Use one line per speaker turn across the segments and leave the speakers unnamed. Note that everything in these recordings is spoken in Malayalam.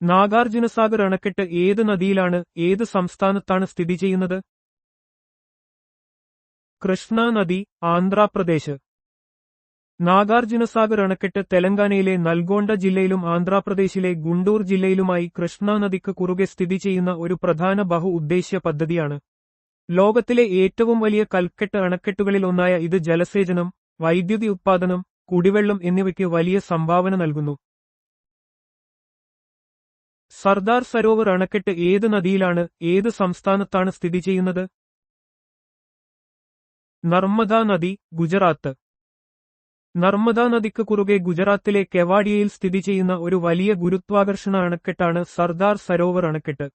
നാഗാർജുനസാഗർ അണക്കെട്ട് ഏത് നദിയിലാണ്, ഏത് സംസ്ഥാനത്താണ് സ്ഥിതി ചെയ്യുന്നത്? കൃഷ്ണ നദി, ആന്ധ്രാപ്രദേശ്. നാഗാർജുനസാഗർ അണക്കെട്ട് തെലങ്കാനയിലെ നൽഗോണ്ട ജില്ലയിലും ആന്ധ്രാപ്രദേശിലെ ഗുണ്ടൂർ ജില്ലയിലുമായി കൃഷ്ണ നദിക്ക് കുറുകെ സ്ഥിതി ചെയ്യുന്ന ഒരു പ്രധാന ബഹു ഉദ്ദേശ്യ പദ്ധതിയാണ്. ലോകത്തിലെ ഏറ്റവും വലിയ കൽക്കെട്ട് അണക്കെട്ടുകളിൽ ഒന്നായ ഇത് ജലസേചനം, വൈദ്യുതി ഉത്പാദനം, കുടിവെള്ളം എന്നിവയ്ക്ക് വലിയ സംഭാവന നൽകുന്നു. സർദാർ സരോവർ അണക്കെട്ട് ഏത് നദിയിലാണ്, ഏത് സംസ്ഥാനത്താണ് സ്ഥിതി ചെയ്യുന്നത്? നർമ്മദാ നദി, ഗുജറാത്ത്. നർമ്മദാ നദിക്ക് കുറുകെ ഗുജറാത്തിലെ കെവാഡിയയിൽ സ്ഥിതി ചെയ്യുന്ന ഒരു വലിയ ഗുരുത്വാകർഷണ അണക്കെട്ടാണ് സർദാർ സരോവർ അണക്കെട്ട്.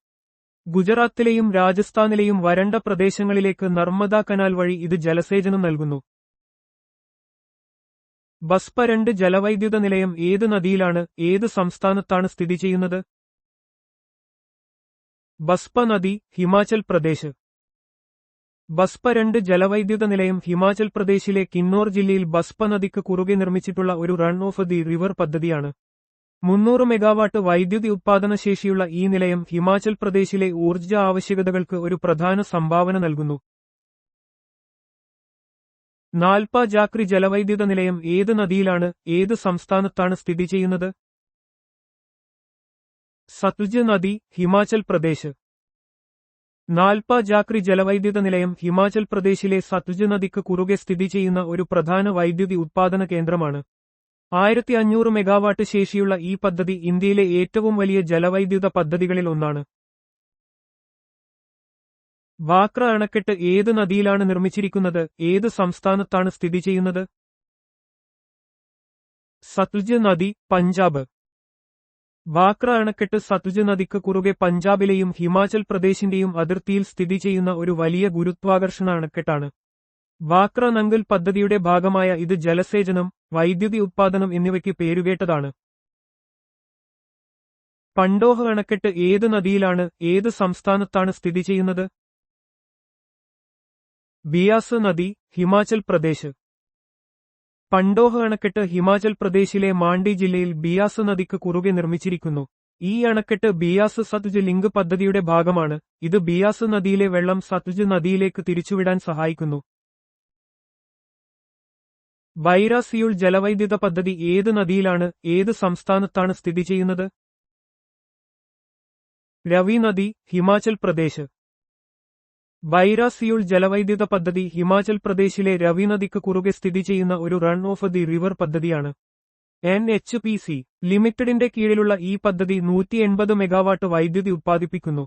ഗുജറാത്തിലെയും രാജസ്ഥാനിലെയും വരണ്ട പ്രദേശങ്ങളിലേക്ക് നർമ്മദാ കനാൽ വഴി ഇത് ജലസേചനം നൽകുന്നു. ബസ്പ 2 ജലവൈദ്യുത നിലയം ഏത് നദിയിലാണ്, ഏത് സംസ്ഥാനത്താണ് സ്ഥിതി ചെയ്യുന്നത്? ബസ്പ നദി, ഹിമാചൽ പ്രദേശ്. ബസ്പ 2 ജലവൈദ്യുത നിലയം ഹിമാചൽ പ്രദേശിലെ കിന്നോർ ജില്ലയിൽ ബസ്പ നദിക്ക് കുറുകെ നിർമ്മിച്ചിട്ടുള്ള ഒരു റൺ ഓഫ് ദി റിവർ പദ്ധതിയാണ്. 300 മെഗാവാട്ട് വൈദ്യുതി ഉത്പാദനശേഷിയുള്ള ഈ നിലയം ഹിമാചൽ പ്രദേശിലെ ഊർജ്ജ ആവശ്യകതകൾക്ക് ഒരു പ്രധാന സംഭാവന നൽകുന്നു. നാൽപ്പ ജാക്രി ജലവൈദ്യുത നിലയം ഏത് നദിയിലാണ്, ഏത് സംസ്ഥാനത്താണ് സ്ഥിതി ചെയ്യുന്നത്? സത്ലജ് നദി, ഹിമാചൽ പ്രദേശ്. നാൽപ്പ ജാക്രി ജലവൈദ്യുത നിലയം ഹിമാചൽ പ്രദേശിലെ സത്ലജ് നദിക്ക് കുറുകെ സ്ഥിതി ചെയ്യുന്ന ഒരു പ്രധാന വൈദ്യുതി ഉത്പാദന കേന്ദ്രമാണ്. 1500 മെഗാവാട്ട് ശേഷിയുള്ള ഈ പദ്ധതി ഇന്ത്യയിലെ ഏറ്റവും വലിയ ജലവൈദ്യുത പദ്ധതികളിൽ ഒന്നാണ്. വാക്ര അണക്കെട്ട് ഏത് നദിയിലാണ് നിർമ്മിച്ചിരിക്കുന്നത്, ഏത് സംസ്ഥാനത്താണ് സ്ഥിതി ചെയ്യുന്നത്? സത്ലജ് നദി, പഞ്ചാബ്. വാക്ര അണക്കെട്ട് സത്ലജ് നദിക്ക് കുറുകെ പഞ്ചാബിലെയും ഹിമാചൽ പ്രദേശിന്റെയും അതിർത്തിയിൽ സ്ഥിതി ചെയ്യുന്ന ഒരു വലിയ ഗുരുത്വാകർഷണ അണക്കെട്ടാണ്. വാക്ര നംഗൽ പദ്ധതിയുടെ ഭാഗമായ ഇത് ജലസേചനം, വൈദ്യുതി ഉത്പാദനം എന്നിവയ്ക്ക് പേരുകേട്ടതാണ്. പണ്ടോഹ അണക്കെട്ട് ഏത് നദിയിലാണ്, ഏത് സംസ്ഥാനത്താണ് സ്ഥിതി ചെയ്യുന്നത്? ബിയാസ് നദി, ഹിമാചൽ പ്രദേശ്. പണ്ടോഹ അണക്കെട്ട് ഹിമാചൽ പ്രദേശിലെ മാണ്ഡി ജില്ലയിൽ ബിയാസ് നദിക്ക് കുറുകെ നിർമ്മിച്ചിരിക്കുന്നു. ഈ അണക്കെട്ട് ബിയാസ് സത്ലജ് ലിങ്ക് പദ്ധതിയുടെ ഭാഗമാണ്. ഇത് ബിയാസ് നദിയിലെ വെള്ളം സത്ലജ് നദിയിലേക്ക് തിരിച്ചുവിടാൻ സഹായിക്കുന്നു. ബൈരാസിയുൾ ജലവൈദ്യുത പദ്ധതി ഏത് നദിയിലാണ്, ഏത് സംസ്ഥാനത്താണ് സ്ഥിതി ചെയ്യുന്നത്? രവി നദി, ഹിമാചൽ പ്രദേശ്. ബൈരാസിയുൾ ജലവൈദ്യുത പദ്ധതി ഹിമാചൽ പ്രദേശിലെ രവി നദിക്ക് കുറുകെ സ്ഥിതി ചെയ്യുന്ന ഒരു റൺ ഓഫ് ദി റിവർ പദ്ധതിയാണ്. NHPC ലിമിറ്റഡിന്റെ കീഴിലുള്ള ഈ പദ്ധതി 180 മെഗാവാട്ട് വൈദ്യുതി ഉത്പാദിപ്പിക്കുന്നു.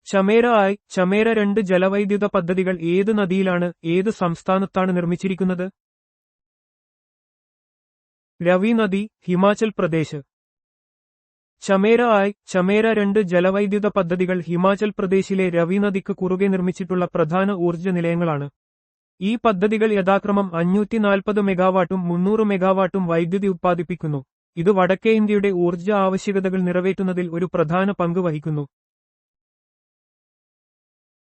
ചമേര 2 ജലവൈദ്യുത പദ്ധതികൾ ഏത് നദിയിലാണ്, ഏത് സംസ്ഥാനത്താണ് നിർമ്മിച്ചിരിക്കുന്നത്? രവി നദി, ഹിമാചൽ പ്രദേശ്. ചമേര 2 ജലവൈദ്യുത പദ്ധതികൾ ഹിമാചൽ പ്രദേശിലെ രവി നദിക്ക് കുറുകെ നിർമ്മിച്ചിട്ടുള്ള പ്രധാന ഊർജ്ജ നിലയങ്ങളാണ്. ഈ പദ്ധതികൾ യഥാക്രമം 540 മെഗാവാട്ടും 300 മെഗാവാട്ടും വൈദ്യുതി ഉത്പാദിപ്പിക്കുന്നു. ഇത് വടക്കേ ഇന്ത്യയുടെ ഊർജ്ജ ആവശ്യകതകൾ നിറവേറ്റുന്നതിൽ ഒരു പ്രധാന പങ്ക് വഹിക്കുന്നു.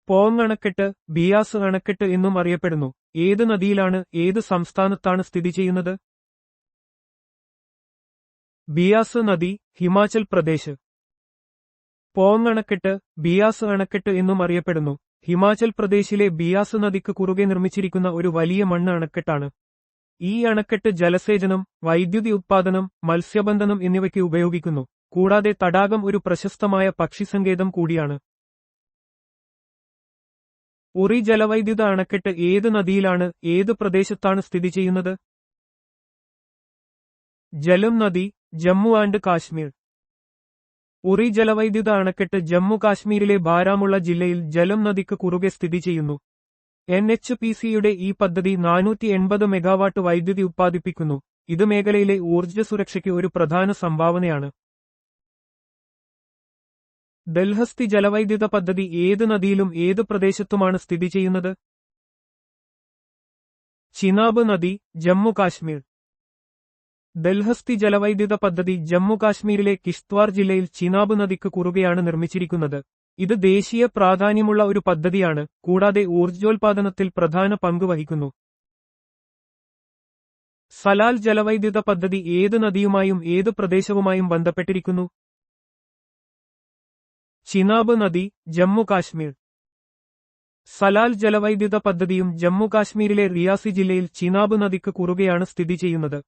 പോങ് അണക്കെട്ട്, ബിയാസ് അണക്കെട്ട് എന്നും അറിയപ്പെടുന്നു. ഏത് നദിയിലാണ്, ഏത് സംസ്ഥാനത്താണ് സ്ഥിതി ചെയ്യുന്നത്? ബിയാസ് നദി, ഹിമാചൽ പ്രദേശ്. പോങ് അണക്കെട്ട്, ബിയാസ് അണക്കെട്ട് എന്നും അറിയപ്പെടുന്നു. ഹിമാചൽ പ്രദേശിലെ ബിയാസ് നദിക്ക് കുറുകെ നിർമ്മിച്ചിരിക്കുന്ന ഒരു വലിയ മണ്ണ് അണക്കെട്ടാണ്. ഈ അണക്കെട്ട് ജലസേചനം, വൈദ്യുതി ഉത്പാദനം, മത്സ്യബന്ധനം എന്നിവയ്ക്ക് ഉപയോഗിക്കുന്നു. കൂടാതെ തടാകം ഒരു പ്രശസ്തമായ പക്ഷിസങ്കേതം കൂടിയാണ്. ഉറി ജലവൈദ്യുത അണക്കെട്ട് ഏത് നദിയിലാണ്, ഏത് പ്രദേശത്താണ് സ്ഥിതി ചെയ്യുന്നത്? ജലം നദി, ജമ്മു ആൻഡ് കാശ്മീർ. ഉറി ജലവൈദ്യുത അണക്കെട്ട് ജമ്മു കാശ്മീരിലെ ബാരാമുള്ള ജില്ലയിൽ ജലം നദിക്ക് കുറുകെ സ്ഥിതി ചെയ്യുന്നു. NHPCയുടെ ഈ പദ്ധതി 480 മെഗാവാട്ട് വൈദ്യുതി ഉത്പാദിപ്പിക്കുന്നു. ഇത് മേഖലയിലെ ഊർജ്ജ സുരക്ഷയ്ക്ക് ഒരു പ്രധാന സംഭാവനയാണ്. ദൽഹസ്തി ജലവൈദ്യുത പദ്ധതി ഏത് നദിയിലും ഏത് പ്രദേശത്തുമാണ് സ്ഥിതി ചെയ്യുന്നത്? ചിനാബ് നദി, ജമ്മു കാശ്മീർ. ദൽഹസ്തി ജലവൈദ്യുത പദ്ധതി ജമ്മു കാശ്മീരിലെ കിഷ്ത്വാർ ജില്ലയിൽ ചിനാബ് നദിക്ക് കുറുകെയാണ് നിർമ്മിച്ചിരിക്കുന്നത്. ഇത് ദേശീയ പ്രാധാന്യമുള്ള ഒരു പദ്ധതിയാണ്, കൂടാതെ ഊർജ്ജോൽപാദനത്തിൽ പ്രധാന പങ്ക് വഹിക്കുന്നു. സലാൽ ജലവൈദ്യുത പദ്ധതി ഏത് നദിയുമായും ഏത് പ്രദേശവുമായും ബന്ധപ്പെട്ടിരിക്കുന്നു? ചിനാബ് നദി, ജമ്മു കാശ്മീർ. സലാൽ ജലവൈദ്യുത പദ്ധതിയും ജമ്മു കാശ്മീരിലെ റിയാസി ജില്ലയിൽ ചിനാബ് നദിക്ക് കുറുകെയാണ് സ്ഥിതി ചെയ്യുന്നത്.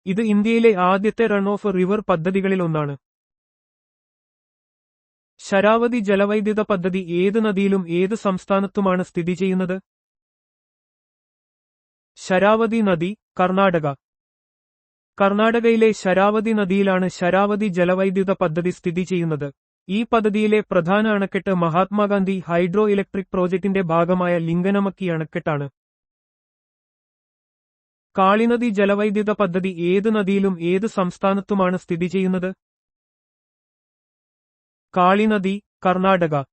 ഇത് ഇന്ത്യയിലെ ആദ്യത്തെ റൺ ഓഫ് റിവർ പദ്ധതികളിലൊന്നാണ്. ശരാവതി ജലവൈദ്യുത പദ്ധതി ഏത് നദിയിലും ഏത് സംസ്ഥാനത്തുമാണ് സ്ഥിതി ചെയ്യുന്നത്? ശരാവതി നദി, കർണാടക. കർണാടകയിലെ ശരാവതി നദിയിലാണ് ശരാവതി ജലവൈദ്യുത പദ്ധതി സ്ഥിതി ചെയ്യുന്നത്. ഈ പദ്ധതിയിലെ പ്രധാന അണക്കെട്ട് മഹാത്മാഗാന്ധി ഹൈഡ്രോ ഇലക്ട്രിക് പ്രോജക്ടിന്റെ ഭാഗമായ ലിംഗനമക്കി അണക്കെട്ടാണ്. കാളിനദി ജലവൈദ്യുത പദ്ധതി ഏത് നദിയിലും ഏത് സംസ്ഥാനത്തുമാണ് സ്ഥിതി ചെയ്യുന്നത്? കാളിനദി, കർണാടക.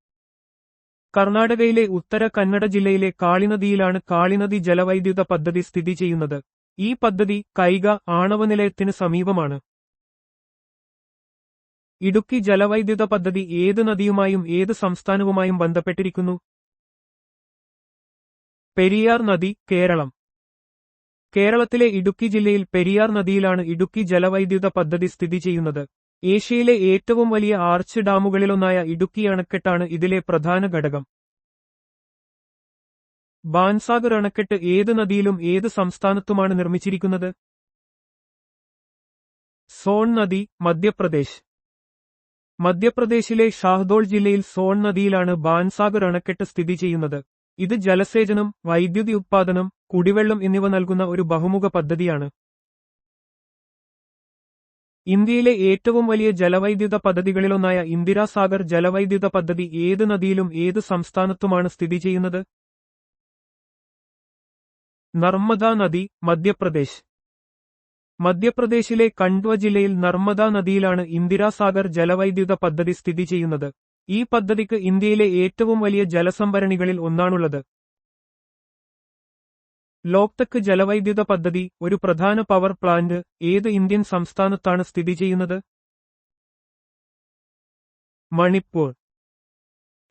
കർണാടകയിലെ ഉത്തര കന്നഡ ജില്ലയിലെ കാളിനദിയിലാണ് കാളിനദി ജലവൈദ്യുത പദ്ധതി സ്ഥിതി ചെയ്യുന്നത്. ഈ പദ്ധതി കൈഗ ആണവനിലയത്തിന് സമീപമാണ്. ഇടുക്കി ജലവൈദ്യുത പദ്ധതി ഏത് നദിയുമായും ഏത് സംസ്ഥാനവുമായും ബന്ധപ്പെട്ടിരിക്കുന്നു? പെരിയാർ നദി, കേരളം. കേരളത്തിലെ ഇടുക്കി ജില്ലയിൽ പെരിയാർ നദിയിലാണ് ഇടുക്കി ജലവൈദ്യുത പദ്ധതി സ്ഥിതി ചെയ്യുന്നത്. ഏഷ്യയിലെ ഏറ്റവും വലിയ ആർച്ച് ഡാമുകളിലൊന്നായ ഇടുക്കി അണക്കെട്ടാണ് ഇതിലെ പ്രധാന ഘടകം. ബാൻസാഗർ അണക്കെട്ട് ഏത് നദിയിലും ഏത് സംസ്ഥാനത്തുമാണ് നിർമ്മിച്ചിരിക്കുന്നത്? സോൺ നദി, മധ്യപ്രദേശ്. മധ്യപ്രദേശിലെ ഷാഹ്ദോൾ ജില്ലയിൽ സോൺ നദിയിലാണ് ബാൻസാഗർ അണക്കെട്ട് സ്ഥിതി ചെയ്യുന്നത്. ഇത് ജലസേചനം, വൈദ്യുതി ഉത്പാദനം, കുടിവെള്ളം എന്നിവ നൽകുന്ന ഒരു ബഹുമുഖ പദ്ധതിയാണ്. ഇന്ത്യയിലെ ഏറ്റവും വലിയ ജലവൈദ്യുത പദ്ധതികളിലൊന്നായ ഇന്ദിരാസാഗർ ജലവൈദ്യുത പദ്ധതി ഏത് നദിയിലും ഏത് സംസ്ഥാനത്തുമാണ് സ്ഥിതി ചെയ്യുന്നത്? നർമ്മദ നദി, മധ്യപ്രദേശ്. മധ്യപ്രദേശിലെ കണ്ട്വ ജില്ലയിൽ നർമ്മദ നദിയിലാണ് ഇന്ദിരാസാഗർ ജലവൈദ്യുത പദ്ധതി സ്ഥിതി ചെയ്യുന്നത്. ഈ പദ്ധതിക്ക് ഇന്ത്യയിലെ ഏറ്റവും വലിയ ജലസംഭരണികളിൽ ഒന്നാണുള്ളത്. ലോക്തക് ജലവൈദ്യുത പദ്ധതി, ഒരു പ്രധാന പവർ പ്ലാന്റ്, ഏത് ഇന്ത്യൻ സംസ്ഥാനത്താണ് സ്ഥിതി ചെയ്യുന്നത്? മണിപ്പൂർ.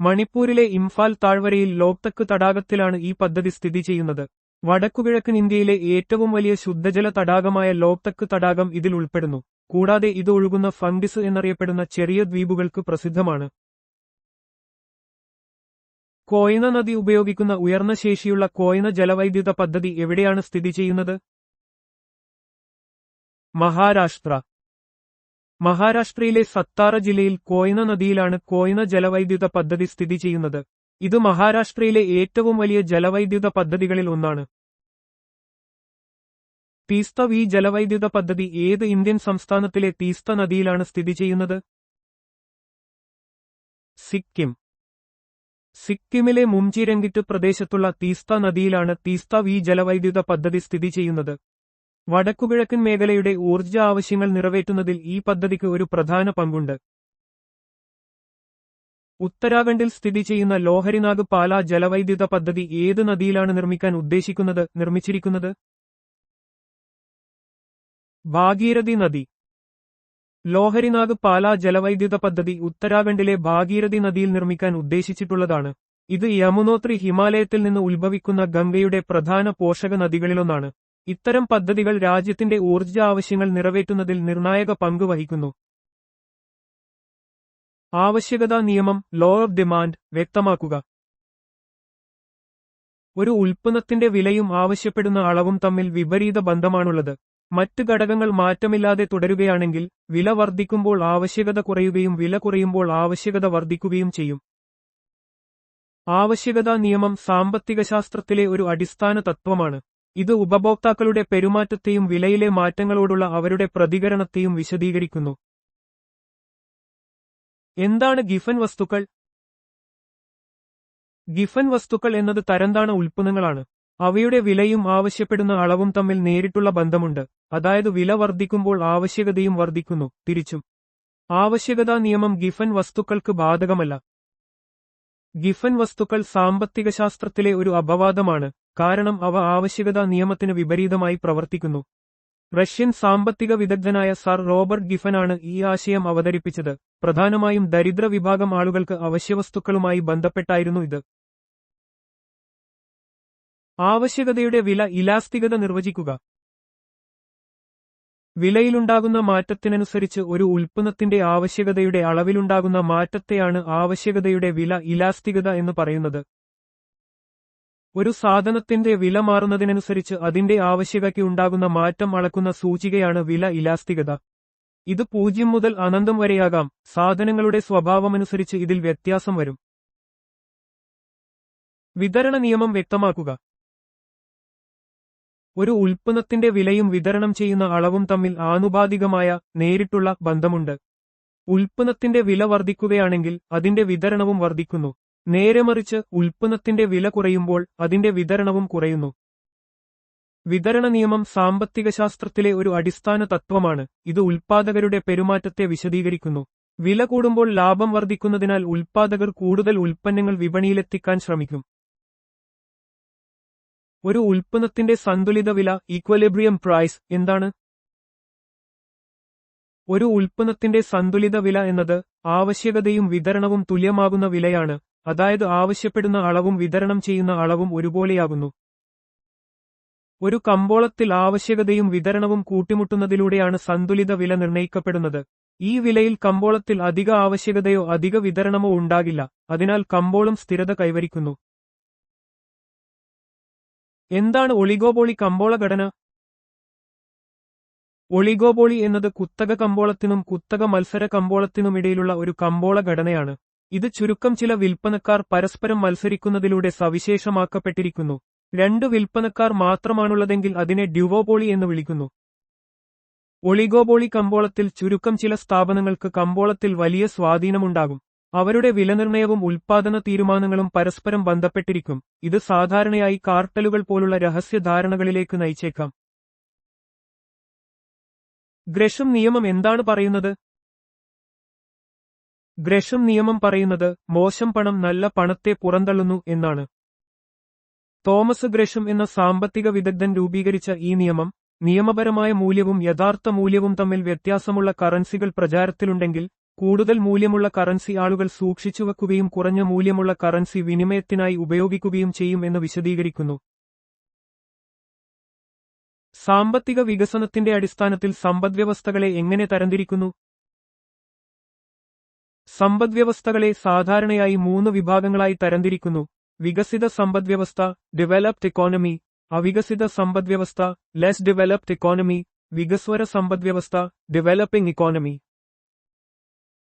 മണിപ്പൂരിലെ ഇംഫാൽ താഴ്വരയിൽ ലോക്തക് തടാകത്തിലാണ് ഈ പദ്ധതി സ്ഥിതി ചെയ്യുന്നത്. വടക്കുകിഴക്കൻ ഇന്ത്യയിലെ ഏറ്റവും വലിയ ശുദ്ധജല തടാകമായ ലോക്തക് തടാകം ഇതിൽ ഉൾപ്പെടുന്നു. കൂടാതെ ഇത് ഒഴുകുന്ന ഫംഗിസ് എന്നറിയപ്പെടുന്ന ചെറിയ ദ്വീപുകൾക്ക് പ്രസിദ്ധമാണ്. കോയന നദി ഉപയോഗിക്കുന്ന ഉയർന്ന ശേഷിയുള്ള കോയന ജലവൈദ്യുത പദ്ധതി എവിടെയാണ് സ്ഥിതി ചെയ്യുന്നത്? മഹാരാഷ്ട്ര. മഹാരാഷ്ട്രയിലെ സത്താറ ജില്ലയിൽ കോയന നദിയിലാണ് കോയന ജലവൈദ്യുത പദ്ധതി സ്ഥിതി ചെയ്യുന്നത്. ഇത് മഹാരാഷ്ട്രയിലെ ഏറ്റവും വലിയ ജലവൈദ്യുത പദ്ധതികളിൽ ഒന്നാണ്. തീസ്ത വി ജലവൈദ്യുത പദ്ധതി ഏത് ഇന്ത്യൻ സംസ്ഥാനത്തിലെ തീസ്ത നദിയിലാണ് സ്ഥിതി ചെയ്യുന്നത്? സിക്കിം. സിക്കിമിലെ മുംചിരംഗിറ്റ് പ്രദേശത്തുള്ള തീസ്ത നദിയിലാണ് തീസ്ത വി ജലവൈദ്യുത പദ്ധതി സ്ഥിതി ചെയ്യുന്നത്. വടക്കുകിഴക്കൻ മേഖലയുടെ ഊർജ്ജ ആവശ്യങ്ങൾ നിറവേറ്റുന്നതിൽ ഈ പദ്ധതിക്ക് ഒരു പ്രധാന പങ്കുണ്ട്. ഉത്തരാഖണ്ഡിൽ സ്ഥിതി ചെയ്യുന്ന ലോഹരിനാഗ് പാല ജലവൈദ്യുത പദ്ധതി ഏത് നദിയിലാണ് നിർമ്മിച്ചിരിക്കുന്നത്? ഭാഗീരഥി നദി. ലോഹരിനാഗ് പാല ജലവൈദ്യുത പദ്ധതി ഉത്തരാഖണ്ഡിലെ ഭാഗീരഥി നദിയിൽ നിർമ്മിക്കാൻ ഉദ്ദേശിച്ചിട്ടുള്ളതാണ്. ഇത് യമുനോത്രി ഹിമാലയത്തിൽ നിന്ന് ഉത്ഭവിക്കുന്ന ഗംഗയുടെ പ്രധാന പോഷക നദികളിലൊന്നാണ്. ഇത്തരം പദ്ധതികൾ രാജ്യത്തിന്റെ ഊർജ്ജ ആവശ്യങ്ങൾ നിറവേറ്റുന്നതിൽ നിർണായക പങ്ക് വഹിക്കുന്നു. ആവശ്യകതാ നിയമം, ലോ ഓഫ് ഡിമാൻഡ്, വ്യക്തമാക്കുക. ഒരു ഉൽപ്പന്നത്തിന്റെ വിലയും ആവശ്യപ്പെടുന്ന അളവും തമ്മിൽ വിപരീത ബന്ധമാണുള്ളത്. മറ്റ് ഘടകങ്ങൾ മാറ്റമില്ലാതെ തുടരുകയാണെങ്കിൽ വില വർദ്ധിക്കുമ്പോൾ ആവശ്യകത കുറയുകയും വില കുറയുമ്പോൾ ആവശ്യകത വർദ്ധിക്കുകയും ചെയ്യും. ആവശ്യകതാ നിയമം സാമ്പത്തികശാസ്ത്രത്തിലെ ഒരു അടിസ്ഥാന തത്വമാണ്. ഇത് ഉപഭോക്താക്കളുടെ പെരുമാറ്റത്തെയും വിലയിലെ മാറ്റങ്ങളോടുള്ള അവരുടെ പ്രതികരണത്തെയും വിശദീകരിക്കുന്നു. എന്താണ് ഗിഫൻ വസ്തുക്കൾ? ഗിഫൻ വസ്തുക്കൾ എന്നത് തരംതാണ ഉൽപ്പന്നങ്ങളാണ്. അവയുടെ വിലയും ആവശ്യപ്പെടുന്ന അളവും തമ്മിൽ നേരിട്ടുള്ള ബന്ധമുണ്ട്. അതായത് വില വർദ്ധിക്കുമ്പോൾ ആവശ്യകതയും വർദ്ധിക്കുന്നു, തിരിച്ചും. ആവശ്യകതാ നിയമം ഗിഫൻ വസ്തുക്കൾക്ക് ബാധകമല്ല. ഗിഫൻ വസ്തുക്കൾ സാമ്പത്തികശാസ്ത്രത്തിലെ ഒരു അപവാദമാണ്, കാരണം അവ ആവശ്യകതാ നിയമത്തിന് വിപരീതമായി പ്രവർത്തിക്കുന്നു. റഷ്യൻ സാമ്പത്തിക വിദഗ്ധനായ സർ റോബർട്ട് ഗിഫനാണ് ഈ ആശയം അവതരിപ്പിച്ചത്. പ്രധാനമായും ദരിദ്ര വിഭാഗം ആളുകൾക്ക് അവശ്യവസ്തുക്കളുമായി ബന്ധപ്പെട്ടായിരുന്നു ഇത്. ആവശ്യകതയുടെ വില ഇലാസ്തികത നിർവചിക്കുക. വിലയിലുണ്ടാകുന്ന മാറ്റത്തിനനുസരിച്ച് ഒരു ഉൽപ്പന്നത്തിന്റെ ആവശ്യകതയുടെ അളവിലുണ്ടാകുന്ന മാറ്റത്തെയാണ് ആവശ്യകതയുടെ വില ഇലാസ്തികത എന്ന് പറയുന്നത്. ഒരു സാധനത്തിന്റെ വില മാറുന്നതിനനുസരിച്ച് അതിന്റെ ആവശ്യകതയ്ക്ക് ഉണ്ടാകുന്ന മാറ്റം അളക്കുന്ന സൂചികയാണ് വില ഇലാസ്തികത. ഇത് 0 മുതൽ അനന്തം വരെയാകാം. സാധനങ്ങളുടെ സ്വഭാവമനുസരിച്ച് ഇതിൽ വ്യത്യാസം വരും. വിതരണ നിയമം വ്യക്തമാക്കുക. ഒരു ഉൽപ്പന്നത്തിന്റെ വിലയും വിതരണം ചെയ്യുന്ന അളവും തമ്മിൽ ആനുപാതികമായ നേരിട്ടുള്ള ബന്ധമുണ്ട്. ഉൽപ്പന്നത്തിന്റെ വില വർദ്ധിക്കുകയാണെങ്കിൽ അതിന്റെ വിതരണവും വർദ്ധിക്കുന്നു. നേരെമറിച്ച് ഉൽപ്പന്നത്തിന്റെ വില കുറയുമ്പോൾ അതിന്റെ വിതരണവും കുറയുന്നു. വിതരണ നിയമം സാമ്പത്തികശാസ്ത്രത്തിലെ ഒരു അടിസ്ഥാന തത്വമാണ്. ഇത് ഉൽപ്പാദകരുടെ പെരുമാറ്റത്തെ വിശദീകരിക്കുന്നു. വില കൂടുമ്പോൾ ലാഭം വർദ്ധിക്കുന്നതിനാൽ ഉൽപ്പാദകർ കൂടുതൽ ഉൽപ്പന്നങ്ങൾ വിപണിയിലെത്തിക്കാൻ ശ്രമിക്കും. ഒരു ഉൽപ്പന്നത്തിന്റെ സന്തുലിത വില ഈക്വലിബ്രിയം പ്രൈസ് എന്താണ്? ഒരു ഉൽപ്പന്നത്തിന്റെ സന്തുലിത വില എന്നത് ആവശ്യകതയും വിതരണവും തുല്യമാകുന്ന വിലയാണ്. അതായത് ആവശ്യപ്പെടുന്ന അളവും വിതരണം ചെയ്യുന്ന അളവും ഒരുപോലെയാകുന്നു. ഒരു കമ്പോളത്തിൽ ആവശ്യകതയും വിതരണവും കൂട്ടിമുട്ടുന്നതിലൂടെയാണ് സന്തുലിത വില നിർണ്ണയിക്കപ്പെടുന്നത്. ഈ വിലയിൽ കമ്പോളത്തിൽ അധിക ആവശ്യകതയോ അധിക വിതരണമോ ഉണ്ടാകില്ല. അതിനാൽ കമ്പോളം സ്ഥിരത കൈവരിക്കുന്നു. എന്താണ് ഒളിഗോപോളി കമ്പോള ഘടന? ഒളിഗോപോളി എന്നത് കുത്തക കമ്പോളത്തിനും കുത്തക മത്സര കമ്പോളത്തിനുമിടയിലുള്ള ഒരു കമ്പോള ഘടനയാണ്. ഇത് ചുരുക്കം ചില വിൽപ്പനക്കാർ പരസ്പരം മത്സരിക്കുന്നതിലൂടെ സവിശേഷമാക്കപ്പെട്ടിരിക്കുന്നു. 2 വിൽപ്പനക്കാർ മാത്രമാണുള്ളതെങ്കിൽ അതിനെ ഡ്യുവോപോളി എന്ന് വിളിക്കുന്നു. ഒളിഗോപോളി കമ്പോളത്തിൽ ചുരുക്കം ചില സ്ഥാപനങ്ങൾക്ക് കമ്പോളത്തിൽ വലിയ സ്വാധീനമുണ്ടാകും. അവരുടെ വിലനിർണ്ണയവും ഉൽപ്പാദന തീരുമാനങ്ങളും പരസ്പരം ബന്ധപ്പെട്ടിരിക്കും. ഇത് സാധാരണയായി കാർട്ടലുകൾ പോലുള്ള രഹസ്യധാരണകളിലേക്ക് നയിച്ചേക്കാം. ഗ്രഷം നിയമം എന്താണ് പറയുന്നത്? ഗ്രഷം നിയമം പറയുന്നത് മോശം പണം നല്ല പണത്തെ പുറന്തള്ളുന്നു എന്നാണ്. തോമസ് ഗ്രഷം എന്ന സാമ്പത്തിക വിദഗ്ധൻ രൂപീകരിച്ച ഈ നിയമം, നിയമപരമായ മൂല്യവും യഥാർത്ഥ മൂല്യവും തമ്മിൽ വ്യത്യാസമുള്ള കറൻസികൾ പ്രചാരത്തിലുണ്ടെങ്കിൽ കൂടുതൽ മൂല്യമുള്ള കറൻസി ആളുകൾ സൂക്ഷിച്ചുവെക്കുകയും കുറഞ്ഞ മൂല്യമുള്ള കറൻസി വിനിമയത്തിനായി ഉപയോഗിക്കുകയും ചെയ്യും എന്ന് വിശദീകരിക്കുന്നു. സാമ്പത്തിക വികസനത്തിന്റെ അടിസ്ഥാനത്തിൽ സമ്പദ്വ്യവസ്ഥകളെ എങ്ങനെ തരംതിരിക്കുന്നു? സമ്പദ്വ്യവസ്ഥകളെ സാധാരണയായി 3 വിഭാഗങ്ങളായി തരംതിരിക്കുന്നു: വികസിത സമ്പദ്വ്യവസ്ഥ, ഡെവലപ്ഡ് ഇക്കോണമി; അവികസിത സമ്പദ്വ്യവസ്ഥ, ലെസ് ഡെവലപ്ഡ് ഇക്കോണമി; വികസ്വര സമ്പദ്വ്യവസ്ഥ, ഡെവലപ്പിംഗ് ഇക്കോണമി.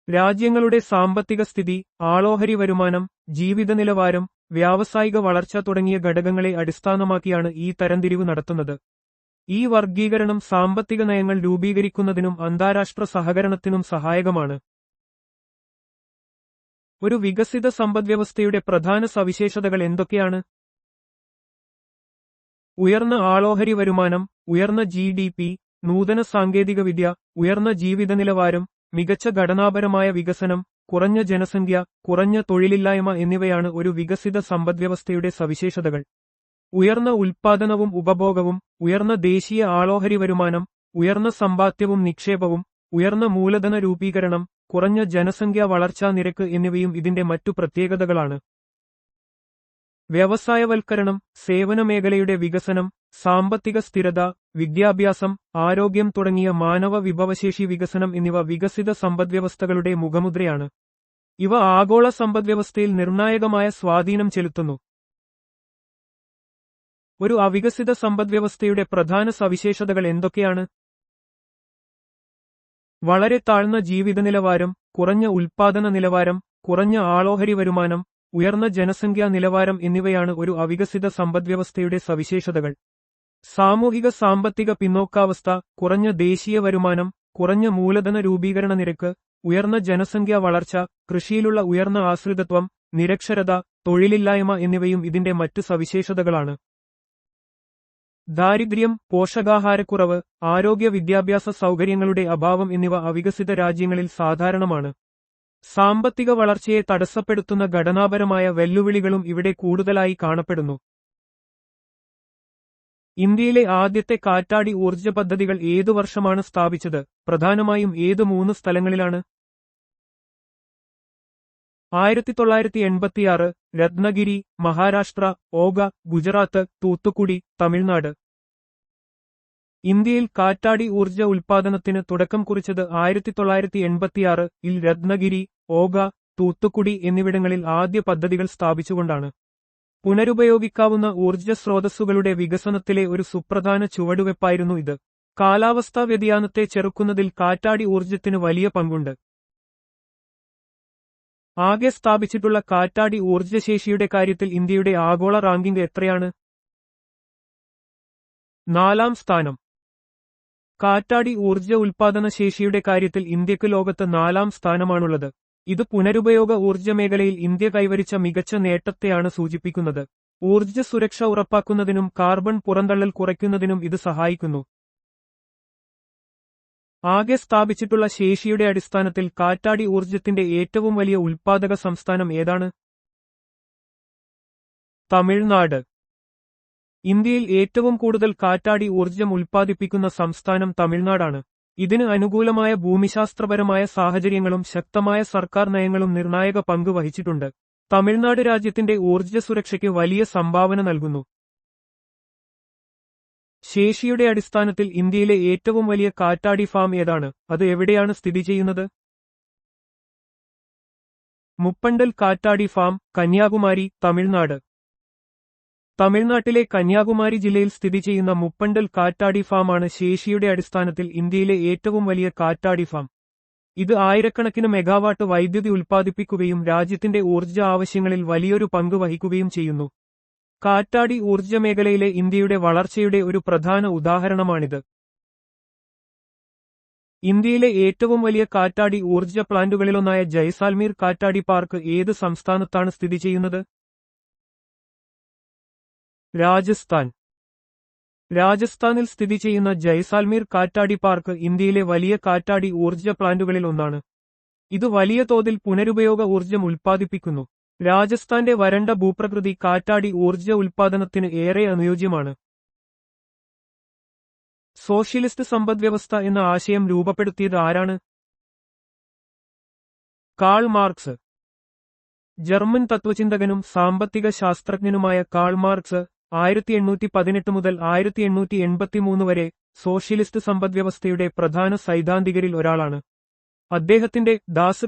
രാജ്യങ്ങളുടെ സാമ്പത്തിക സ്ഥിതി, ആളോഹരി വരുമാനം, ജീവിത നിലവാരം, വ്യാവസായിക വളർച്ച തുടങ്ങിയ ഘടകങ്ങളെ അടിസ്ഥാനമാക്കിയാണ് ഈ തരംതിരിവ് നടത്തുന്നത്. ഈ വർഗീകരണം സാമ്പത്തിക നയങ്ങൾ രൂപീകരിക്കുന്നതിനും അന്താരാഷ്ട്ര സഹകരണത്തിനും സഹായകമാണ്. ഒരു വികസിത സമ്പദ്വ്യവസ്ഥയുടെ പ്രധാന സവിശേഷതകൾ എന്തൊക്കെയാണ്? ഉയർന്ന ആളോഹരി വരുമാനം, ഉയർന്ന GDP, നൂതന സാങ്കേതികവിദ്യ, ഉയർന്ന ജീവിത നിലവാരം, മികച്ച ഘടനാപരമായ വികസനം, കുറഞ്ഞ ജനസംഖ്യ, കുറഞ്ഞ തൊഴിലില്ലായ്മ എന്നിവയാണ് ഒരു വികസിത സമ്പദ്വ്യവസ്ഥയുടെ സവിശേഷതകൾ. ഉയർന്ന ഉൽപ്പാദനവും ഉപഭോഗവും, ഉയർന്ന ദേശീയ ആളോഹരി വരുമാനം, ഉയർന്ന സമ്പാദ്യവും നിക്ഷേപവും, ഉയർന്ന മൂലധന രൂപീകരണം, കുറഞ്ഞ ജനസംഖ്യാ വളർച്ചാ നിരക്ക് എന്നിവയും ഇതിന്റെ മറ്റു പ്രത്യേകതകളാണ്. വ്യവസായവൽക്കരണം, സേവന മേഖലയുടെ വികസനം, സാമ്പത്തിക സ്ഥിരത, വിദ്യാഭ്യാസം, ആരോഗ്യം തുടങ്ങിയ മാനവ വിഭവശേഷി വികസനം എന്നിവ വികസിത സമ്പദ്വ്യവസ്ഥകളുടെ മുഖമുദ്രയാണ്. ഇവ ആഗോള സമ്പദ്വ്യവസ്ഥയിൽ നിർണായകമായ സ്വാധീനം ചെലുത്തുന്നു. ഒരു അവികസിത സമ്പദ്വ്യവസ്ഥയുടെ പ്രധാന സവിശേഷതകൾ എന്തൊക്കെയാണ്? വളരെ താഴ്ന്ന ജീവിത നിലവാരം, കുറഞ്ഞ ഉൽപ്പാദന നിലവാരം, കുറഞ്ഞ ആളോഹരി വരുമാനം, ഉയർന്ന ജനസംഖ്യാ നിലവാരം എന്നിവയാണ് ഒരു അവികസിത സമ്പദ്വ്യവസ്ഥയുടെ സവിശേഷതകൾ. സാമൂഹിക സാമ്പത്തിക പിന്നോക്കാവസ്ഥ, കുറഞ്ഞ ദേശീയ വരുമാനം, കുറഞ്ഞ മൂലധന രൂപീകരണ നിരക്ക്, ഉയർന്ന ജനസംഖ്യാ വളർച്ച, കൃഷിയിലുള്ള ഉയർന്ന ആശ്രിതത്വം, നിരക്ഷരത, തൊഴിലില്ലായ്മ എന്നിവയും ഇതിന്റെ മറ്റു സവിശേഷതകളാണ്. ദാരിദ്ര്യം, പോഷകാഹാരക്കുറവ്, ആരോഗ്യ വിദ്യാഭ്യാസ സൗകര്യങ്ങളുടെ അഭാവം എന്നിവ അവികസിത രാജ്യങ്ങളിൽ സാധാരണമാണ്. സാമ്പത്തിക വളർച്ചയെ തടസ്സപ്പെടുത്തുന്ന ഘടനാപരമായ വെല്ലുവിളികളും ഇവിടെ കൂടുതലായി കാണപ്പെടുന്നു. ഇന്ത്യയിലെ ആദ്യത്തെ കാറ്റാടി ഊർജ്ജ പദ്ധതികൾ ഏതു വർഷമാണ് സ്ഥാപിച്ചത്? പ്രധാനമായും ഏത് 3 സ്ഥലങ്ങളിലാണ്? 1986, രത്നഗിരി, മഹാരാഷ്ട്ര; ഓഗ, ഗുജറാത്ത്; തൂത്തുക്കുടി, തമിഴ്നാട്. ഇന്ത്യയിൽ കാറ്റാടി ഊർജ്ജ ഉൽപ്പാദനത്തിന് തുടക്കം കുറിച്ചത് 1986-ൽ രത്നഗിരി, ഓഖ, തൂത്തുക്കുടി എന്നിവിടങ്ങളിൽ ആദ്യ പദ്ധതികൾ സ്ഥാപിച്ചുകൊണ്ടാണ്. പുനരുപയോഗിക്കാവുന്ന ഊർജ്ജ സ്രോതസ്സുകളുടെ വികസനത്തിലെ ഒരു സുപ്രധാന ചുവടുവെപ്പായിരുന്നു ഇത്. കാലാവസ്ഥാ വ്യതിയാനത്തെ ചെറുക്കുന്നതിൽ കാറ്റാടി ഊർജ്ജത്തിന് വലിയ പങ്കുണ്ട്. ആകെ സ്ഥാപിച്ചിട്ടുള്ള കാറ്റാടി ഊർജ്ജശേഷിയുടെ കാര്യത്തിൽ ഇന്ത്യയുടെ ആഗോള റാങ്കിംഗ് എത്രയാണ്? 4-ാം സ്ഥാനം. കാറ്റാടി ഊർജ്ജ ഉൽപ്പാദന ശേഷിയുടെ കാര്യത്തിൽ ഇന്ത്യക്ക് ലോകത്ത് 4-ാം സ്ഥാനമാണുള്ളത്. ഇത് പുനരുപയോഗ ഊർജ്ജ മേഖലയിൽ ഇന്ത്യ കൈവരിച്ച മികച്ച നേട്ടത്തെയാണ് സൂചിപ്പിക്കുന്നത്. ഊർജ്ജ സുരക്ഷ ഉറപ്പാക്കുന്നതിനും കാർബൺ പുറന്തള്ളൽ കുറയ്ക്കുന്നതിനും ഇത് സഹായിക്കുന്നു. ആകെ സ്ഥാപിച്ചിട്ടുള്ള ശേഷിയുടെ അടിസ്ഥാനത്തിൽ കാറ്റാടി ഊർജ്ജത്തിന്റെ ഏറ്റവും വലിയ ഉൽപ്പാദക സംസ്ഥാനം ഏതാണ്? തമിഴ്നാട്. ഇന്ത്യയിൽ ഏറ്റവും കൂടുതൽ കാറ്റാടി ഊർജ്ജം ഉൽപ്പാദിപ്പിക്കുന്ന സംസ്ഥാനം തമിഴ്നാടാണ്. ഇതിന് അനുകൂലമായ ഭൂമിശാസ്ത്രപരമായ സാഹചര്യങ്ങളും ശക്തമായ സർക്കാർ നയങ്ങളും നിർണായക പങ്ക് വഹിച്ചിട്ടുണ്ട്. തമിഴ്നാട് രാജ്യത്തിന്റെ ഊർജ്ജ സുരക്ഷയ്ക്ക് വലിയ സംഭാവന നൽകുന്നു. ശേഷിയുടെ അടിസ്ഥാനത്തിൽ ഇന്ത്യയിലെ ഏറ്റവും വലിയ കാറ്റാടി ഫാം ഏതാണ്? അത് എവിടെയാണ് സ്ഥിതി ചെയ്യുന്നത്? മുപ്പണ്ടൽ കാറ്റാടി ഫാം, കന്യാകുമാരി, തമിഴ്നാട്. തമിഴ്നാട്ടിലെ കന്യാകുമാരി ജില്ലയിൽ സ്ഥിതി ചെയ്യുന്ന മുപ്പണ്ടൽ കാറ്റാടി ഫാമാണ് ശേഷിയുടെ അടിസ്ഥാനത്തിൽ ഇന്ത്യയിലെ ഏറ്റവും വലിയ കാറ്റാടി ഫാം. ഇത് ആയിരക്കണക്കിന് മെഗാവാട്ട് വൈദ്യുതി ഉൽപ്പാദിപ്പിക്കുകയും രാജ്യത്തിന്റെ ഊർജ്ജ ആവശ്യങ്ങളിൽ വലിയൊരു പങ്ക് വഹിക്കുകയും ചെയ്യുന്നു. കാറ്റാടി ഊർജ്ജ മേഖലയിലെ ഇന്ത്യയുടെ വളർച്ചയുടെ ഒരു പ്രധാന ഉദാഹരണമാണിത്. ഇന്ത്യയിലെ ഏറ്റവും വലിയ കാറ്റാടി ഊർജ്ജ പ്ലാന്റുകളിലൊന്നായ ജയ്സാൽമീർ കാറ്റാടി പാർക്ക് ഏത് സംസ്ഥാനത്താണ് സ്ഥിതി ചെയ്യുന്നത്? രാജസ്ഥാൻ. രാജസ്ഥാനിൽ സ്ഥിതി ചെയ്യുന്ന ജയ്സാൽമീർ കാറ്റാടി പാർക്ക് ഇന്ത്യയിലെ വലിയ കാറ്റാടി ഊർജ്ജ പ്ലാന്റുകളിൽ ഒന്നാണ്. ഇത് വലിയ തോതിൽ പുനരുപയോഗ ഊർജ്ജം ഉൽപ്പാദിപ്പിക്കുന്നു. രാജസ്ഥാന്റെ വരണ്ട ഭൂപ്രകൃതി കാറ്റാടി ഊർജ്ജ ഉൽപ്പാദനത്തിന് ഏറെ അനുയോജ്യമാണ്. സോഷ്യലിസ്റ്റ് സമ്പദ്വ്യവസ്ഥ എന്ന ആശയം രൂപപ്പെടുത്തിയത് ആരാണ്? Karl Marx. ജർമ്മൻ തത്വചിന്തകനും സാമ്പത്തിക ശാസ്ത്രജ്ഞനുമായ കാൾ മാർക്സ് 1818 മുതൽ 1883 വരെ സോഷ്യലിസ്റ്റ് സമ്പദ്വ്യവസ്ഥയുടെ പ്രധാന സൈദ്ധാന്തികരിൽ ഒരാളാണ്. അദ്ദേഹത്തിന്റെ ദാസ്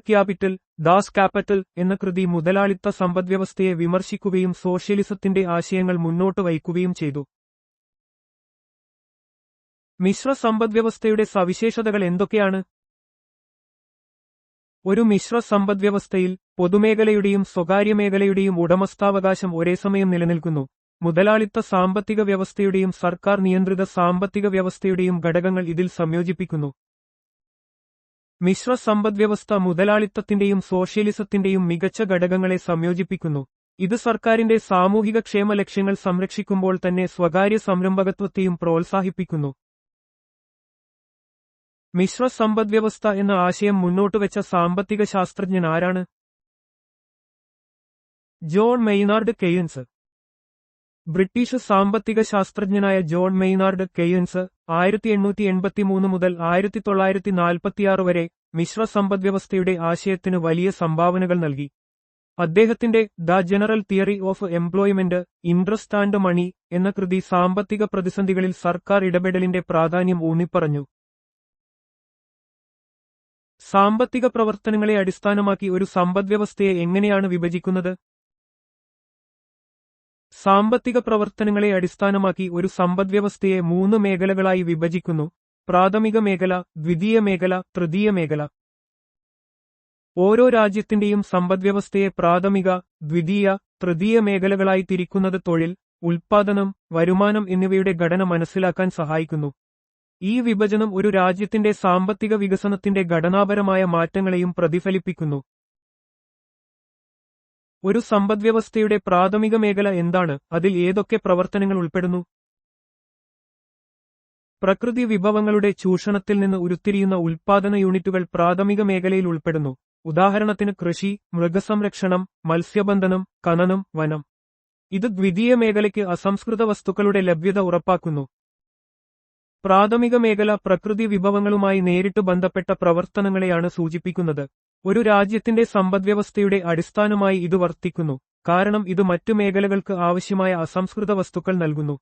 ക്യാപിറ്റൽ എന്ന കൃതി മുതലാളിത്ത സമ്പദ്വ്യവസ്ഥയെ വിമർശിക്കുകയും സോഷ്യലിസത്തിന്റെ ആശയങ്ങൾ മുന്നോട്ട് വയ്ക്കുകയും ചെയ്തു. മിശ്ര സമ്പദ്വ്യവസ്ഥയുടെ സവിശേഷതകൾ എന്തൊക്കെയാണ്? ഒരു മിശ്ര സമ്പദ്വ്യവസ്ഥയിൽ പൊതുമേഖലയുടെയും സ്വകാര്യമേഖലയുടെയും ഉടമസ്ഥാവകാശം ഒരേസമയം നിലനിൽക്കുന്നു. മുതലാളിത്ത സാമ്പത്തിക വ്യവസ്ഥയുടെയും സർക്കാർ നിയന്ത്രിത സാമ്പത്തിക വ്യവസ്ഥയുടെയും ഘടകങ്ങൾ ഇതിൽ സംയോജിപ്പിക്കുന്നു. മിശ്ര സമ്പദ്വ്യവസ്ഥ മുതലാളിത്തത്തിന്റെയും സോഷ്യലിസത്തിന്റെയും മികച്ച ഘടകങ്ങളെ സംയോജിപ്പിക്കുന്നു. ഇത് സർക്കാരിന്റെ സാമൂഹിക ക്ഷേമ ലക്ഷ്യങ്ങൾ സംരക്ഷിക്കുമ്പോൾ തന്നെ സ്വകാര്യ സംരംഭകത്വത്തെയും പ്രോത്സാഹിപ്പിക്കുന്നു. മിശ്ര സമ്പദ്വ്യവസ്ഥ എന്ന ആശയം മുന്നോട്ടുവെച്ച സാമ്പത്തിക ശാസ്ത്രജ്ഞൻ ആരാണ്? John Maynard Keynes. ബ്രിട്ടീഷ് സാമ്പത്തിക ശാസ്ത്രജ്ഞനായ ജോൺ മെയ്നാർഡ് കെയ്ൻസ് 1883 മുതൽ 1946 വരെ മിശ്ര സമ്പദ്വ്യവസ്ഥയുടെ ആശയത്തിന് വലിയ സംഭാവനകൾ നൽകി. അദ്ദേഹത്തിന്റെ the general theory of employment, interest and money എന്ന കൃതി സാമ്പത്തിക പ്രതിസന്ധികളിൽ സർക്കാർ ഇടപെടലിന്റെ പ്രാധാന്യം ഊന്നിപ്പറഞ്ഞു. സാമ്പത്തിക പ്രവർത്തനങ്ങളെ അടിസ്ഥാനമാക്കി ഒരു സമ്പദ്വ്യവസ്ഥയെ എങ്ങനെയാണ് വിഭജിക്കുന്നത്? സാമ്പത്തിക പ്രവർത്തനങ്ങളെ അടിസ്ഥാനമാക്കി ഒരു സമ്പദ്വ്യവസ്ഥയെ 3 മേഖലകളായി വിഭജിക്കുന്നു: പ്രാഥമിക മേഖല, ദ്വിതീയ മേഖല, തൃതീയ മേഖല. ഓരോ രാജ്യത്തിന്റെയും സമ്പദ്വ്യവസ്ഥയെ പ്രാഥമിക, ദ്വിതീയ, തൃതീയ മേഖലകളായി തിരിക്കുന്നത് തൊഴിൽ, ഉൽപ്പാദനം, വരുമാനം എന്നിവയുടെ ഘടന മനസ്സിലാക്കാൻ സഹായിക്കുന്നു. ഈ വിഭജനം ഒരു രാജ്യത്തിന്റെ സാമ്പത്തിക വികസനത്തിന്റെ ഘടനാപരമായ മാറ്റങ്ങളെയും പ്രതിഫലിപ്പിക്കുന്നു. ഒരു സമ്പദ്വ്യവസ്ഥയുടെ പ്രാഥമിക മേഖല എന്താണ്? അതിൽ ഏതൊക്കെ പ്രവർത്തനങ്ങൾ ഉൾപ്പെടുന്നു? പ്രകൃതി വിഭവങ്ങളുടെ ചൂഷണത്തിൽ നിന്ന് ഉരുത്തിരിയുന്ന ഉൽപ്പാദന യൂണിറ്റുകൾ പ്രാഥമിക മേഖലയിൽ ഉൾപ്പെടുന്നു. ഉദാഹരണത്തിന് കൃഷി, മൃഗസംരക്ഷണം, മത്സ്യബന്ധനം, ഖനനം, വനം. ഇത് ദ്വിതീയ മേഖലയ്ക്ക് അസംസ്കൃത വസ്തുക്കളുടെ ലഭ്യത ഉറപ്പാക്കുന്നു. പ്രാഥമിക മേഖല പ്രകൃതി വിഭവങ്ങളുമായി നേരിട്ട് ബന്ധപ്പെട്ട പ്രവർത്തനങ്ങളെയാണ് സൂചിപ്പിക്കുന്നത്. ഒരു രാജ്യത്തിന്റെ സമ്പദ്വ്യവസ്ഥയുടെ അടിസ്ഥാനമായി ഇത് വർത്തിക്കുന്നു, കാരണം ഇത് മറ്റു മേഖലകൾക്ക് ആവശ്യമായ അസംസ്കൃത വസ്തുക്കൾ നൽകുന്നു.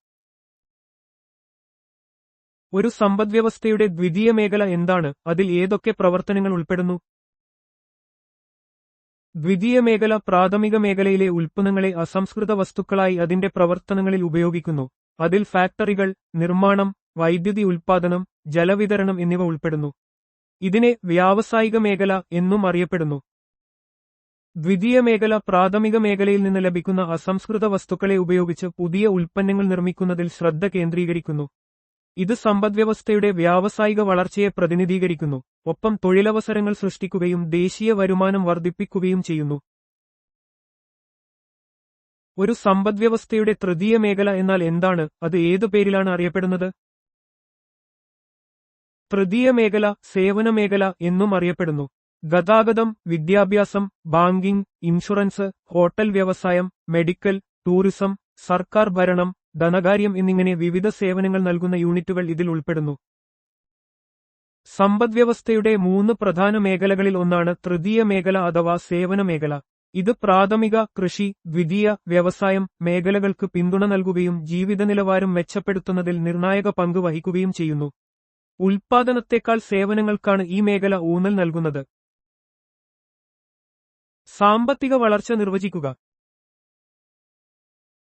ഒരു സമ്പദ്വ്യവസ്ഥയുടെ ദ്വിതീയ മേഖല എന്താണ്, അതിൽ ഏതൊക്കെ പ്രവർത്തനങ്ങൾ ഉൾപ്പെടുന്നു? ദ്വിതീയ മേഖല പ്രാഥമിക മേഖലയിലെ ഉൽപ്പന്നങ്ങളെ അസംസ്കൃത വസ്തുക്കളായി അതിന്റെ പ്രവർത്തനങ്ങളിൽ ഉപയോഗിക്കുന്നു. അതിൽ ഫാക്ടറികൾ, നിർമ്മാണം, വൈദ്യുതി ഉൽപ്പാദനം, ജലവിതരണം എന്നിവ ഉൾപ്പെടുന്നു. ഇതിനെ വ്യാവസായിക മേഖല എന്നും അറിയപ്പെടുന്നു. ദ്വിതീയ മേഖല പ്രാഥമിക മേഖലയിൽ നിന്ന് ലഭിക്കുന്ന അസംസ്കൃത വസ്തുക്കളെ ഉപയോഗിച്ച് പുതിയ ഉൽപ്പന്നങ്ങൾ നിർമ്മിക്കുന്നതിൽ ശ്രദ്ധ കേന്ദ്രീകരിക്കുന്നു. ഇത് സമ്പദ്വ്യവസ്ഥയുടെ വ്യാവസായിക വളർച്ചയെ പ്രതിനിധീകരിക്കുന്നു, ഒപ്പം തൊഴിലവസരങ്ങൾ സൃഷ്ടിക്കുകയും ദേശീയ വരുമാനം വർദ്ധിപ്പിക്കുകയും ചെയ്യുന്നു. ഒരു സമ്പദ്വ്യവസ്ഥയുടെ തൃതീയ മേഖല എന്നാൽ എന്താണ്, അത് ഏതു പേരിലാണ് അറിയപ്പെടുന്നത്? തൃതീയ മേഖല സേവന മേഖല എന്നും അറിയപ്പെടുന്നു. ഗതാഗതം, വിദ്യാഭ്യാസം, ബാങ്കിംഗ്, ഇൻഷുറൻസ്, ഹോട്ടൽ വ്യവസായം, മെഡിക്കൽ, ടൂറിസം, സർക്കാർ ഭരണം, ധനകാര്യം എന്നിങ്ങനെ വിവിധ സേവനങ്ങൾ നൽകുന്ന യൂണിറ്റുകൾ ഇതിൽ ഉൾപ്പെടുന്നു. സമ്പദ്വ്യവസ്ഥയുടെ 3 പ്രധാന മേഖലകളിൽ ഒന്നാണ് തൃതീയ മേഖല അഥവാ സേവന മേഖല. ഇത് പ്രാഥമിക, കൃഷി, ദ്വിതീയ, വ്യവസായം മേഖലകൾക്ക് പിന്തുണ നൽകുകയും ജീവിതനിലവാരം മെച്ചപ്പെടുത്തുന്നതിൽ നിർണായക പങ്ക് വഹിക്കുകയും ചെയ്യുന്നു. ഉൽപ്പാദനത്തെക്കാൾ സേവനങ്ങൾക്കാണ് ഈ മേഖല ഊന്നൽ നൽകുന്നത്. സാമ്പത്തിക വളർച്ച നിർവചിക്കുക.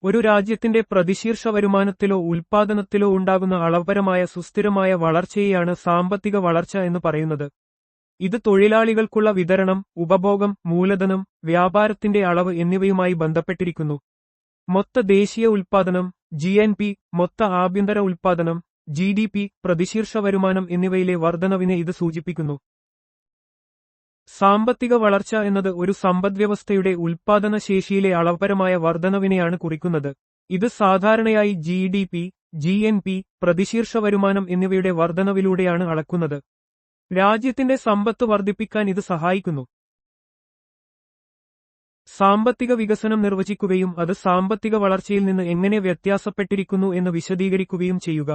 ഒരു രാജ്യത്തിന്റെ പ്രതിശീർഷ വരുമാനത്തിലോ ഉൽപ്പാദനത്തിലോ ഉണ്ടാകുന്ന അളവുപരമായ സുസ്ഥിരമായ വളർച്ചയെയാണ് സാമ്പത്തിക വളർച്ച എന്ന് പറയുന്നത്. ഇത് തൊഴിലാളികൾക്കുള്ള വിതരണം, ഉപഭോഗം, മൂലധനം, വ്യാപാരത്തിന്റെ അളവ് എന്നിവയുമായി ബന്ധപ്പെട്ടിരിക്കുന്നു. മൊത്ത ദേശീയ ഉൽപ്പാദനം (GNP), മൊത്ത ആഭ്യന്തര ഉൽപ്പാദനം (GDP), പ്രതിശീർഷ വരുമാനം എന്നിവയിലെ വർധനവിനെ ഇത് സൂചിപ്പിക്കുന്നു. സാമ്പത്തിക വളർച്ച എന്നത് ഒരു സമ്പദ്വ്യവസ്ഥയുടെ ഉൽപ്പാദന ശേഷിയിലെ അളവുപരമായ വർധനവിനെയാണ് കുറിക്കുന്നത്. ഇത് സാധാരണയായി GDP, GNP, പ്രതിശീർഷ വരുമാനം എന്നിവയുടെ വർധനവിലൂടെയാണ് അളക്കുന്നത്. രാജ്യത്തിന്റെ സമ്പത്ത് വർദ്ധിപ്പിക്കാൻ ഇത് സഹായിക്കുന്നു. സാമ്പത്തിക വികസനം നിർവചിക്കുകയും അത് സാമ്പത്തിക വളർച്ചയിൽ നിന്ന് എങ്ങനെ വ്യത്യാസപ്പെട്ടിരിക്കുന്നു എന്ന് വിശദീകരിക്കുകയും ചെയ്യുക.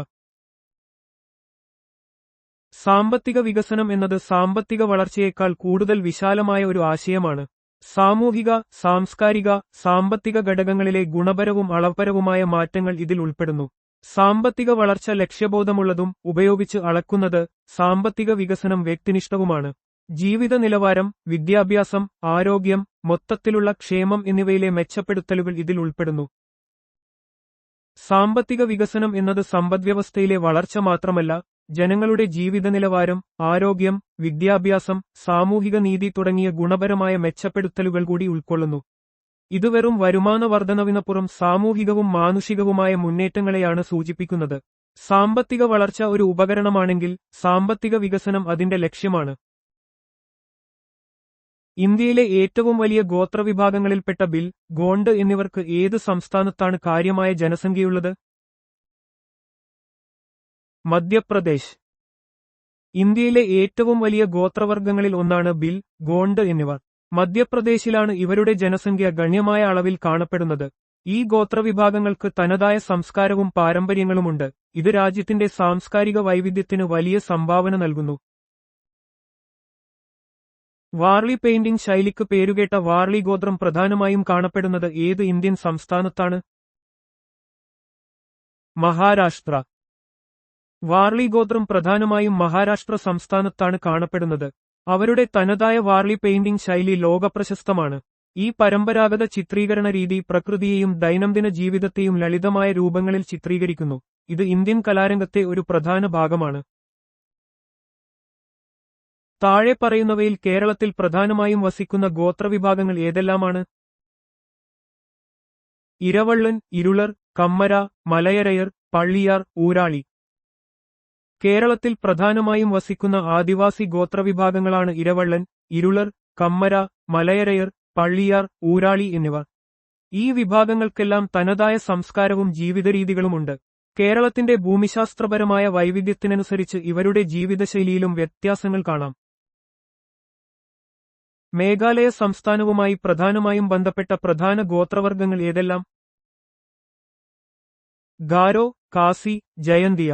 സാമ്പത്തിക വികസനം എന്നത് സാമ്പത്തിക വളർച്ചയേക്കാൾ കൂടുതൽ വിശാലമായ ഒരു ആശയമാണ്. സാമൂഹിക, സാംസ്കാരിക, സാമ്പത്തിക ഘടകങ്ങളിലെ ഗുണപരവും അളവുപരവുമായ മാറ്റങ്ങൾ ഇതിൽ ഉൾപ്പെടുന്നു. സാമ്പത്തിക വളർച്ച ലക്ഷ്യബോധമുള്ളതും ഉപയോഗിച്ച് അളക്കുന്നത്. സാമ്പത്തിക വികസനം വ്യക്തിനിഷ്ഠവുമാണ്. ജീവിത നിലവാരം, വിദ്യാഭ്യാസം, ആരോഗ്യം, മൊത്തത്തിലുള്ള ക്ഷേമം എന്നിവയിലെ മെച്ചപ്പെടുത്തലുകൾ ഇതിൽ ഉൾപ്പെടുന്നു. സാമ്പത്തിക വികസനം എന്നത് സമ്പദ്വ്യവസ്ഥയിലെ വളർച്ച മാത്രമല്ല, ജനങ്ങളുടെ ജീവിത നിലവാരം, ആരോഗ്യം, വിദ്യാഭ്യാസം, സാമൂഹിക നീതി തുടങ്ങിയ ഗുണപരമായ മെച്ചപ്പെടുത്തലുകൾ കൂടി ഉൾക്കൊള്ളുന്നു. ഇത് വെറും വരുമാന വർധനവിനപ്പുറം സാമൂഹികവും മാനുഷികവുമായ മുന്നേറ്റങ്ങളെയാണ് സൂചിപ്പിക്കുന്നത്. സാമ്പത്തിക വളർച്ച ഒരു ഉപകരണമാണെങ്കിൽ സാമ്പത്തിക വികസനം അതിന്റെ ലക്ഷ്യമാണ്. ഇന്ത്യയിലെ ഏറ്റവും വലിയ ഗോത്രവിഭാഗങ്ങളിൽപ്പെട്ട ഭിൽ, ഗോണ്ട് എന്നിവർക്ക് ഏത് സംസ്ഥാനത്താണ് കാര്യമായ ജനസംഖ്യയുള്ളത്? മധ്യപ്രദേശ്. ഇന്ത്യയിലെ ഏറ്റവും വലിയ ഗോത്രവർഗങ്ങളിൽ ഒന്നാണ് ഭിൽ, ഗോണ്ട് എന്നിവർ. മധ്യപ്രദേശിലാണ് ഇവരുടെ ജനസംഖ്യ ഗണ്യമായ അളവിൽ കാണപ്പെടുന്നത്. ഈ ഗോത്രവിഭാഗങ്ങൾക്ക് തനതായ സംസ്കാരവും പാരമ്പര്യങ്ങളുമുണ്ട്. ഇത് രാജ്യത്തിന്റെ സാംസ്കാരിക വൈവിധ്യത്തിന് വലിയ സംഭാവന നൽകുന്നു. വാർലി പെയിന്റിംഗ് ശൈലിക്ക് പേരുകേട്ട വാർലി ഗോത്രം പ്രധാനമായും കാണപ്പെടുന്നത് ഏത് ഇന്ത്യൻ സംസ്ഥാനത്താണ്? മഹാരാഷ്ട്ര. വാർലി ഗോത്രം പ്രധാനമായും മഹാരാഷ്ട്ര സംസ്ഥാനത്താണ് കാണപ്പെടുന്നത്. അവരുടെ തനതായ വാർലി പെയിന്റിംഗ് ശൈലി ലോകപ്രശസ്തമാണ്. ഈ പരമ്പരാഗത ചിത്രീകരണ രീതി പ്രകൃതിയെയും ദൈനംദിന ജീവിതത്തെയും ലളിതമായ രൂപങ്ങളിൽ ചിത്രീകരിക്കുന്നു. ഇത് ഇന്ത്യൻ കലാരംഗത്തെ ഒരു പ്രധാന ഭാഗമാണ്. താഴെ പറയുന്നവയിൽ കേരളത്തിൽ പ്രധാനമായും വസിക്കുന്ന ഗോത്രവിഭാഗങ്ങൾ ഏതെല്ലാമാണ്? ഇരവള്ളൻ, ഇരുളർ, കമ്മര, മലയരയർ, പള്ളിയാർ, ഊരാളി. കേരളത്തിൽ പ്രധാനമായും വസിക്കുന്ന ആദിവാസി ഗോത്രവിഭാഗങ്ങളാണ് ഇരവള്ളൻ, ഇരുളർ, കമ്മര, മലയരയർ, പള്ളിയാർ, ഊരാളി എന്നിവ. ഈ വിഭാഗങ്ങൾക്കെല്ലാം തനതായ സംസ്കാരവും ജീവിതരീതികളുമുണ്ട്. കേരളത്തിന്റെ ഭൂമിശാസ്ത്രപരമായ വൈവിധ്യത്തിനനുസരിച്ച് ഇവരുടെ ജീവിതശൈലിയിലും വ്യത്യാസങ്ങൾ കാണാം. മേഘാലയ സംസ്ഥാനവുമായി പ്രധാനമായും ബന്ധപ്പെട്ട പ്രധാന ഗോത്രവർഗങ്ങൾ ഏതെല്ലാം? ഗാരോ, കാസി, ജയന്തിയ.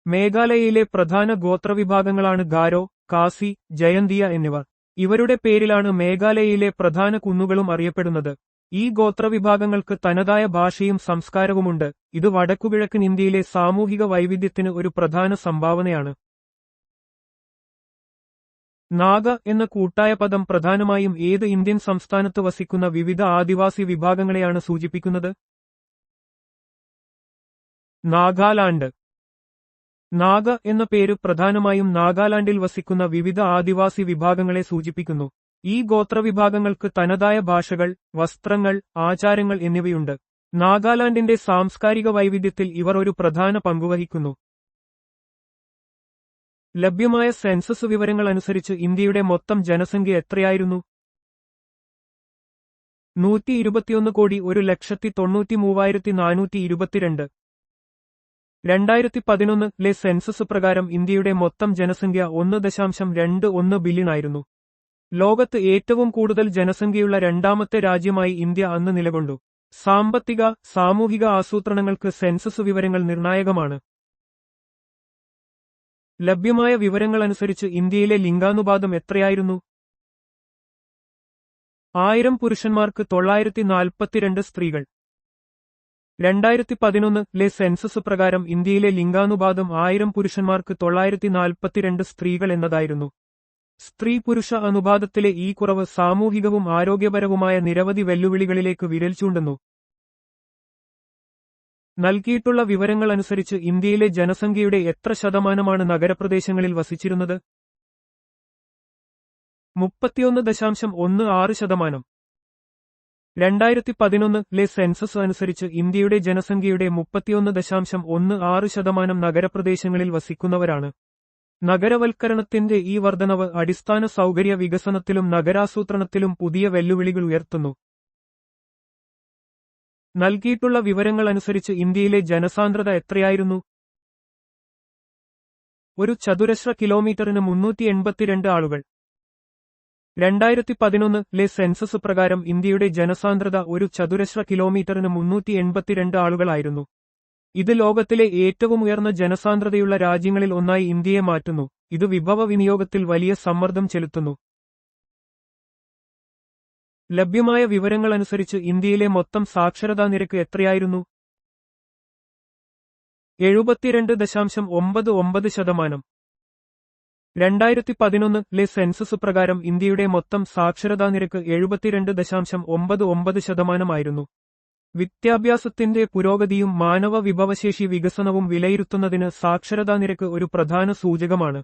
മേഘാലയയിലെ പ്രധാന ഗോത്രവിഭാഗങ്ങളാണ് ഗാരോ, കാസി, ജയന്തിയ എന്നിവർ. ഇവരുടെ പേരിലാണ് മേഘാലയയിലെ പ്രധാന കുന്നുകളും അറിയപ്പെടുന്നത്. ഈ ഗോത്രവിഭാഗങ്ങൾക്ക് തനതായ ഭാഷയും സംസ്കാരവുമുണ്ട്. ഇത് വടക്കുകിഴക്കൻ ഇന്ത്യയിലെ സാമൂഹിക വൈവിധ്യത്തിന് ഒരു പ്രധാന സംഭാവനയാണ്. നാഗ എന്ന കൂട്ടായ പദം പ്രധാനമായും ഏത് ഇന്ത്യൻ സംസ്ഥാനത്ത് വസിക്കുന്ന വിവിധ ആദിവാസി വിഭാഗങ്ങളെയാണ് സൂചിപ്പിക്കുന്നത്? നാഗാലാൻഡ്. നാഗ എന്ന പേര് പ്രധാനമായും നാഗാലാൻഡിൽ വസിക്കുന്ന വിവിധ ആദിവാസി വിഭാഗങ്ങളെ സൂചിപ്പിക്കുന്നു. ഈ ഗോത്രവിഭാഗങ്ങൾക്ക് തനതായ ഭാഷകൾ, വസ്ത്രങ്ങൾ, ആചാരങ്ങൾ എന്നിവയുണ്ട്. നാഗാലാൻഡിന്റെ സാംസ്കാരിക വൈവിധ്യത്തിൽ ഇവർ ഒരു പ്രധാന പങ്കുവഹിക്കുന്നു. ലഭ്യമായ സെൻസസ് വിവരങ്ങൾ അനുസരിച്ച് ഇന്ത്യയുടെ മൊത്തം ജനസംഖ്യ എത്രയായിരുന്നു? 121,1,93,422. 2011 സെൻസസ് പ്രകാരം ഇന്ത്യയുടെ മൊത്തം ജനസംഖ്യ 1.21 ബില്യൺ ആയിരുന്നു. ലോകത്ത് ഏറ്റവും കൂടുതൽ ജനസംഖ്യയുള്ള രണ്ടാമത്തെ രാജ്യമായി ഇന്ത്യ അന്ന് നിലകൊണ്ടു. സാമ്പത്തിക, സാമൂഹിക ആസൂത്രണങ്ങൾക്ക് സെൻസസ് വിവരങ്ങൾ നിർണായകമാണ്. ലഭ്യമായ വിവരങ്ങളനുസരിച്ച് ഇന്ത്യയിലെ ലിംഗാനുപാതം എത്രയായിരുന്നു? 1000 പുരുഷന്മാർക്ക് 942 സ്ത്രീകൾ. 2011 സെൻസസ് പ്രകാരം ഇന്ത്യയിലെ ലിംഗാനുപാതം 1000 പുരുഷന്മാർക്ക് 942 സ്ത്രീകൾ എന്നതായിരുന്നു. സ്ത്രീ പുരുഷ അനുപാതത്തിലെ ഈ കുറവ് സാമൂഹികവും ആരോഗ്യപരവുമായ നിരവധി വെല്ലുവിളികളിലേക്ക് വിരൽ ചൂണ്ടുന്നു. നൽകിയിട്ടുള്ള വിവരങ്ങൾ അനുസരിച്ച് ഇന്ത്യയിലെ ജനസംഖ്യയുടെ എത്ര ശതമാനമാണ് നഗരപ്രദേശങ്ങളിൽ വസിച്ചിരുന്നത്? 31.16%. 2011 സെൻസസ് അനുസരിച്ച് ഇന്ത്യയുടെ ജനസംഖ്യയുടെ 31.16% നഗരപ്രദേശങ്ങളിൽ വസിക്കുന്നവരാണ്. നഗരവൽക്കരണത്തിന്റെ ഈ വർധനവ് അടിസ്ഥാന സൗകര്യ വികസനത്തിലും നഗരാസൂത്രണത്തിലും പുതിയ വെല്ലുവിളികൾ ഉയർത്തുന്നു. നൽകിയിട്ടുള്ള വിവരങ്ങൾ അനുസരിച്ച് ഇന്ത്യയിലെ ജനസാന്ദ്രത എത്രയായിരുന്നു? ഒരു ചതുരശ്ര കിലോമീറ്ററിന് 382 ആളുകൾ. 2011 സെൻസസ് പ്രകാരം ഇന്ത്യയുടെ ജനസാന്ദ്രത ഒരു ചതുരശ്ര കിലോമീറ്ററിന് 382 ആളുകളായിരുന്നു. ഇത് ലോകത്തിലെ ഏറ്റവും ഉയർന്ന ജനസാന്ദ്രതയുള്ള രാജ്യങ്ങളിൽ ഒന്നായി ഇന്ത്യയെ മാറ്റുന്നു. ഇത് വിഭവ വിനിയോഗത്തിൽ വലിയ സമ്മർദ്ദം ചെലുത്തുന്നു. ലഭ്യമായ വിവരങ്ങളനുസരിച്ച് ഇന്ത്യയിലെ മൊത്തം സാക്ഷരതാ നിരക്ക് എത്രയായിരുന്നു? 72.99%. 2011 സെൻസസ് പ്രകാരം ഇന്ത്യയുടെ മൊത്തം സാക്ഷരതാ നിരക്ക് 72.99% ആയിരുന്നു. വിദ്യാഭ്യാസത്തിന്റെ പുരോഗതിയും മാനവ വിഭവശേഷി വികസനവും വിലയിരുത്തുന്നതിന് സാക്ഷരതാ നിരക്ക് ഒരു പ്രധാന സൂചകമാണ്.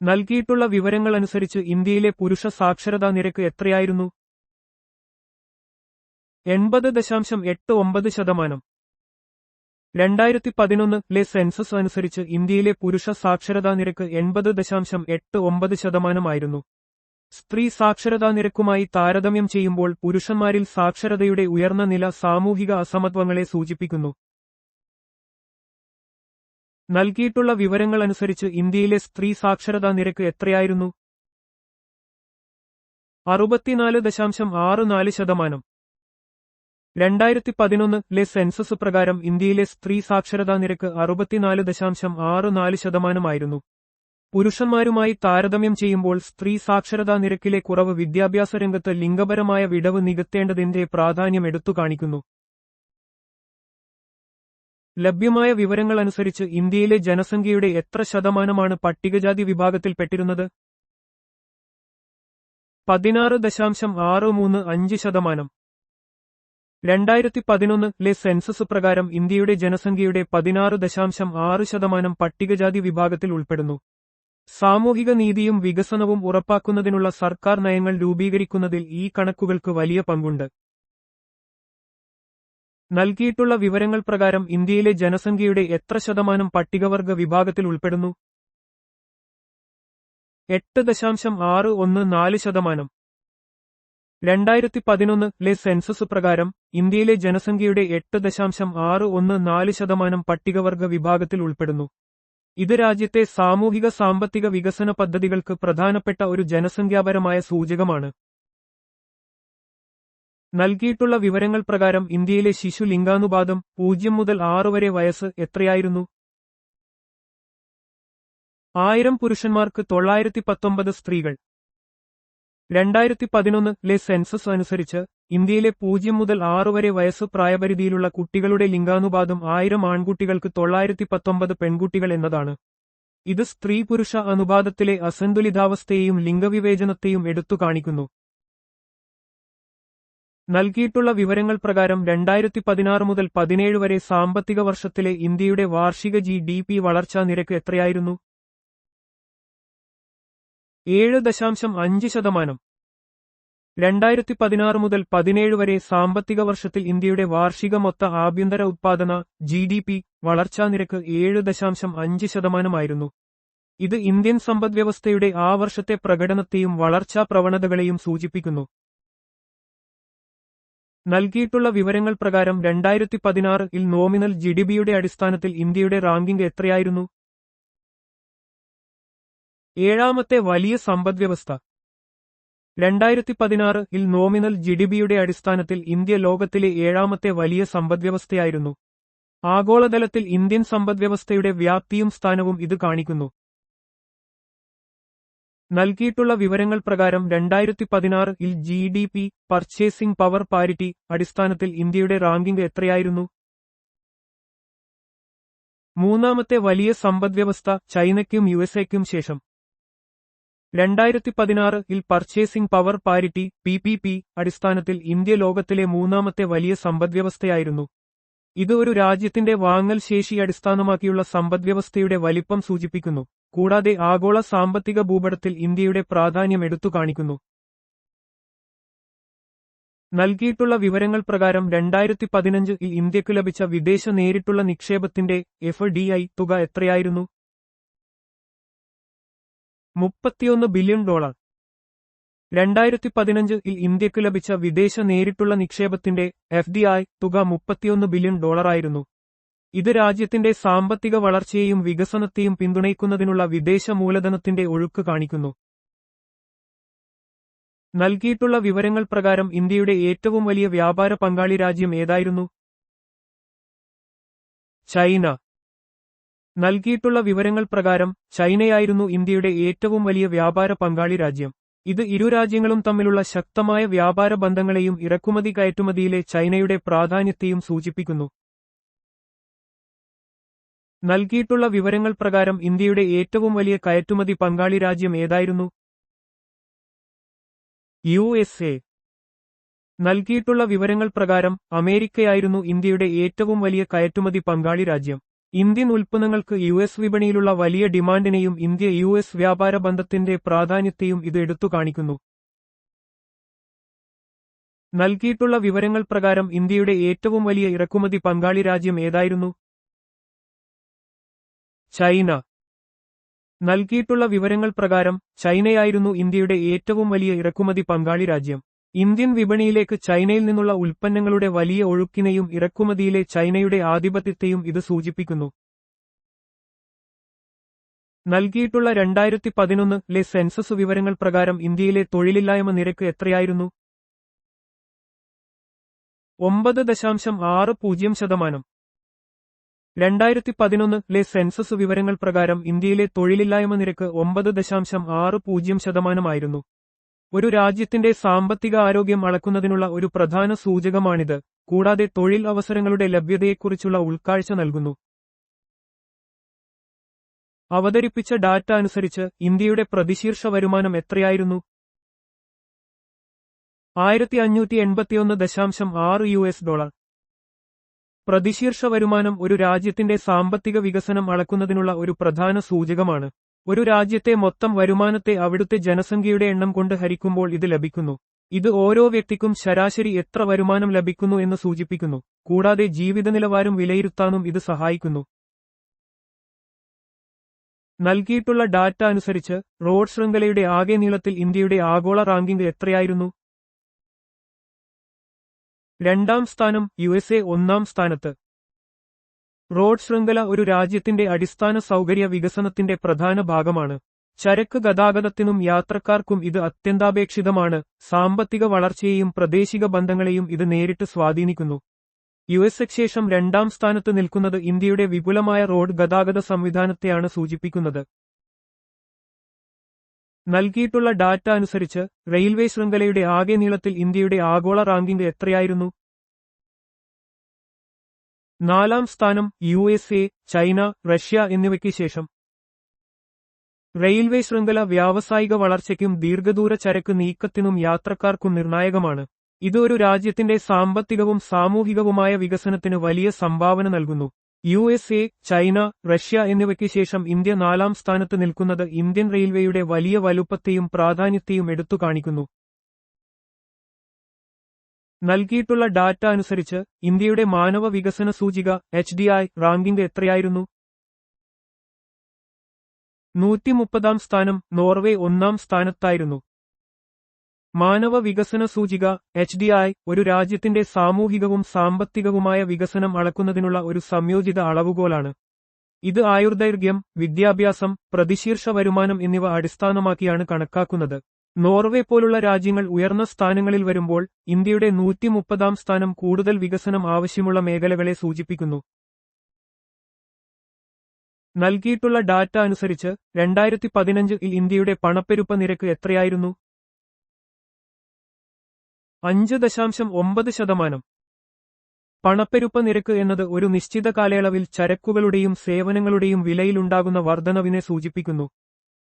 നൽകിയിട്ടുള്ള വിവരങ്ങൾ അനുസരിച്ച് ഇന്ത്യയിലെ പുരുഷ സാക്ഷരതാ നിരക്ക് എത്രയായിരുന്നു? 80.89%. 2011 സെൻസസ് അനുസരിച്ച് ഇന്ത്യയിലെ പുരുഷ സാക്ഷരതാ നിരക്ക് 80.89% ആയിരുന്നു. സ്ത്രീ സാക്ഷരതാ നിരക്കുമായി താരതമ്യം ചെയ്യുമ്പോൾ പുരുഷന്മാരിൽ സാക്ഷരതയുടെ ഉയർന്ന നില സാമൂഹിക അസമത്വങ്ങളെ സൂചിപ്പിക്കുന്നു. നൽകിയിട്ടുള്ള വിവരങ്ങൾ അനുസരിച്ച് ഇന്ത്യയിലെ സ്ത്രീ സാക്ഷരതാ നിരക്ക് എത്രയായിരുന്നു? 64.64%. 2011 സെൻസസ് പ്രകാരം ഇന്ത്യയിലെ സ്ത്രീ സാക്ഷരതാ നിരക്ക് 64.64% ആയിരുന്നു. പുരുഷന്മാരുമായി താരതമ്യം ചെയ്യുമ്പോൾ സ്ത്രീ സാക്ഷരതാ നിരക്കിലെ കുറവ് വിദ്യാഭ്യാസ രംഗത്ത് ലിംഗപരമായ വിടവ് നികത്തേണ്ടതിന്റെ പ്രാധാന്യം എടുത്തുകാണിക്കുന്നു. ലഭ്യമായ വിവരങ്ങൾ അനുസരിച്ച് ഇന്ത്യയിലെ ജനസംഖ്യയുടെ എത്ര ശതമാനമാണ് പട്ടികജാതി വിഭാഗത്തിൽപ്പെട്ടിരുന്നത്? 16.635%. 2011 സെൻസസ് പ്രകാരം ഇന്ത്യയുടെ ജനസംഖ്യയുടെ 16.6% പട്ടികജാതി വിഭാഗത്തിൽ ഉൾപ്പെടുന്നു. സാമൂഹിക നീതിയും വികസനവും ഉറപ്പാക്കുന്നതിനുള്ള സർക്കാർ നയങ്ങൾ രൂപീകരിക്കുന്നതിൽ ഈ കണക്കുകൾക്ക് വലിയ പങ്കുണ്ട്. നൽകിയിട്ടുള്ള വിവരങ്ങൾ പ്രകാരം ഇന്ത്യയിലെ ജനസംഖ്യയുടെ എത്ര ശതമാനം പട്ടികവർഗ വിഭാഗത്തിൽ ഉൾപ്പെടുന്നു? 8.614%. 2011 സെൻസസ് പ്രകാരം ഇന്ത്യയിലെ ജനസംഖ്യയുടെ 8.614% പട്ടികവർഗ വിഭാഗത്തിൽ ഉൾപ്പെടുന്നു. ഇത് രാജ്യത്തെ സാമൂഹിക സാമ്പത്തിക വികസന പദ്ധതികൾക്ക് പ്രധാനപ്പെട്ട ഒരു ജനസംഖ്യാപരമായ സൂചകമാണ്. നൽകിയിട്ടുള്ള വിവരങ്ങൾ പ്രകാരം ഇന്ത്യയിലെ ശിശു ലിംഗാനുപാതം 0 മുതൽ 6 വരെ വയസ്സ് എത്രയായിരുന്നു? 1000 പുരുഷന്മാർക്ക് 919 സ്ത്രീകൾ. 2011 സെൻസസ് അനുസരിച്ച് ഇന്ത്യയിലെ 0 മുതൽ 6 വരെ വയസ്സ് പ്രായപരിധിയിലുള്ള കുട്ടികളുടെ ലിംഗാനുപാതം 1000 ആൺകുട്ടികൾക്ക് 919 പെൺകുട്ടികൾ എന്നതാണ്. ഇത് സ്ത്രീ പുരുഷ അനുപാതത്തിലെ അസന്തുലിതാവസ്ഥയെയും ലിംഗവിവേചനത്തെയും എടുത്തു കാണിക്കുന്നു. നൽകിയിട്ടുള്ള വിവരങ്ങൾ പ്രകാരം 2016 മുതൽ 17 വരെ സാമ്പത്തിക വർഷത്തിലെ ഇന്ത്യയുടെ വാർഷിക GDP വളർച്ചാ നിരക്ക് എത്രയായിരുന്നു? 7.5%. 2016 മുതൽ 17 വരെ സാമ്പത്തിക വർഷത്തിൽ ഇന്ത്യയുടെ വാർഷിക മൊത്ത ആഭ്യന്തര ഉത്പാദന GDP വളർച്ചാ നിരക്ക് 7.5%. ഇത് ഇന്ത്യൻ സമ്പദ്വ്യവസ്ഥയുടെ ആ വർഷത്തെ പ്രകടനത്തെയും വളർച്ചാ പ്രവണതകളെയും സൂചിപ്പിക്കുന്നു. നൽകിയിട്ടുള്ള വിവരങ്ങൾ പ്രകാരം 2016 നോമിനൽ GDPയുടെ അടിസ്ഥാനത്തിൽ ഇന്ത്യയുടെ റാങ്കിംഗ് എത്രയായിരുന്നു? 7ാമത്തെ വലിയ സമ്പദ്വ്യവസ്ഥ. 2016 നോമിനൽ GDPയുടെ അടിസ്ഥാനത്തിൽ ഇന്ത്യ ലോകത്തിലെ 7ാമത്തെ വലിയ സമ്പദ്വ്യവസ്ഥയായിരുന്നു. ആഗോളതലത്തിൽ ഇന്ത്യൻ സമ്പദ്വ്യവസ്ഥയുടെ വ്യാപ്തിയും സ്ഥാനവും ഇത് കാണിക്കുന്നു. നൽകിയിട്ടുള്ള വിവരങ്ങൾ പ്രകാരം 2016 GDP പർച്ചേസിംഗ് പവർ പാരിറ്റി അടിസ്ഥാനത്തിൽ ഇന്ത്യയുടെ റാങ്കിംഗ് എത്രയായിരുന്നു? 3ാമത്തെ വലിയ സമ്പദ്വ്യവസ്ഥ ചൈനയ്ക്കും USA-ക്കും ശേഷം. 2016 പർച്ചേസിംഗ് പവർ പാരിറ്റി PPP അടിസ്ഥാനത്തിൽ ഇന്ത്യ ലോകത്തിലെ 3ാമത്തെ വലിയ സമ്പദ്വ്യവസ്ഥയായിരുന്നു. ഇത് ഒരു രാജ്യത്തിന്റെ വാങ്ങൽ ശേഷി അടിസ്ഥാനമാക്കിയുള്ള സമ്പദ്വ്യവസ്ഥയുടെ വലിപ്പം സൂചിപ്പിക്കുന്നു, കൂടാതെ ആഗോള സാമ്പത്തിക ഭൂപടത്തിൽ ഇന്ത്യയുടെ പ്രാധാന്യം എടുത്തു കാണിക്കുന്നു. നൽകിയിട്ടുള്ള വിവരങ്ങൾ പ്രകാരം 2015 ഇന്ത്യക്ക് ലഭിച്ച വിദേശ നേരിട്ടുള്ള നിക്ഷേപത്തിന്റെ FDI തുക എത്രയായിരുന്നു? $31 ബില്യൺ. 2015 ഇന്ത്യക്ക് ലഭിച്ച വിദേശ നേരിട്ടുള്ള നിക്ഷേപത്തിന്റെ FDI തുക $31 ബില്യൺ ആയിരുന്നു. ഇത് രാജ്യത്തിന്റെ സാമ്പത്തിക വളർച്ചയെയും വികസനത്തെയും പിന്തുണയ്ക്കുന്നതിനുള്ള വിദേശ മൂലധനത്തിന്റെ ഒഴുക്ക് കാണിക്കുന്നു. നൽകിയിട്ടുള്ള വിവരങ്ങൾ പ്രകാരം ഇന്ത്യയുടെ ഏറ്റവും വലിയ വ്യാപാര പങ്കാളി രാജ്യം ഏതായിരുന്നു? ചൈന. നൽകിയിട്ടുള്ള വിവരങ്ങൾ പ്രകാരം ചൈനയായിരുന്നു ഇന്ത്യയുടെ ഏറ്റവും വലിയ വ്യാപാര പങ്കാളി രാജ്യം. ഇത് ഇരു രാജ്യങ്ങളും തമ്മിലുള്ള ശക്തമായ വ്യാപാര ബന്ധങ്ങളെയും ഇറക്കുമതി കയറ്റുമതിയിലെ ചൈനയുടെ പ്രാധാന്യത്തെയും സൂചിപ്പിക്കുന്നു. നൽകിയിട്ടുള്ള വിവരങ്ങൾ പ്രകാരം ഇന്ത്യയുടെ ഏറ്റവും വലിയ കയറ്റുമതി പങ്കാളി രാജ്യം ഏതായിരുന്നു? USA. നൽകിയിട്ടുള്ള വിവരങ്ങൾ പ്രകാരം അമേരിക്കയായിരുന്നു ഇന്ത്യയുടെ ഏറ്റവും വലിയ കയറ്റുമതി പങ്കാളി രാജ്യം. ഇന്ത്യൻ ഉൽപ്പന്നങ്ങൾക്ക് US വിപണിയിലുള്ള വലിയ ഡിമാൻഡിനെയും ഇന്ത്യ-US വ്യാപാര ബന്ധത്തിന്റെ പ്രാധാന്യത്തെയും ഇത് എടുത്തു കാണിക്കുന്നു. നൽകിയിട്ടുള്ള വിവരങ്ങൾ പ്രകാരം ഇന്ത്യയുടെ ഏറ്റവും വലിയ ഇറക്കുമതി പങ്കാളി രാജ്യം ഏതായിരുന്നു? ചൈന. നൽകിയിട്ടുള്ള വിവരങ്ങൾ പ്രകാരം ചൈനയായിരുന്നു ഇന്ത്യയുടെ ഏറ്റവും വലിയ ഇറക്കുമതി പങ്കാളി രാജ്യം. ഇന്ത്യൻ വിപണിയിലേക്ക് ചൈനയിൽ നിന്നുള്ള ഉൽപ്പന്നങ്ങളുടെ വലിയ ഒഴുക്കിനെയും ഇറക്കുമതിയിലെ ചൈനയുടെ ആധിപത്യത്തെയും ഇത് സൂചിപ്പിക്കുന്നു. നൽകിയിട്ടുള്ള 2011 സെൻസസ് വിവരങ്ങൾ പ്രകാരം ഇന്ത്യയിലെ തൊഴിലില്ലായ്മ നിരക്ക് എത്രയായിരുന്നു? 9.60%. 2011 സെൻസസ് വിവരങ്ങൾ പ്രകാരം ഇന്ത്യയിലെ തൊഴിലില്ലായ്മ നിരക്ക് 9.60% ആയിരുന്നു. ഒരു രാജ്യത്തിന്റെ സാമ്പത്തിക ആരോഗ്യം അളക്കുന്നതിനുള്ള ഒരു പ്രധാന സൂചകമാണിത്, കൂടാതെ തൊഴിൽ അവസരങ്ങളുടെ ലഭ്യതയെക്കുറിച്ചുള്ള ഉൾക്കാഴ്ച നൽകുന്നു. അവതരിപ്പിച്ച ഡാറ്റ അനുസരിച്ച് ഇന്ത്യയുടെ പ്രതിശീർഷ വരുമാനം എത്രയായിരുന്നു? $1581.6. പ്രതിശീർഷ വരുമാനം ഒരു രാജ്യത്തിന്റെ സാമ്പത്തിക വികസനം അളക്കുന്നതിനുള്ള ഒരു പ്രധാന സൂചകമാണ്. ഒരു രാജ്യത്തെ മൊത്തം വരുമാനത്തെ അവിടുത്തെ ജനസംഖ്യയുടെ എണ്ണം കൊണ്ട് ഹരിക്കുമ്പോൾ ഇത് ലഭിക്കുന്നു. ഇത് ഓരോ വ്യക്തിക്കും ശരാശരി എത്ര വരുമാനം ലഭിക്കുന്നു എന്ന് സൂചിപ്പിക്കുന്നു, കൂടാതെ ജീവിതനിലവാരം വിലയിരുത്താനും ഇത് സഹായിക്കുന്നു. നൽകിയിട്ടുള്ള ഡാറ്റ അനുസരിച്ച് റോഡ് ശൃംഖലയുടെ ആകെ നീളത്തിൽ ഇന്ത്യയുടെ ആഗോള റാങ്കിംഗ് എത്രയായിരുന്നു? 2ാം സ്ഥാനം, USA 1ാം സ്ഥാനത്ത്. റോഡ് ശൃംഖല ഒരു രാജ്യത്തിന്റെ അടിസ്ഥാന സൗകര്യ വികസനത്തിന്റെ പ്രധാന ഭാഗമാണ്. ചരക്ക് ഗതാഗതത്തിനും യാത്രക്കാർക്കും ഇത് അത്യന്താപേക്ഷിതമാണ്. സാമ്പത്തിക വളർച്ചയെയും പ്രാദേശിക ബന്ധങ്ങളെയും ഇത് നേരിട്ട് സ്വാധീനിക്കുന്നു. USA-ക്ക് ശേഷം 2ാം സ്ഥാനത്ത് നിൽക്കുന്നത് ഇന്ത്യയുടെ വിപുലമായ റോഡ് ഗതാഗത സംവിധാനത്തെയാണ് സൂചിപ്പിക്കുന്നത്. നൽകിയിട്ടുള്ള ഡാറ്റ അനുസരിച്ച് റെയിൽവേ ശൃംഖലയുടെ ആകെ നീളത്തിൽ ഇന്ത്യയുടെ ആഗോള റാങ്കിംഗ് എത്രയായിരുന്നു? 4-ാം സ്ഥാനം USA, ചൈന, റഷ്യ എന്നിവയ്ക്ക് ശേഷം. റെയിൽവേ ശൃംഖല വ്യാവസായിക വളർച്ചയ്ക്കും ദീർഘദൂര ചരക്ക് നീക്കത്തിനും യാത്രക്കാർക്കും നിർണായകമാണ്. ഇത് ഒരു രാജ്യത്തിന്റെ സാമ്പത്തികവും സാമൂഹികവുമായ വികസനത്തിന് വലിയ സംഭാവന നൽകുന്നു. USA, ചൈന, റഷ്യ എന്നിവയ്ക്ക് ശേഷം ഇന്ത്യ 4-ാം സ്ഥാനത്ത് നിൽക്കുന്നത് ഇന്ത്യൻ റെയിൽവേയുടെ വലിയ വലുപ്പത്തെയും പ്രാധാന്യത്തെയും എടുത്തുകാണിക്കുന്നു. നൽകിയിട്ടുള്ള ഡാറ്റ അനുസരിച്ച് ഇന്ത്യയുടെ മാനവ വികസന സൂചിക HDI റാങ്കിംഗ് എത്രയായിരുന്നു? 130-ാം സ്ഥാനം. നോർവേ 1-ാം സ്ഥാനത്തായിരുന്നു. മാനവ വികസന സൂചിക HDI ഒരു രാജ്യത്തിന്റെ സാമൂഹികവും സാമ്പത്തികവുമായ വികസനം അളക്കുന്നതിനുള്ള ഒരു സംയോജിത അളവുകോലാണ്. ഇത് ആയുർദൈർഘ്യം, വിദ്യാഭ്യാസം, പ്രതിശീർഷ വരുമാനം എന്നിവ അടിസ്ഥാനമാക്കിയാണ് കണക്കാക്കുന്നത്. നോർവേ പോലുള്ള രാജ്യങ്ങൾ ഉയർന്ന സ്ഥാനങ്ങളിൽ വരുമ്പോൾ ഇന്ത്യയുടെ 130-ാം സ്ഥാനം കൂടുതൽ വികസനം ആവശ്യമുള്ള മേഖലകളെ സൂചിപ്പിക്കുന്നു. നൽകിയിട്ടുള്ള ഡാറ്റ അനുസരിച്ച് 2015-ൽ ഇന്ത്യയുടെ പണപ്പെരുപ്പ നിരക്ക് എത്രയായിരുന്നു? 5.9%. പണപ്പെരുപ്പ നിരക്ക് എന്നത് ഒരു നിശ്ചിത കാലയളവിൽ ചരക്കുകളുടെയും സേവനങ്ങളുടെയും വിലയിലുണ്ടാകുന്ന വർധനവിനെ സൂചിപ്പിക്കുന്നു.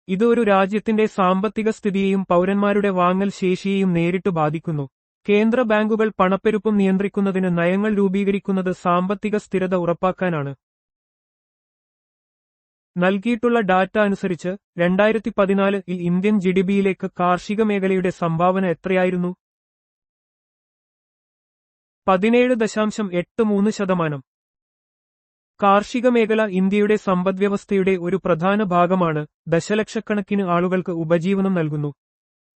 ഇത് ഒരു രാജ്യത്തിന്റെ സാമ്പത്തിക സ്ഥിതിയെയും പൗരന്മാരുടെ വാങ്ങൽ ശേഷിയെയും നേരിട്ട് ബാധിക്കുന്നു. കേന്ദ്ര ബാങ്കുകൾ പണപ്പെരുപ്പം നിയന്ത്രിക്കുന്നതിന് നയങ്ങൾ രൂപീകരിക്കുന്നത് സാമ്പത്തിക സ്ഥിരത ഉറപ്പാക്കാനാണ്. നൽകിയിട്ടുള്ള ഡാറ്റ അനുസരിച്ച് 2014-ൽ ഇന്ത്യൻ GDPയിലേക്ക് കാർഷിക മേഖലയുടെ സംഭാവന എത്രയായിരുന്നു? 17.83%. കാർഷിക മേഖല ഇന്ത്യയുടെ സമ്പദ്വ്യവസ്ഥയുടെ ഒരു പ്രധാന ഭാഗമാണ്. ദശലക്ഷക്കണക്കിന് ആളുകൾക്ക് ഉപജീവനം നൽകുന്നു.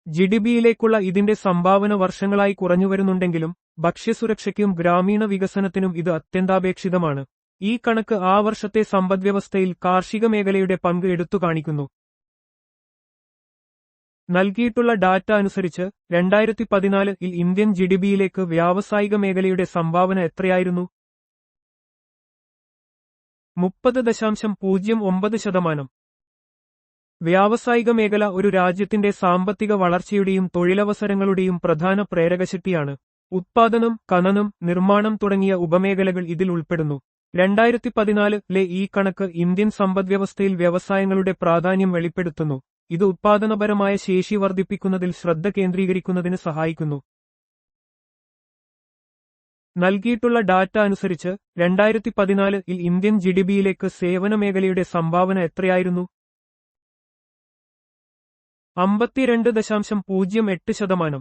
GDPയിലേക്കുള്ള ഇതിന്റെ സംഭാവന വർഷങ്ങളായി കുറഞ്ഞുവരുന്നുണ്ടെങ്കിലും ഭക്ഷ്യസുരക്ഷയ്ക്കും ഗ്രാമീണ വികസനത്തിനും ഇത് അത്യന്താപേക്ഷിതമാണ്. ഈ കണക്ക് ആ വർഷത്തെ സമ്പദ്വ്യവസ്ഥയിൽ കാർഷിക മേഖലയുടെ പങ്ക് എടുത്തുകാണിക്കുന്നു. നൽകിയിട്ടുള്ള ഡാറ്റ അനുസരിച്ച് 2014-ൽ ഇന്ത്യൻ GDPയിലേക്ക് വ്യാവസായിക മേഖലയുടെ സംഭാവന എത്രയായിരുന്നു? 30.09%. വ്യാവസായിക മേഖല ഒരു രാജ്യത്തിന്റെ സാമ്പത്തിക വളർച്ചയുടെയും തൊഴിലവസരങ്ങളുടെയും പ്രധാന പ്രേരകശക്തിയാണ്. ഉത്പാദനം, ഖനനം, നിർമ്മാണം തുടങ്ങിയ ഉപമേഖലകൾ ഇതിൽ ഉൾപ്പെടുന്നു. 2014-ലെ ഈ കണക്ക് ഇന്ത്യൻ സമ്പദ്വ്യവസ്ഥയിൽ വ്യവസായങ്ങളുടെ പ്രാധാന്യം വെളിപ്പെടുത്തുന്നു. ഇത് ഉത്പാദനപരമായ ശേഷി വർദ്ധിപ്പിക്കുന്നതിൽ ശ്രദ്ധ കേന്ദ്രീകരിക്കുന്നതിന് സഹായിക്കുന്നു. നൽകിയിട്ടുള്ള ഡാറ്റ അനുസരിച്ച് 2014-ൽ ഇന്ത്യൻ GDPയിലേക്ക് സേവന മേഖലയുടെ സംഭാവന എത്രയായിരുന്നു? 52.08%.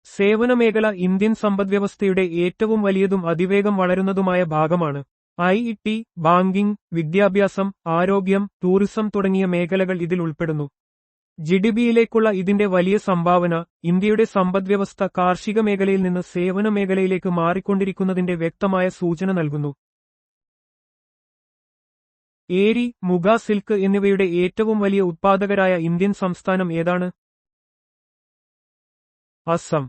സേവന മേഖല ഇന്ത്യൻ സമ്പദ്വ്യവസ്ഥയുടെ ഏറ്റവും വലിയതും അതിവേഗം വളരുന്നതുമായ ഭാഗമാണ്. IT, ബാങ്കിംഗ്, വിദ്യാഭ്യാസം, ആരോഗ്യം, ടൂറിസം തുടങ്ങിയ മേഖലകൾ ഇതിൽ ഉൾപ്പെടുന്നു. GDPയിലേക്കുള്ള ഇതിന്റെ വലിയ സംഭാവന ഇന്ത്യയുടെ സമ്പദ്വ്യവസ്ഥ കാർഷിക മേഖലയിൽ നിന്ന് സേവന മേഖലയിലേക്ക് മാറിക്കൊണ്ടിരിക്കുന്നതിന്റെ വ്യക്തമായ സൂചന നൽകുന്നു. ഏരി, മുഗ, സിൽക്ക് എന്നിവയുടെ ഏറ്റവും വലിയ ഉത്പാദകരായ ഇന്ത്യൻ സംസ്ഥാനം ഏതാണ്? അസം.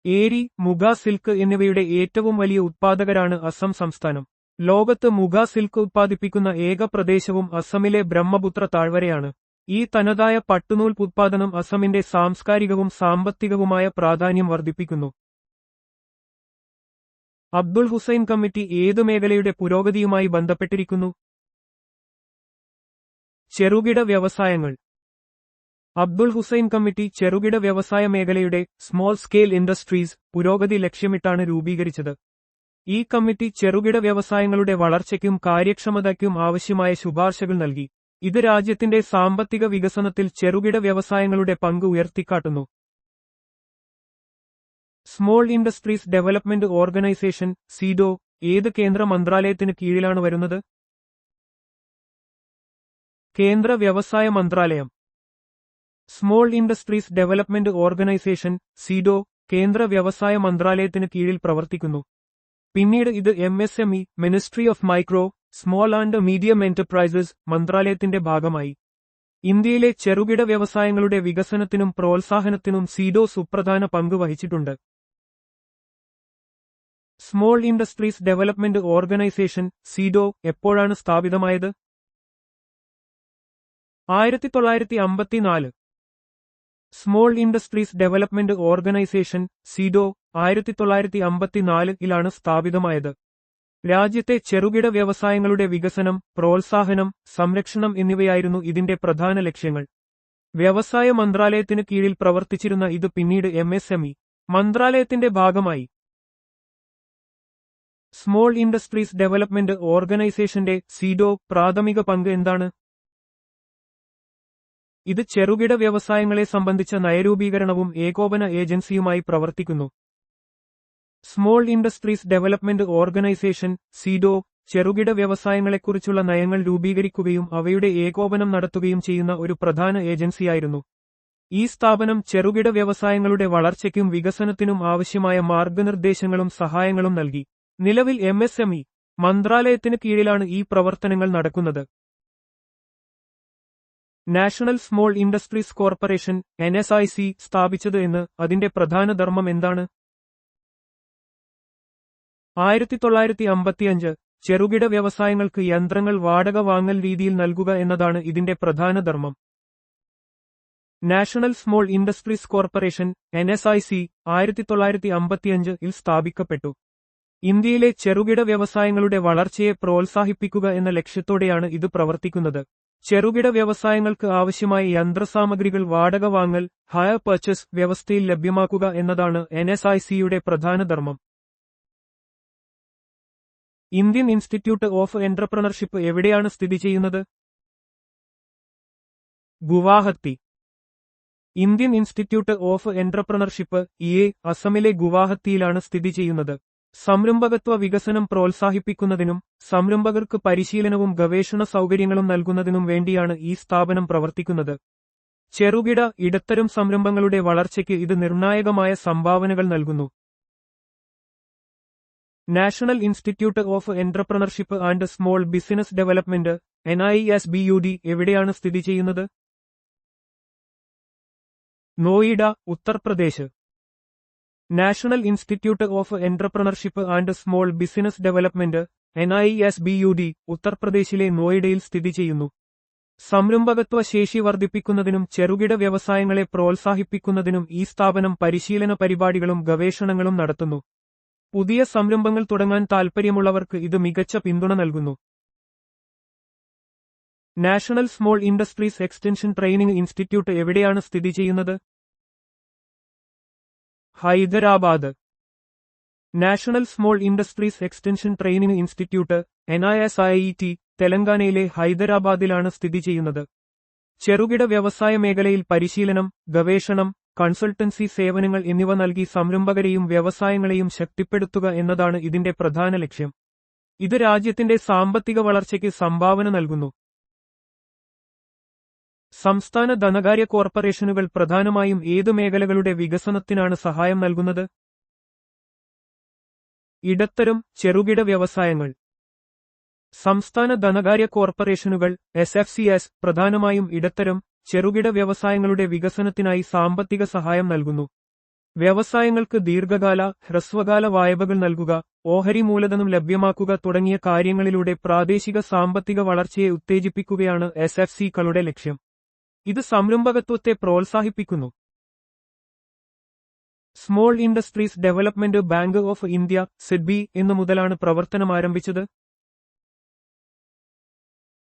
ഏരി, മുഗ, സിൽക്ക് എന്നിവയുടെ ഏറ്റവും വലിയ ഉത്പാദകരാണ് അസം സംസ്ഥാനം. ലോകത്ത് മുഗ സിൽക്ക് ഉത്പാദിപ്പിക്കുന്ന ഏക പ്രദേശവും അസമിലെ ബ്രഹ്മപുത്ര താഴ്വരയാണ്. ഈ തനതായ പട്ടുനൂൽ ഉത്പാദനം അസമിന്റെ സാംസ്കാരികവും സാമ്പത്തികവുമായ പ്രാധാന്യം വർദ്ധിപ്പിക്കുന്നു. അബ്ദുൾ ഹുസൈൻ കമ്മിറ്റി ഏതു മേഖലയുടെ പുരോഗതിയുമായി ബന്ധപ്പെട്ടിരിക്കുന്നു? ചെറുകിട വ്യവസായങ്ങൾ. അബ്ദുൾ ഹുസൈൻ കമ്മിറ്റി ചെറുകിട വ്യവസായ മേഖലയുടെ സ്മോൾ സ്കെയിൽ ഇൻഡസ്ട്രീസ് പുരോഗതി ലക്ഷ്യമിട്ടാണ് രൂപീകരിച്ചത്. ഈ കമ്മിറ്റി ചെറുകിട വ്യവസായങ്ങളുടെ വളർച്ചയ്ക്കും കാര്യക്ഷമതയ്ക്കും ആവശ്യമായ ശുപാർശകൾ നൽകി. ഇത് രാജ്യത്തിന്റെ സാമ്പത്തിക വികസനത്തിൽ ചെറുകിട വ്യവസായങ്ങളുടെ പങ്ക് ഉയർത്തിക്കാട്ടുന്നു. Small industries development organisation (SIDO) ഏത് കേന്ദ്ര മന്ത്രാലയത്തിന് കീഴിലാണ് വരുന്നത്? കേന്ദ്ര വ്യവസായ മന്ത്രാലയം. Small industries development organisation (SIDO) കേന്ദ്ര വ്യവസായ മന്ത്രാലയത്തിന് കീഴിൽ പ്രവർത്തിക്കുന്നു. പിന്നീട് ഇത് MSME ministry of micro, small and medium enterprises മന്ത്രാലയത്തിന്റെ ഭാഗമായി. ഇന്ത്യയിലെ ചെറുകിട വ്യവസായങ്ങളുടെ വികസനത്തിനും പ്രോത്സാഹനത്തിനും SIDO സുപ്രധാന പങ്ക് വഹിച്ചിട്ടുണ്ട്. Small industries development organisation (SIDO) എപ്പോഴാണ് സ്ഥാപിതമായത്? 1954 സ്മോൾ ഇൻഡസ്ട്രീസ് ഡെവലപ്മെന്റ് ഓർഗനൈസേഷൻ സിഡോ 1954 സ്ഥാപിതമായത്. രാജ്യത്തെ ചെറുകിട വ്യവസായങ്ങളുടെ വികസനം, പ്രോത്സാഹനം, സംരക്ഷണം എന്നിവയായിരുന്നു ഇതിന്റെ പ്രധാന ലക്ഷ്യങ്ങൾ. വ്യവസായ മന്ത്രാലയത്തിന് കീഴിൽ പ്രവർത്തിച്ചിരുന്ന ഇത് പിന്നീട് MSME മന്ത്രാലയത്തിന്റെ ഭാഗമായി. സ്മോൾ ഇൻഡസ്ട്രീസ് ഡെവലപ്മെന്റ് ഓർഗനൈസേഷന്റെ സിഡോ പ്രാഥമിക പങ്ക് എന്താണ്? ഇത് ചെറുകിട വ്യവസായങ്ങളെ സംബന്ധിച്ച നയരൂപീകരണവും ഏകോപന ഏജൻസിയുമായി പ്രവർത്തിക്കുന്നു. സ്മോൾ ഇൻഡസ്ട്രീസ് ഡെവലപ്മെന്റ് ഓർഗനൈസേഷൻ സിഡോ ചെറുകിട വ്യവസായങ്ങളെക്കുറിച്ചുള്ള നയങ്ങൾ രൂപീകരിക്കുകയും അവയുടെ ഏകോപനം നടത്തുകയും ചെയ്യുന്ന ഒരു പ്രധാന ഏജൻസിയായിരുന്നു. ഈ സ്ഥാപനം ചെറുകിട വ്യവസായങ്ങളുടെ വളർച്ചയ്ക്കും വികസനത്തിനും ആവശ്യമായ മാർഗനിർദ്ദേശങ്ങളും സഹായങ്ങളും നൽകി. നിലവിൽ MSME മന്ത്രാലയത്തിന് കീഴിലാണ് ഈ പ്രവർത്തനങ്ങൾ നടക്കുന്നത്. National small industries corporation NSIC സ്ഥാപിച്ചത് എന്ന് അതിന്റെ പ്രധാന ധർമ്മം എന്താണ്? 1955 ചെറുകിട വ്യവസായങ്ങൾക്ക് യന്ത്രങ്ങൾ വാടക വാങ്ങൽ രീതിയിൽ നൽകുക എന്നതാണ് ഇതിന്റെ പ്രധാന ധർമ്മം. National small industries corporation NSIC 1955 സ്ഥാപിക്കപ്പെട്ടു. ഇന്ത്യയിലെ ചെറുകിട വ്യവസായങ്ങളുടെ വളർച്ചയെ പ്രോത്സാഹിപ്പിക്കുക എന്ന ലക്ഷ്യത്തോടെയാണ് ഇത് പ്രവർത്തിക്കുന്നത്. ചെറുകിട വ്യവസായങ്ങൾക്ക് ആവശ്യമായ യന്ത്രസാമഗ്രികൾ വാടക വാങ്ങൽ ഹയർ പർച്ചേസ് വ്യവസ്ഥയിൽ ലഭ്യമാക്കുക എന്നതാണ് NSICയുടെ പ്രധാന ധർമ്മം. ഇന്ത്യൻ ഇൻസ്റ്റിറ്റ്യൂട്ട് ഓഫ് എന്റർപ്രണർഷിപ്പ് എവിടെയാണ് സ്ഥിതി ചെയ്യുന്നത്? Guwahati. Indian institute of entrepreneurship അസമിലെ ഗുവാഹത്തിയിലാണ് സ്ഥിതി ചെയ്യുന്നത്. സംരംഭകത്വ വികസനം പ്രോത്സാഹിപ്പിക്കുന്നതിനും സംരംഭകർക്ക് പരിശീലനവും ഗവേഷണ സൗകര്യങ്ങളും നൽകുന്നതിനും വേണ്ടിയാണ് ഈ സ്ഥാപനം പ്രവർത്തിക്കുന്നത്. ചെറുകിട ഇടത്തരം സംരംഭങ്ങളുടെ വളർച്ചയ്ക്ക് ഇത് നിർണായകമായ സംഭാവനകൾ നൽകുന്നു. National institute of entrepreneurship and small business development NISBUD എവിടെയാണ് സ്ഥിതി ചെയ്യുന്നത്? Noida, Uttar Pradesh. National institute of entrepreneurship and small business development NISBUD ഉത്തർപ്രദേശിലെ നോയിഡയിൽ സ്ഥിതി ചെയ്യുന്നു. സംരംഭകത്വ ശേഷി വർദ്ധിപ്പിക്കുന്നതിനും ചെറുകിട വ്യവസായങ്ങളെ പ്രോത്സാഹിപ്പിക്കുന്നതിനും ഈ സ്ഥാപനം പരിശീലന പരിപാടികളും ഗവേഷണങ്ങളും നടത്തുന്നു. പുതിയ സംരംഭങ്ങൾ തുടങ്ങാൻ താൽപ്പര്യമുള്ളവർക്ക് ഇത് മികച്ച പിന്തുണ നൽകുന്നു. National small industries extension training institute എവിടെയാണ് സ്ഥിതി ചെയ്യുന്നത്? Hyderabad. National small industries extension training institute NISIET തെലങ്കാനയിലെ ഹൈദരാബാദിലാണ് സ്ഥിതി ചെയ്യുന്നത്. ചെറുകിട വ്യവസായ മേഖലയിൽ പരിശീലനം, ഗവേഷണം, കൺസൾട്ടൻസി സേവനങ്ങൾ എന്നിവ നൽകി സംരംഭകരെയും വ്യവസായങ്ങളെയും ശക്തിപ്പെടുത്തുക എന്നതാണ് ഇതിന്റെ പ്രധാന ലക്ഷ്യം. ഇത് രാജ്യത്തിന്റെ സാമ്പത്തിക വളർച്ചയ്ക്ക് സംഭാവന നൽകുന്നു. സംസ്ഥാന ധനകാര്യ കോർപ്പറേഷനുകൾ പ്രധാനമായും ഏത് മേഖലകളുടെ വികസനത്തിനാണ് സഹായം നൽകുന്നത്? ഇടത്തരം, ചെറുകിട വ്യവസായങ്ങൾ. സംസ്ഥാന ധനകാര്യ കോർപ്പറേഷനുകൾ SFCS പ്രധാനമായും ഇടത്തരം, ചെറുകിട വ്യവസായങ്ങളുടെ വികസനത്തിനായി സാമ്പത്തിക സഹായം നൽകുന്നു. വ്യവസായങ്ങൾക്ക് ദീർഘകാല, ഹ്രസ്വകാല വായ്പകൾ നൽകുക, ഓഹരി മൂലധനം ലഭ്യമാക്കുക തുടങ്ങിയ കാര്യങ്ങളിലൂടെ പ്രാദേശിക സാമ്പത്തിക വളർച്ചയെ ഉത്തേജിപ്പിക്കുകയാണ് SFCകളുടെ ലക്ഷ്യം. ഇത് സംരംഭകത്വത്തെ പ്രോത്സാഹിപ്പിക്കുന്നു. Small industries development bank of India SIDBI എന്നു മുതലാണ് പ്രവർത്തനമാരംഭിച്ചത്?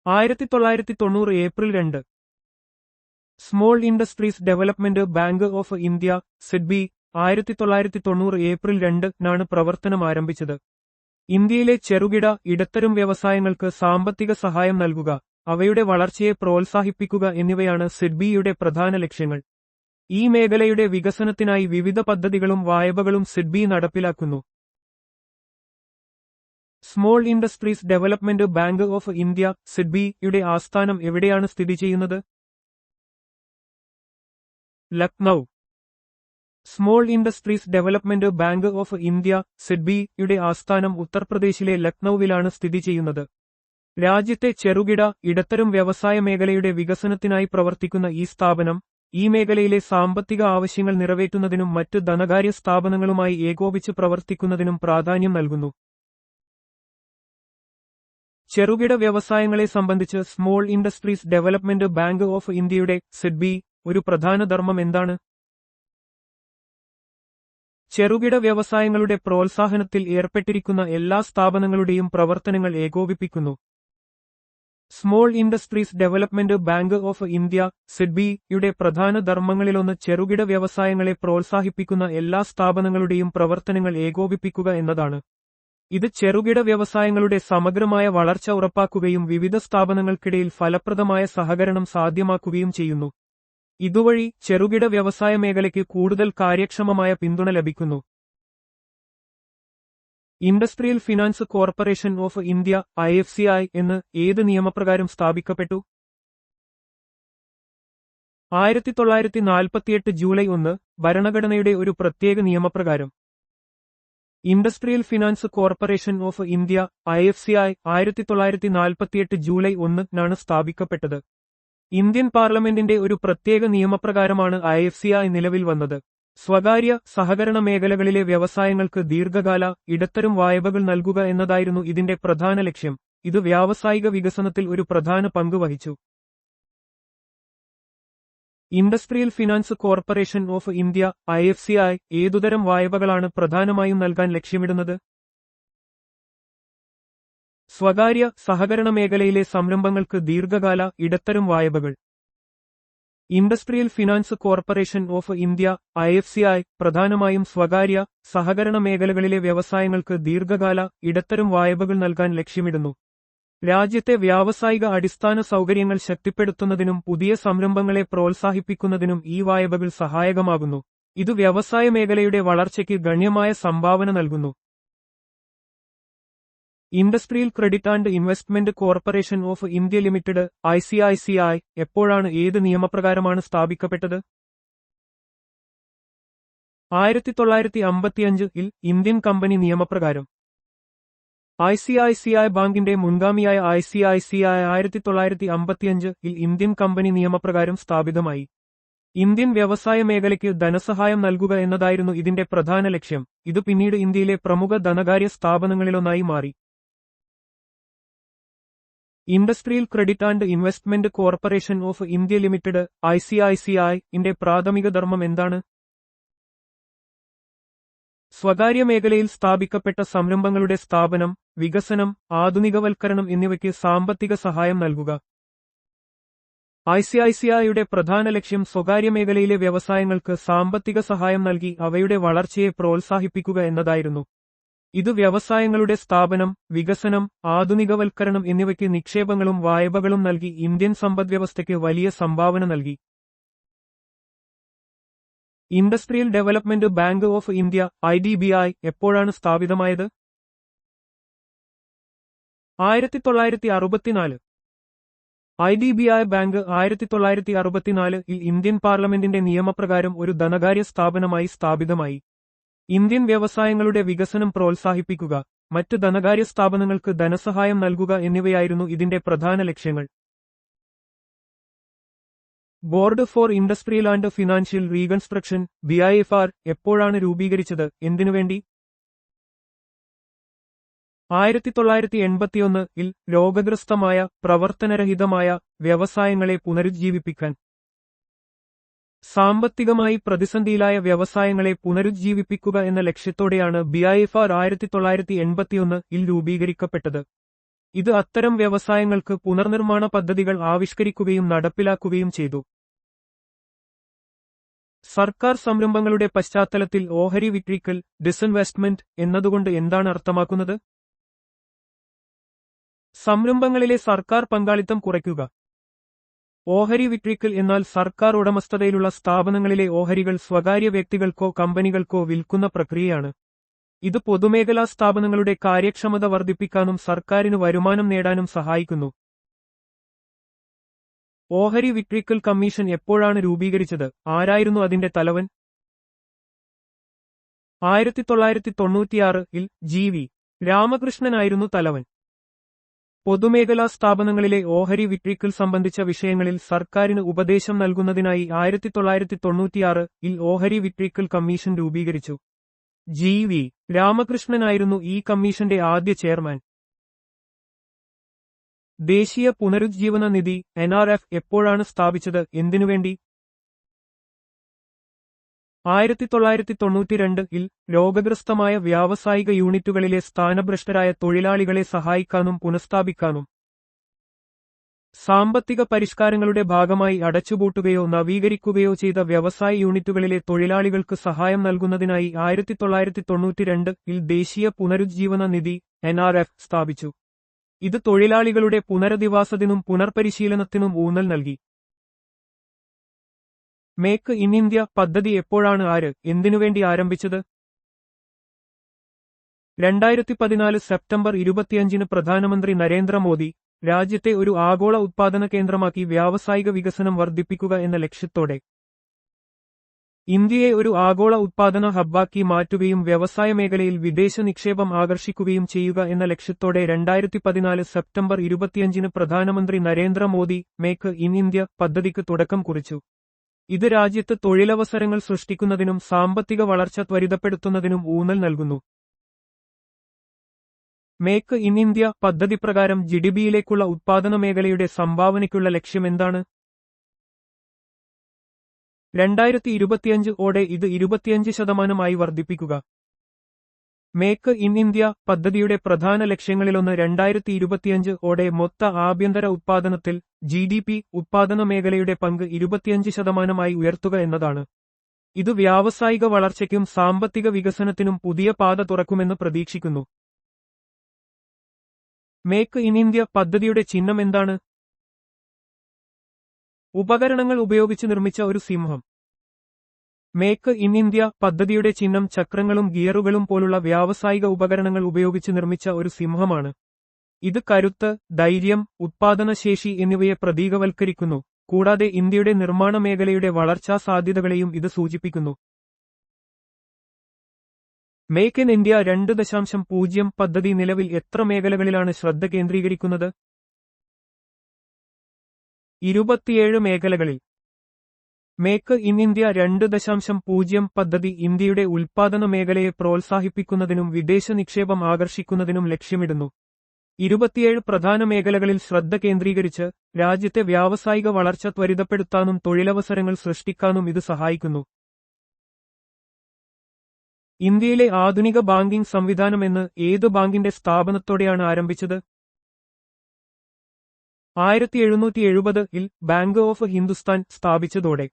1990 April 2. Small industries development bank of India SIDBI 1990 April 2 പ്രവർത്തനം ആരംഭിച്ചത്. ഇന്ത്യയിലെ ചെറുകിട, ഇടത്തരം വ്യവസായങ്ങൾക്ക് സാമ്പത്തിക സഹായം നൽകുക, അവയുടെ വളർച്ചയെ പ്രോത്സാഹിപ്പിക്കുക എന്നിവയാണ് SIDBIയുടെ പ്രധാന ലക്ഷ്യങ്ങൾ. ഈ മേഖലയുടെ വികസനത്തിനായി വിവിധ പദ്ധതികളും വായ്പകളും SIDBI നടപ്പിലാക്കുന്നു. Small industries development bank of India SIDBIയുടെ ആസ്ഥാനം എവിടെയാണ് സ്ഥിതി ചെയ്യുന്നത്? Lucknow. Small industries development bank of India SIDBIയുടെ ആസ്ഥാനം ഉത്തർപ്രദേശിലെ ലക്നൌവിലാണ് സ്ഥിതി ചെയ്യുന്നത്. രാജ്യത്തെ ചെറുകിട, ഇടത്തരം വ്യവസായ മേഖലയുടെ വികസനത്തിനായി പ്രവർത്തിക്കുന്ന ഈ സ്ഥാപനം ഈ മേഖലയിലെ സാമ്പത്തിക ആവശ്യങ്ങൾ നിറവേറ്റുന്നതിനും മറ്റ് ധനകാര്യ സ്ഥാപനങ്ങളുമായി ഏകോപിച്ച് പ്രവർത്തിക്കുന്നതിനും പ്രാധാന്യം നൽകുന്നു. ചെറുകിട വ്യവസായങ്ങളെ സംബന്ധിച്ച് small industries development bank of ഇന്ത്യയുടെ സിഡ്ബി ഒരു പ്രധാന ധർമ്മം എന്താണ്? ചെറുകിട വ്യവസായങ്ങളുടെ പ്രോത്സാഹനത്തിൽ ഏർപ്പെട്ടിരിക്കുന്ന എല്ലാ സ്ഥാപനങ്ങളുടെയും പ്രവർത്തനങ്ങൾ ഏകോപിപ്പിക്കുന്നു. Small industries development bank of India സിഡ്ബിയുടെ പ്രധാന ധർമ്മങ്ങളിലൊന്ന് ചെറുകിട വ്യവസായങ്ങളെ പ്രോത്സാഹിപ്പിക്കുന്ന എല്ലാ സ്ഥാപനങ്ങളുടെയും പ്രവർത്തനങ്ങൾ ഏകോപിപ്പിക്കുക എന്നതാണ്. ഇത് ചെറുകിട വ്യവസായങ്ങളുടെ സമഗ്രമായ വളർച്ച ഉറപ്പാക്കുകയും വിവിധ സ്ഥാപനങ്ങൾക്കിടയിൽ ഫലപ്രദമായ സഹകരണം സാധ്യമാക്കുകയും ചെയ്യുന്നു. ഇതുവഴി ചെറുകിട വ്യവസായ മേഖലയ്ക്ക് കൂടുതൽ കാര്യക്ഷമമായ പിന്തുണ ലഭിക്കുന്നു. Industrial finance corporation of India IFCI എന്ന് ഏത് നിയമപ്രകാരം സ്ഥാപിക്കപ്പെട്ടു? 1948 ജൂലൈ 1 ഭരണഘടനയുടെ ഒരു പ്രത്യേക നിയമപ്രകാരം. Industrial finance corporation of India IFCI 1948 July 1 സ്ഥാപിക്കപ്പെട്ടത്. ഇന്ത്യൻ പാർലമെന്റിന്റെ ഒരു പ്രത്യേക നിയമപ്രകാരമാണ് IFCI നിലവിൽ വന്നത്. സ്വകാര്യ സഹകരണ മേഖലകളിലെ വ്യവസായങ്ങൾക്ക് ദീർഘകാല ഇടത്തരം വായ്പകൾ നൽകുക എന്നതായിരുന്നു ഇതിന്റെ പ്രധാന ലക്ഷ്യം. ഇത് വ്യാവസായിക വികസനത്തിൽ ഒരു പ്രധാന പങ്ക് വഹിച്ചു. Industrial finance corporation of India IFCI ഏതുതരം വായ്പകളാണ് പ്രധാനമായും നൽകാൻ ലക്ഷ്യമിടുന്നത്? സ്വകാര്യ സഹകരണ മേഖലയിലെ സംരംഭങ്ങൾക്ക് ദീർഘകാല ഇടത്തരം വായ്പകൾ. Industrial finance corporation of India IFCI പ്രധാനമായും സ്വകാര്യ സഹകരണ മേഖലകളിലെ വ്യവസായങ്ങൾക്ക് ദീർഘകാല ഇടത്തരം വായ്പകൾ നൽകാൻ ലക്ഷ്യമിടുന്നു. രാജ്യത്തെ വ്യാവസായിക അടിസ്ഥാന സൗകര്യങ്ങൾ ശക്തിപ്പെടുത്തുന്നതിനും പുതിയ സംരംഭങ്ങളെ പ്രോത്സാഹിപ്പിക്കുന്നതിനും ഈ വായ്പകൾ സഹായകമാകുന്നു. ഇത് വ്യവസായ മേഖലയുടെ വളർച്ചയ്ക്ക് ഗണ്യമായ സംഭാവന നൽകുന്നു. Industrial credit and investment corporation of India limited ICICI എപ്പോഴാണ് ഏത് നിയമപ്രകാരമാണ് സ്ഥാപിക്കപ്പെട്ടത്? 1955 ഇന്ത്യൻ കമ്പനി നിയമപ്രകാരം. ICICI ബാങ്കിന്റെ മുൻഗാമിയായ ICICI 1955 ഇന്ത്യൻ കമ്പനി നിയമപ്രകാരം സ്ഥാപിതമായി. ഇന്ത്യൻ വ്യവസായ മേഖലയ്ക്ക് ധനസഹായം നൽകുക എന്നതായിരുന്നു ഇതിന്റെ പ്രധാന ലക്ഷ്യം. ഇത് പിന്നീട് ഇന്ത്യയിലെ പ്രമുഖ ധനകാര്യ സ്ഥാപനങ്ങളിലൊന്നായി മാറി. Industrial credit and investment corporation of India limited ICICI ന്റെ പ്രാഥമിക ധർമ്മം എന്താണ്? സ്വകാര്യ മേഖലയിൽ സ്ഥാപിക്കപ്പെട്ട സംരംഭങ്ങളുടെ സ്ഥാപനം, വികസനം, ആധുനികവൽക്കരണം എന്നിവയ്ക്ക് സാമ്പത്തിക സഹായം നൽകുക. ICICIയുടെ പ്രധാന ലക്ഷ്യം സ്വകാര്യ മേഖലയിലെ വ്യവസായങ്ങൾക്ക് സാമ്പത്തിക സഹായം നൽകി അവയുടെ വളർച്ചയെ പ്രോത്സാഹിപ്പിക്കുക എന്നതായിരുന്നു. ഇത് വ്യവസായങ്ങളുടെ സ്ഥാപനം, വികസനം, ആധുനികവൽക്കരണം എന്നിവയ്ക്ക് നിക്ഷേപങ്ങളും വായ്പകളും നൽകി ഇന്ത്യൻ സമ്പദ്വ്യവസ്ഥയ്ക്ക് വലിയ സംഭാവന നൽകി. Industrial development bank of India IDBI എപ്പോഴാണ് സ്ഥാപിതമായത്? 1964. IDBI ബാങ്ക് 1964 ഇന്ത്യൻ പാർലമെന്റിന്റെ നിയമപ്രകാരം ഒരു ധനകാര്യ സ്ഥാപനമായി സ്ഥാപിതമായി. ഇന്ത്യൻ വ്യവസായങ്ങളുടെ വികസനം പ്രോത്സാഹിപ്പിക്കുക, മറ്റ് ധനകാര്യ സ്ഥാപനങ്ങൾക്ക് ധനസഹായം നൽകുക എന്നിവയായിരുന്നു ഇതിന്റെ പ്രധാന ലക്ഷ്യങ്ങൾ. Board for industrial and financial reconstruction BIFR എപ്പോഴാണ് രൂപീകരിച്ചത്? എന്തിനുവേണ്ടി? 1981 രോഗഗ്രസ്തമായ പ്രവർത്തനരഹിതമായ വ്യവസായങ്ങളെ പുനരുജ്ജീവിപ്പിക്കാൻ. സാമ്പത്തികമായി പ്രതിസന്ധിയിലായ വ്യവസായങ്ങളെ പുനരുജ്ജീവിപ്പിക്കുക എന്ന ലക്ഷ്യത്തോടെയാണ് BIFR 1981 രൂപീകരിക്കപ്പെട്ടത്. ഇത് അത്തരം വ്യവസായങ്ങൾക്ക് പുനർനിർമ്മാണ പദ്ധതികൾ ആവിഷ്കരിക്കുകയും നടപ്പിലാക്കുകയും ചെയ്തു. സർക്കാർ സംരംഭങ്ങളുടെ പശ്ചാത്തലത്തിൽ ഓഹരി വിക്രിക്കൽ ഡിസ്ഇൻവെസ്റ്റ്മെന്റ് എന്നതുകൊണ്ട് എന്താണ് അർത്ഥമാക്കുന്നത്? സംരംഭങ്ങളിലെ സർക്കാർ പങ്കാളിത്തം കുറയ്ക്കുക. ഓഹരി വിക്രിക്കൽ എന്നാൽ സർക്കാർ ഉടമസ്ഥതയിലുള്ള സ്ഥാപനങ്ങളിലെ ഓഹരികൾ സ്വകാര്യ വ്യക്തികൾക്കോ കമ്പനികൾക്കോ വിൽക്കുന്ന പ്രക്രിയയാണ്. ഇത് പൊതുമേഖലാ സ്ഥാപനങ്ങളുടെ കാര്യക്ഷമത വർദ്ധിപ്പിക്കാനും സർക്കാരിന് വരുമാനം നേടാനും സഹായിക്കുന്നു. ഓഹരി വിക്രിക്കൽ കമ്മീഷൻ എപ്പോഴാണ് രൂപീകരിച്ചത്? ആരായിരുന്നു അതിന്റെ തലവൻ? 1996 GV രാമകൃഷ്ണനായിരുന്നു തലവൻ. പൊതുമേഖലാ സ്ഥാപനങ്ങളിലെ ഓഹരി വിക്രിക്കൽ സംബന്ധിച്ച വിഷയങ്ങളിൽ സർക്കാരിന് ഉപദേശം നൽകുന്നതിനായി 1996 ഓഹരി വിക്രിക്കൽ കമ്മീഷൻ രൂപീകരിച്ചു. GV രാമകൃഷ്ണനായിരുന്നു ഈ കമ്മീഷന്റെ ആദ്യ ചെയർമാൻ. ദേശീയ പുനരുജ്ജീവന നിധി NRF എപ്പോഴാണ് സ്ഥാപിച്ചത്, എന്തിനുവേണ്ടി? 1992-ൽ രോഗഗ്രസ്തമായ വ്യാവസായിക യൂണിറ്റുകളിലെ സ്ഥാനഭ്രഷ്ടരായ തൊഴിലാളികളെ സഹായിക്കാനും പുനഃസ്ഥാപിക്കാനും. സാമ്പത്തിക പരിഷ്കാരങ്ങളുടെ ഭാഗമായി അടച്ചുപൂട്ടുകയോ നവീകരിക്കുകയോ ചെയ്ത വ്യവസായ യൂണിറ്റുകളിലെ തൊഴിലാളികൾക്ക് സഹായം നൽകുന്നതിനായി 1992-ൽ ദേശീയ പുനരുജ്ജീവന നിധി NRF സ്ഥാപിച്ചു. ഇത് തൊഴിലാളികളുടെ പുനരധിവാസത്തിനും പുനർപരിശീലനത്തിനും ഊന്നൽ നൽകി. മേക്ക് ഇൻ ഇന്ത്യ പദ്ധതി എപ്പോഴാണ് എന്തിനുവേണ്ടി ആരംഭിച്ചത്? 2014 സെപ്റ്റംബർ 25-ന് പ്രധാനമന്ത്രി നരേന്ദ്രമോദി രാജ്യത്തെ ഒരു ആഗോള ഉത്പാദന കേന്ദ്രമാക്കി വ്യാവസായിക വികസനം വർദ്ധിപ്പിക്കുക എന്ന ലക്ഷ്യത്തോടെ ഇന്ത്യയെ ഒരു ആഗോള ഉത്പാദന ഹബ്ബാക്കി മാറ്റുകയും വ്യവസായ മേഖലയിൽ വിദേശ നിക്ഷേപം ആകർഷിക്കുകയും ചെയ്യുക എന്ന ലക്ഷ്യത്തോടെ 2014 സെപ്റ്റംബർ 25-ന് പ്രധാനമന്ത്രി നരേന്ദ്രമോദി മേക്ക് ഇൻ ഇന്ത്യ പദ്ധതിക്ക് തുടക്കം കുറിച്ചു. ഇത് രാജ്യത്ത് തൊഴിലവസരങ്ങൾ സൃഷ്ടിക്കുന്നതിനും സാമ്പത്തിക വളർച്ച ത്വരിതപ്പെടുത്തുന്നതിനും ഊന്നൽ നൽകുന്നു. മേക്ക് ഇൻ ഇന്ത്യ പദ്ധതി പ്രകാരം ജിഡിപിയിലേക്കുള്ള ഉത്പാദന മേഖലയുടെ സംഭാവനയ്ക്കുള്ള ലക്ഷ്യമെന്താണ്? 2025-ഓടെ ഇത് 25% വർദ്ധിപ്പിക്കുക. മേക്ക് ഇൻ ഇന്ത്യ പദ്ധതിയുടെ പ്രധാന ലക്ഷ്യങ്ങളിലൊന്ന് 2025-ഓടെ മൊത്ത ആഭ്യന്തര ഉത്പാദനത്തിൽ GDP ഉത്പാദന മേഖലയുടെ പങ്ക് 25% ഉയർത്തുക എന്നതാണ്. ഇത് വ്യാവസായിക വളർച്ചയ്ക്കും സാമ്പത്തിക വികസനത്തിനും പുതിയ പാത തുറക്കുമെന്ന് പ്രതീക്ഷിക്കുന്നു. മേക്ക് ഇൻ ഇന്ത്യ പദ്ധതിയുടെ ചിഹ്നം എന്താണ്? ഉപകരണങ്ങൾ ഉപയോഗിച്ച് നിർമ്മിച്ച ഒരു സിംഹം. മേക്ക് ഇൻ ഇന്ത്യ പദ്ധതിയുടെ ചിഹ്നം ചക്രങ്ങളും ഗിയറുകളും പോലുള്ള വ്യാവസായിക ഉപകരണങ്ങൾ ഉപയോഗിച്ച് നിർമ്മിച്ച ഒരു സിംഹമാണ്. ഇത് കരുത്ത്, ധൈര്യം, ഉത്പാദനശേഷി എന്നിവയെ പ്രതീകവൽക്കരിക്കുന്നു. കൂടാതെ ഇന്ത്യയുടെ നിർമ്മാണ മേഖലയുടെ വളർച്ചാ സാധ്യതകളെയും ഇത് സൂചിപ്പിക്കുന്നു. മേക്ക് ഇൻ ഇന്ത്യ 2.0 പദ്ധതി നിലവിൽ എത്ര മേഖലകളിലാണ് ശ്രദ്ധ കേന്ദ്രീകരിക്കുന്നത്? 27 മേഖലകളിൽ. മേക്ക് ഇൻ ഇന്ത്യ 2.0 പദ്ധതി ഇന്ത്യയുടെ ഉൽപ്പാദന മേഖലയെ പ്രോത്സാഹിപ്പിക്കുന്നതിനും വിദേശ നിക്ഷേപം ആകർഷിക്കുന്നതിനും ലക്ഷ്യമിടുന്നു. 27 പ്രധാന മേഖലകളിൽ ശ്രദ്ധ കേന്ദ്രീകരിച്ച് രാജ്യത്തെ വ്യാവസായിക വളർച്ച ത്വരിതപ്പെടുത്താനും തൊഴിലവസരങ്ങൾ സൃഷ്ടിക്കാനും ഇത് സഹായിക്കുന്നു. ഇന്ത്യയിലെ ആധുനിക ബാങ്കിംഗ് സംവിധാനമെന്ന് ഏത് ബാങ്കിന്റെ സ്ഥാപനത്തോടെയാണ് ആരംഭിച്ചത്? 1770-ൽ ബാങ്ക് ഓഫ് ഹിന്ദുസ്ഥാൻ സ്ഥാപിച്ചതോടെ.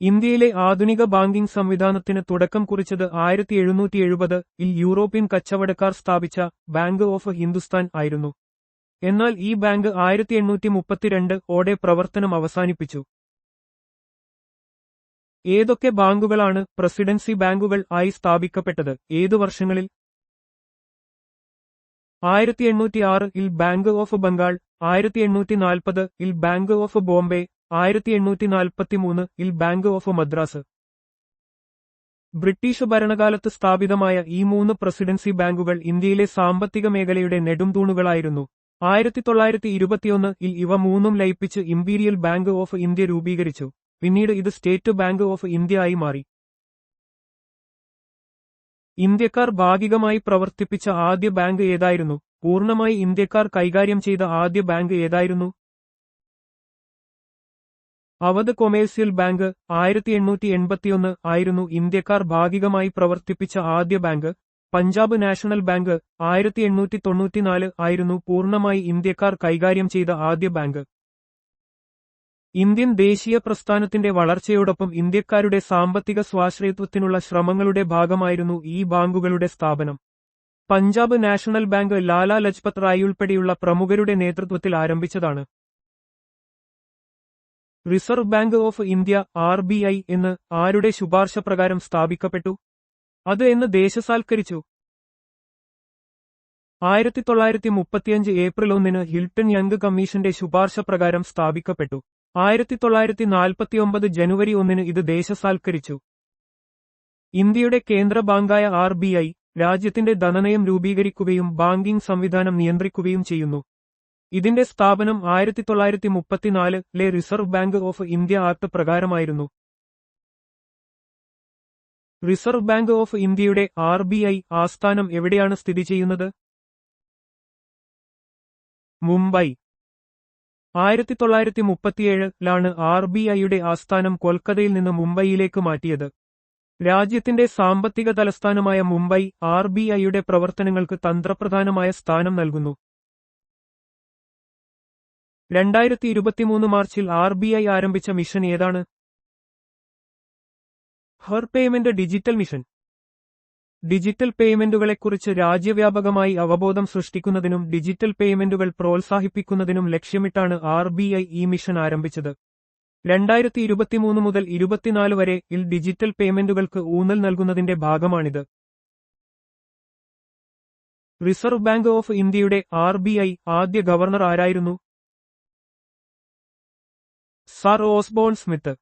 ഇന്ത്യയിലെ ആധുനിക ബാങ്കിംഗ് സംവിധാനത്തിന് തുടക്കം കുറിച്ചത് 1770-ൽ യൂറോപ്യൻ കച്ചവടക്കാർ സ്ഥാപിച്ച ബാങ്ക് ഓഫ് ഹിന്ദുസ്ഥാൻ ആയിരുന്നു. എന്നാൽ ഈ ബാങ്ക് 1832-ഓടെ പ്രവർത്തനം അവസാനിപ്പിച്ചു. ഏതൊക്കെ ബാങ്കുകളാണ് പ്രസിഡൻസി ബാങ്കുകൾ ആയി സ്ഥാപിക്കപ്പെട്ടത്, ഏതു വർഷങ്ങളിൽ? 1806-ൽ ബാങ്ക് ഓഫ് ബംഗാൾ, 1840-ൽ ബാങ്ക് ഓഫ് ബോംബെ, 1843-ൽ ബാങ്ക് ഓഫ് മദ്രാസ്. ബ്രിട്ടീഷ് ഭരണകാലത്ത് സ്ഥാപിതമായ ഈ 3 പ്രസിഡൻസി ബാങ്കുകൾ ഇന്ത്യയിലെ സാമ്പത്തിക മേഖലയുടെ നെടുംതൂണുകളായിരുന്നു. 1921-ൽ ഇവ 3ഉം ലയിപ്പിച്ച് ഇംപീരിയൽ ബാങ്ക് ഓഫ് ഇന്ത്യ രൂപീകരിച്ചു. പിന്നീട് ഇത് സ്റ്റേറ്റ് ബാങ്ക് ഓഫ് ഇന്ത്യ ആയി മാറി. ഇന്ത്യക്കാർ ഭാഗികമായി പ്രവർത്തിപ്പിച്ച ആദ്യ ബാങ്ക് ഏതായിരുന്നു? പൂർണ്ണമായി ഇന്ത്യക്കാർ കൈകാര്യം ചെയ്ത ആദ്യ ബാങ്ക് ഏതായിരുന്നു? അവധ് കൊമേഴ്സ്യൽ ബാങ്ക് 1881 ആയിരുന്നു ഇന്ത്യക്കാർ ഭാഗികമായി പ്രവർത്തിപ്പിച്ച ആദ്യ ബാങ്ക്. പഞ്ചാബ് നാഷണൽ ബാങ്ക് 1894 ആയിരുന്നു പൂർണ്ണമായി ഇന്ത്യക്കാർ കൈകാര്യം ചെയ്ത ആദ്യ ബാങ്ക്. ഇന്ത്യൻ ദേശീയ പ്രസ്ഥാനത്തിന്റെ വളർച്ചയോടൊപ്പം ഇന്ത്യക്കാരുടെ സാമ്പത്തിക സ്വാശ്രയത്വത്തിനുള്ള ശ്രമങ്ങളുടെ ഭാഗമായിരുന്നു ഈ ബാങ്കുകളുടെ സ്ഥാപനം. പഞ്ചാബ് നാഷണൽ ബാങ്ക് ലാലാ ലജ്പത് റായിയുൾപ്പെടെയുള്ള പ്രമുഖരുടെ നേതൃത്വത്തിൽ ആരംഭിച്ചതാണ്. Reserve bank of India RBI എന്ന് ആരുടെ ശുപാർശ പ്രകാരം സ്ഥാപിക്കപ്പെട്ടു? അത് എന്ന് ദേശസാൽക്കരിച്ചു? 1935 ഏപ്രിൽ 1-ന് ഹിൽട്ടൺ യങ് കമ്മീഷന്റെ ശുപാർശ പ്രകാരം സ്ഥാപിക്കപ്പെട്ടു. 1949 ജനുവരി 1-ന് ഇത് ദേശസാൽക്കരിച്ചു. ഇന്ത്യയുടെ കേന്ദ്ര ബാങ്കായ RBI രാജ്യത്തിന്റെ ധനനയം രൂപീകരിക്കുകയും ബാങ്കിംഗ് സംവിധാനം നിയന്ത്രിക്കുകയും ചെയ്യുന്നു. ഇതിന്റെ സ്ഥാപനം 1934-ലെ reserve bank of India act പ്രകാരമായിരുന്നു. റിസർവ് ബാങ്ക് ഓഫ് ഇന്ത്യയുടെ RBI ആസ്ഥാനം എവിടെയാണ് സ്ഥിതി ചെയ്യുന്നത്? മുംബൈ. 1937-ലാണ് RBIയുടെ ആസ്ഥാനം കൊൽക്കത്തയിൽ നിന്ന് മുംബൈയിലേക്ക് മാറ്റിയത്. രാജ്യത്തിന്റെ സാമ്പത്തിക തലസ്ഥാനമായ മുംബൈ RBIയുടെ പ്രവർത്തനങ്ങൾക്ക് തന്ത്രപ്രധാനമായ സ്ഥാനം നൽകുന്നു. 2023 മാർച്ചിൽ RBI ആരംഭിച്ച മിഷൻ ഏതാണ്? Har payment digital mission. Digital പേയ്മെന്റുകളെക്കുറിച്ച് രാജ്യവ്യാപകമായി അവബോധം സൃഷ്ടിക്കുന്നതിനും ഡിജിറ്റൽ പേയ്മെന്റുകൾ പ്രോത്സാഹിപ്പിക്കുന്നതിനും ലക്ഷ്യമിട്ടാണ് RBI ഈ മിഷൻ ആരംഭിച്ചത്. 2023 മുതൽ 2024 വരെ ഡിജിറ്റൽ പേയ്മെന്റുകൾക്ക് ഊന്നൽ നൽകുന്നതിന്റെ ഭാഗമാണിത്. റിസർവ് ബാങ്ക് ഓഫ് ഇന്ത്യയുടെ RBI ആദ്യ ഗവർണർ ആരായിരുന്നു? Sir Osborne Smith.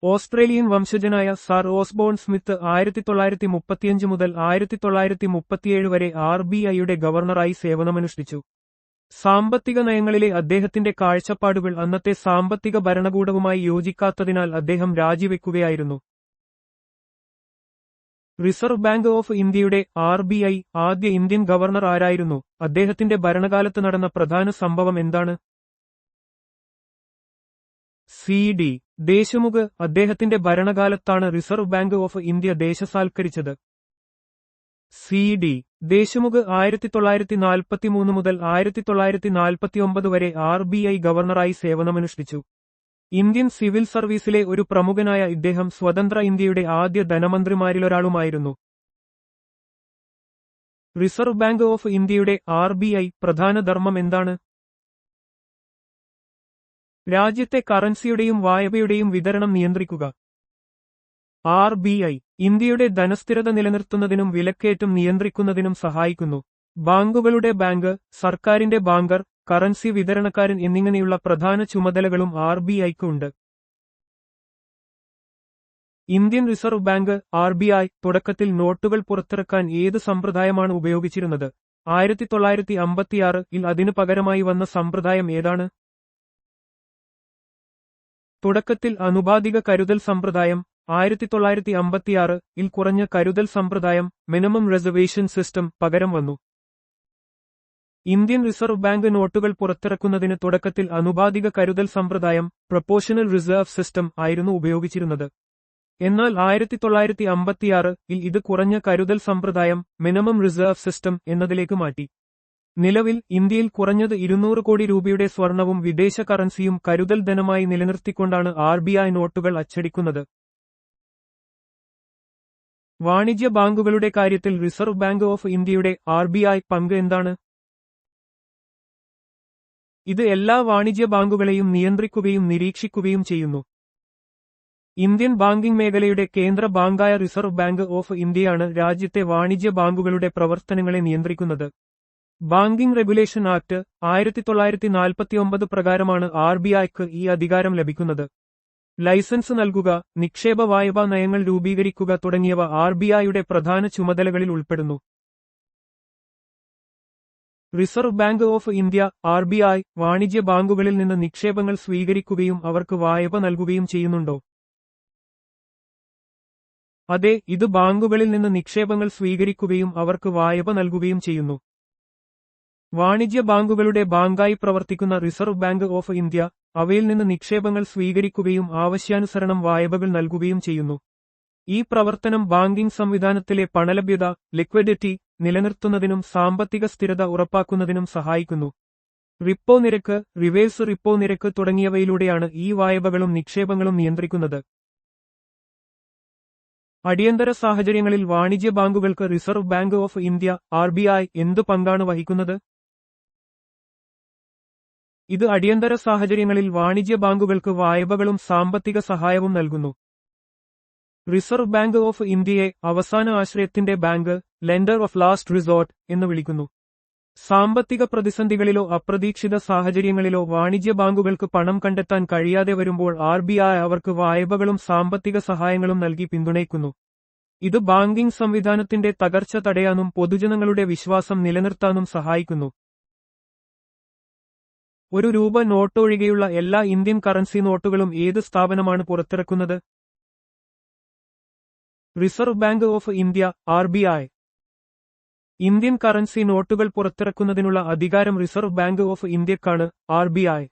ഓസ്ട്രേലിയൻ വംശജനായ സർ ഓസ്ബോൺ സ്മിത്ത് 1935 മുതൽ 1937 വരെ RBIയുടെ ഗവർണറായി സേവനമനുഷ്ഠിച്ചു. സാമ്പത്തിക നയങ്ങളിലെ അദ്ദേഹത്തിന്റെ കാഴ്ചപ്പാടുകൾ അന്നത്തെ സാമ്പത്തിക ഭരണകൂടവുമായി യോജിക്കാത്തതിനാൽ അദ്ദേഹം രാജിവെക്കുകയായിരുന്നു. റിസർവ് ബാങ്ക് ഓഫ് ഇന്ത്യയുടെ RBI ആദ്യ ഇന്ത്യൻ ഗവർണർ ആരായിരുന്നു? അദ്ദേഹത്തിന്റെ ഭരണകാലത്ത് നടന്ന പ്രധാന സംഭവം എന്താണ്? CD ദേശ്മുഖ്. അദ്ദേഹത്തിന്റെ ഭരണകാലത്താണ് റിസർവ് ബാങ്ക് ഓഫ് ഇന്ത്യ ദേശസാൽക്കരിച്ചത്. CD ദേശ്മുഖ് 1943 മുതൽ 1949 വരെ RBI ഗവർണറായി സേവനമനുഷ്ഠിച്ചു. ഇന്ത്യൻ സിവിൽ സർവീസിലെ ഒരു പ്രമുഖനായ ഇദ്ദേഹം സ്വതന്ത്ര ഇന്ത്യയുടെ ആദ്യ ധനമന്ത്രിമാരിലൊരാളുമായിരുന്നു. റിസർവ് ബാങ്ക് ഓഫ് ഇന്ത്യയുടെ RBI പ്രധാന ധർമ്മം എന്താണ്? രാജ്യത്തെ കറൻസിയുടെയും വായ്പയുടെയും വിതരണം നിയന്ത്രിക്കുക. RBI ഇന്ത്യയുടെ ധനസ്ഥിരത നിലനിർത്തുന്നതിനും വിലക്കയറ്റം നിയന്ത്രിക്കുന്നതിനും സഹായിക്കുന്നു. ബാങ്കുകളുടെ ബാങ്ക്, സർക്കാരിന്റെ ബാങ്കർ, കറൻസി വിതരണക്കാരൻ എന്നിങ്ങനെയുള്ള പ്രധാന ചുമതലകളും RBIക്ക് ഉണ്ട്. ഇന്ത്യൻ റിസർവ് ബാങ്ക് RBI തുടക്കത്തിൽ നോട്ടുകൾ പുറത്തിറക്കാൻ ഏത് സമ്പ്രദായമാണ് ഉപയോഗിച്ചിരുന്നത്? 1956-ൽ അതിനു പകരമായി വന്ന സമ്പ്രദായം ഏതാണ്? തുടക്കത്തിൽ അനുപാതിക കരുതൽ സമ്പ്രദായം. 1956-ൽ കുറഞ്ഞ കരുതൽ സമ്പ്രദായം മിനിമം റിസർവേഷൻ സിസ്റ്റം പകരം വന്നു. ഇന്ത്യൻ റിസർവ് ബാങ്ക് നോട്ടുകൾ പുറത്തിറക്കുന്നതിന് തുടക്കത്തിൽ അനുപാതിക കരുതൽ സമ്പ്രദായം പ്രൊപ്പോർഷണൽ റിസർവ് സിസ്റ്റം ആയിരുന്നു ഉപയോഗിച്ചിരുന്നത്. എന്നാൽ 1956-ൽ ഇത് കുറഞ്ഞ കരുതൽ സമ്പ്രദായം മിനിമം റിസർവ് സിസ്റ്റം എന്നതിലേക്ക് മാറ്റി. നിലവിൽ ഇന്ത്യയിൽ കുറഞ്ഞത് 200 കോടി രൂപയുടെ സ്വർണവും വിദേശ കറൻസിയും കരുതൽ ധനമായി നിലനിർത്തിക്കൊണ്ടാണ് RBI നോട്ടുകൾ അച്ചടിക്കുന്നത്. വാണിജ്യ ബാങ്കുകളുടെ കാര്യത്തിൽ റിസർവ് ബാങ്ക് ഓഫ് ഇന്ത്യയുടെ RBI പങ്ക് എന്താണ്? ഇത് എല്ലാ വാണിജ്യ ബാങ്കുകളെയും നിയന്ത്രിക്കുകയും നിരീക്ഷിക്കുകയും ചെയ്യുന്നു. ഇന്ത്യൻ ബാങ്കിംഗ് മേഖലയുടെ കേന്ദ്ര ബാങ്കായ റിസർവ് ബാങ്ക് ഓഫ് ഇന്ത്യയാണ് രാജ്യത്തെ വാണിജ്യ ബാങ്കുകളുടെ പ്രവർത്തനങ്ങളെ നിയന്ത്രിക്കുന്നത്. ബാങ്കിംഗ് റെഗുലേഷൻ ആക്ട് 1949 പ്രകാരമാണ് RBIക്ക് ഈ അധികാരം ലഭിക്കുന്നത്. ലൈസൻസ് നൽകുക, നിക്ഷേപ വായ്പാ നയങ്ങൾ രൂപീകരിക്കുക തുടങ്ങിയവ RBIയുടെ പ്രധാന ചുമതലകളിൽ ഉൾപ്പെടുന്നു. Reserve bank of India RBI വാണിജ്യ ബാങ്കുകളിൽ നിന്ന് നിക്ഷേപങ്ങൾ സ്വീകരിക്കുകയും അവർക്ക് വായ്പ നൽകുകയും ചെയ്യുന്നുണ്ടോ? അതെ, ഇത് ബാങ്കുകളിൽ നിന്ന് നിക്ഷേപങ്ങൾ സ്വീകരിക്കുകയും അവർക്ക് വായ്പ നൽകുകയും ചെയ്യുന്നു. വാണിജ്യ ബാങ്കുകളുടെ ബാങ്കായി പ്രവർത്തിക്കുന്ന റിസർവ് ബാങ്ക് ഓഫ് ഇന്ത്യ അവയിൽ നിന്ന് നിക്ഷേപങ്ങൾ സ്വീകരിക്കുകയും ആവശ്യാനുസരണം വായ്പകൾ നൽകുകയും ചെയ്യുന്നു. ഈ പ്രവർത്തനം ബാങ്കിംഗ് സംവിധാനത്തിലെ പണലഭ്യത ലിക്വിഡിറ്റി നിലനിർത്തുന്നതിനും സാമ്പത്തിക സ്ഥിരത ഉറപ്പാക്കുന്നതിനും സഹായിക്കുന്നു. റിപ്പോ നിരക്ക്, റിവേഴ്സ് റിപ്പോ നിരക്ക് തുടങ്ങിയവയിലൂടെയാണ് ഈ വായ്പകളും നിക്ഷേപങ്ങളും നിയന്ത്രിക്കുന്നത്. അടിയന്തര സാഹചര്യങ്ങളിൽ വാണിജ്യ ബാങ്കുകൾക്ക് reserve bank of India RBI എന്തു പങ്കാണ് വഹിക്കുന്നത്? ഇത് അടിയന്തര സാഹചര്യങ്ങളിൽ വാണിജ്യ ബാങ്കുകൾക്ക് വായ്പകളും സാമ്പത്തിക സഹായവും നൽകുന്നു. റിസർവ് ബാങ്ക് ഓഫ് ഇന്ത്യയെ അവസാന ആശ്രയത്തിന്റെ bank, lender of last resort എന്ന് വിളിക്കുന്നു. സാമ്പത്തിക പ്രതിസന്ധികളിലോ അപ്രതീക്ഷിത സാഹചര്യങ്ങളിലോ വാണിജ്യ ബാങ്കുകൾക്ക് പണം കണ്ടെത്താൻ കഴിയാതെ വരുമ്പോൾ RBI അവർക്ക് വായ്പകളും സാമ്പത്തിക സഹായങ്ങളും നൽകി പിന്തുണയ്ക്കുന്നു. ഇത് ബാങ്കിംഗ് സംവിധാനത്തിന്റെ തകർച്ച തടയാനും പൊതുജനങ്ങളുടെ വിശ്വാസം നിലനിർത്താനും സഹായിക്കുന്നു. ₹1 നോട്ട് ഒഴികെയുള്ള എല്ലാ ഇന്ത്യൻ കറൻസി നോട്ടുകളും ഏത് സ്ഥാപനമാണ് പുറത്തിറക്കുന്നത്? Reserve bank of India RBI. Indian currency നോട്ടുകൾ പുറത്തിറക്കുന്നതിനുള്ള അധികാരം റിസർവ് ബാങ്ക് ഓഫ് ഇന്ത്യക്കാണ്, RBI.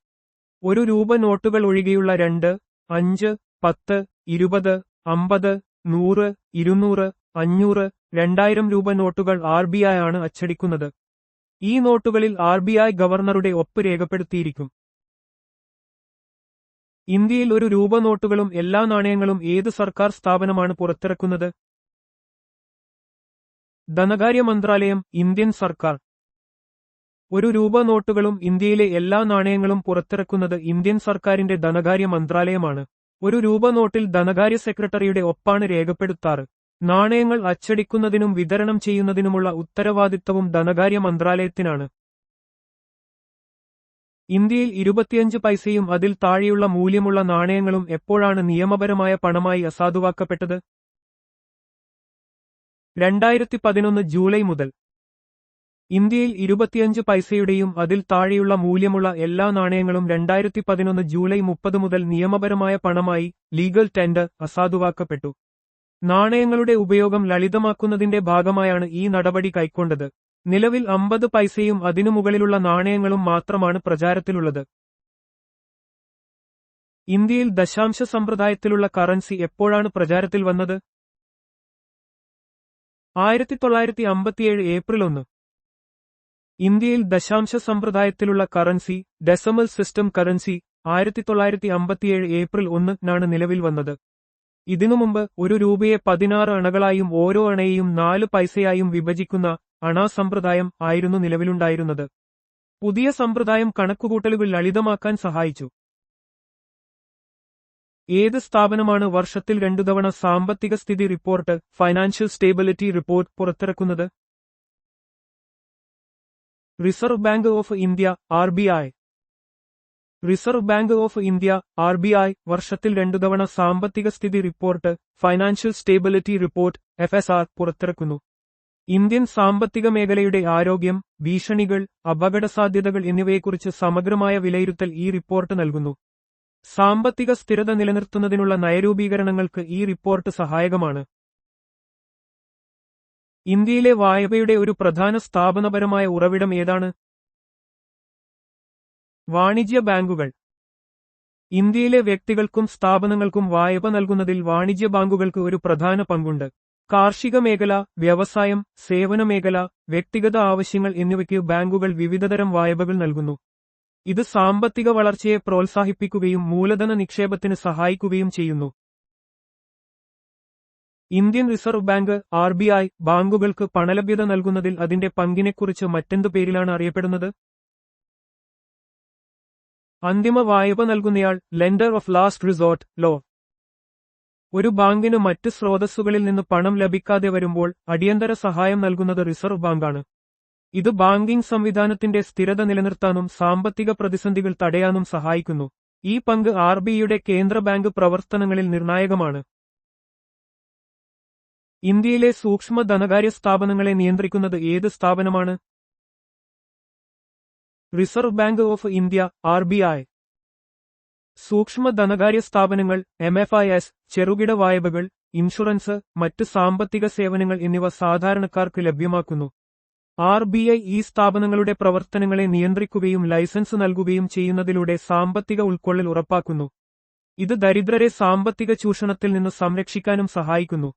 ഒരു രൂപ നോട്ടുകൾ ഒഴികെയുള്ള 2, 5, 10, 20, 50, 100, 200, 500, 2000 രൂപ നോട്ടുകൾ RBI ആണ് അച്ചടിക്കുന്നത്. ഈ നോട്ടുകളിൽ RBI ഗവർണറുടെ ഒപ്പ് രേഖപ്പെടുത്തിയിരിക്കും. ഇന്ത്യയിൽ ഒരു രൂപ നോട്ടുകളും എല്ലാ നാണയങ്ങളും ഏത് സർക്കാർ സ്ഥാപനമാണ് പുറത്തിറക്കുന്നത്? ധനകാര്യ മന്ത്രാലയം, ഇന്ത്യൻ സർക്കാർ. ഒരു രൂപ നോട്ടുകളും ഇന്ത്യയിലെ എല്ലാ നാണയങ്ങളും പുറത്തിറക്കുന്നത് ഇന്ത്യൻ സർക്കാരിന്റെ ധനകാര്യ മന്ത്രാലയമാണ്. ഒരു രൂപ നോട്ടിൽ ധനകാര്യ സെക്രട്ടറിയുടെ ഒപ്പാണ് രേഖപ്പെടുത്താറ്. നാണയങ്ങൾ അച്ചടിക്കുന്നതിനും വിതരണം ചെയ്യുന്നതിനുമുള്ള ഉത്തരവാദിത്തവും ധനകാര്യ മന്ത്രാലയത്തിനാണ്. ഇന്ത്യയിൽ 25 പൈസയും അതിൽ താഴെയുള്ള മൂല്യമുള്ള നാണയങ്ങളും എപ്പോഴാണ് നിയമപരമായ പണമായി അസാധുവാക്കപ്പെട്ടത്? 2011 ജൂലൈ മുതൽ. ഇന്ത്യയിൽ 25 പൈസയുടെയും അതിൽ താഴെയുള്ള മൂല്യമുള്ള എല്ലാ നാണയങ്ങളും 2011 ജൂലൈ 30 മുതൽ നിയമപരമായ പണമായി, ലീഗൽ ടെൻഡർ, അസാധുവാക്കപ്പെട്ടു. നാണയങ്ങളുടെ ഉപയോഗം ലളിതമാക്കുന്നതിന്റെ ഭാഗമായാണ് ഈ നടപടി കൈക്കൊണ്ടത്. നിലവിൽ 50 പൈസയും അതിനു മുകളിലുള്ള നാണയങ്ങളും മാത്രമാണ് പ്രചാരത്തിലുള്ളത്. ഇന്ത്യയിൽ ദശാംശ സമ്പ്രദായത്തിലുള്ള കറൻസി എപ്പോഴാണ് പ്രചാരത്തിൽ വന്നത്? 1957 ഏപ്രിൽ 1. ഇന്ത്യയിൽ ദശാംശ സമ്പ്രദായത്തിലുള്ള currency, decimal system currency, 1957 April 1 നിലവിൽ വന്നത്. ഇതിനുമുമ്പ് ഒരു രൂപയെ 16 അണകളായും ഓരോ അണയെയും 4 പൈസയായും വിഭജിക്കുന്ന അണ സമ്പ്രദായം ആയിരുന്നു നിലവിലുണ്ടായിരുന്നത്. പുതിയ സമ്പ്രദായം കണക്കുകൂട്ടലുകൾ ലളിതമാക്കാൻ സഹായിച്ചു. ഏത് സ്ഥാപനമാണ് വർഷത്തിൽ 2 തവണ സാമ്പത്തിക സ്ഥിതി റിപ്പോർട്ട്, ഫൈനാൻഷ്യൽ സ്റ്റേബിലിറ്റി റിപ്പോർട്ട് പുറത്തിറക്കുന്നത്? Reserve bank of India, RBI. Reserve bank of India, RBI, വർഷത്തിൽ 2 തവണ സാമ്പത്തിക സ്ഥിതി report, financial stability report, FSR, പുറത്തിറക്കുന്നു. ഇന്ത്യൻ സാമ്പത്തിക മേഖലയുടെ ആരോഗ്യം, ഭീഷണികൾ, അപകടസാധ്യതകൾ എന്നിവയെക്കുറിച്ച് സമഗ്രമായ വിലയിരുത്തൽ ഈ റിപ്പോർട്ട് നൽകുന്നു. സാമ്പത്തിക സ്ഥിരത നിലനിർത്തുന്നതിനുള്ള നയരൂപീകരണങ്ങൾക്ക് ഈ റിപ്പോർട്ട് സഹായകമാണ്. ഇന്ത്യയിലെ വായ്പയുടെ ഒരു പ്രധാന സ്ഥാപനപരമായ ഉറവിടം ഏതാണ്? വാണിജ്യ ബാങ്കുകൾ. ഇന്ത്യയിലെ വ്യക്തികൾക്കും സ്ഥാപനങ്ങൾക്കും വായ്പ നൽകുന്നതിൽ വാണിജ്യ ബാങ്കുകൾക്ക് ഒരു പ്രധാന പങ്കുണ്ട്. കാർഷിക മേഖല, വ്യവസായം, സേവന മേഖല, വ്യക്തിഗത ആവശ്യങ്ങൾ എന്നിവയ്ക്ക് ബാങ്കുകൾ വിവിധതരം വായ്പകൾ നൽകുന്നു. ഇത് സാമ്പത്തിക വളർച്ചയെ പ്രോത്സാഹിപ്പിക്കുകയും മൂലധന നിക്ഷേപത്തിന് സഹായിക്കുകയും ചെയ്യുന്നു. ഇന്ത്യൻ റിസർവ് ബാങ്ക്, RBI, ബാങ്കുകൾക്ക് പണലഭ്യത നൽകുന്നതിൽ അതിന്റെ പങ്കിനെക്കുറിച്ച് മറ്റെന്തു പേരിലാണ് അറിയപ്പെടുന്നത്? അന്തിമ വായ്പ നൽകുന്നയാൾ, ലെൻഡർ ഓഫ് ലാസ്റ്റ് റിസോർട്ട്, ലോ. ഒരു ബാങ്കിന് മറ്റ് സ്രോതസ്സുകളിൽ നിന്ന് പണം ലഭിക്കാതെ വരുമ്പോൾ അടിയന്തര സഹായം നൽകുന്നത് റിസർവ് ബാങ്കാണ്. ഇത് ബാങ്കിംഗ് സംവിധാനത്തിന്റെ സ്ഥിരത നിലനിർത്താനും സാമ്പത്തിക പ്രതിസന്ധികൾ തടയാനും സഹായിക്കുന്നു. ഈ പങ്ക് RBIയുടെ കേന്ദ്ര ബാങ്ക് പ്രവർത്തനങ്ങളിൽ നിർണായകമാണ്. ഇന്ത്യയിലെ സൂക്ഷ്മ ധനകാര്യ സ്ഥാപനങ്ങളെ നിയന്ത്രിക്കുന്നത് ഏത് സ്ഥാപനമാണ്? Reserve bank of India, RBI. സൂക്ഷ്മ ധനകാര്യ സ്ഥാപനങ്ങൾ, MFIs, ചെറുകിട വായ്പകൾ, ഇൻഷുറൻസ്, മറ്റ് സാമ്പത്തിക സേവനങ്ങൾ എന്നിവ സാധാരണക്കാർക്ക് ലഭ്യമാക്കുന്നു. RBI ഈ സ്ഥാപനങ്ങളുടെ പ്രവർത്തനങ്ങളെ നിയന്ത്രിക്കുകയും ലൈസൻസ് നൽകുകയും ചെയ്യുന്നതിലൂടെ സാമ്പത്തിക ഉൾക്കൊള്ളൽ ഉറപ്പാക്കുന്നു. ഇത് ദരിദ്രരെ സാമ്പത്തിക ചൂഷണത്തിൽ നിന്ന് സംരക്ഷിക്കാനും സഹായിക്കുന്നു.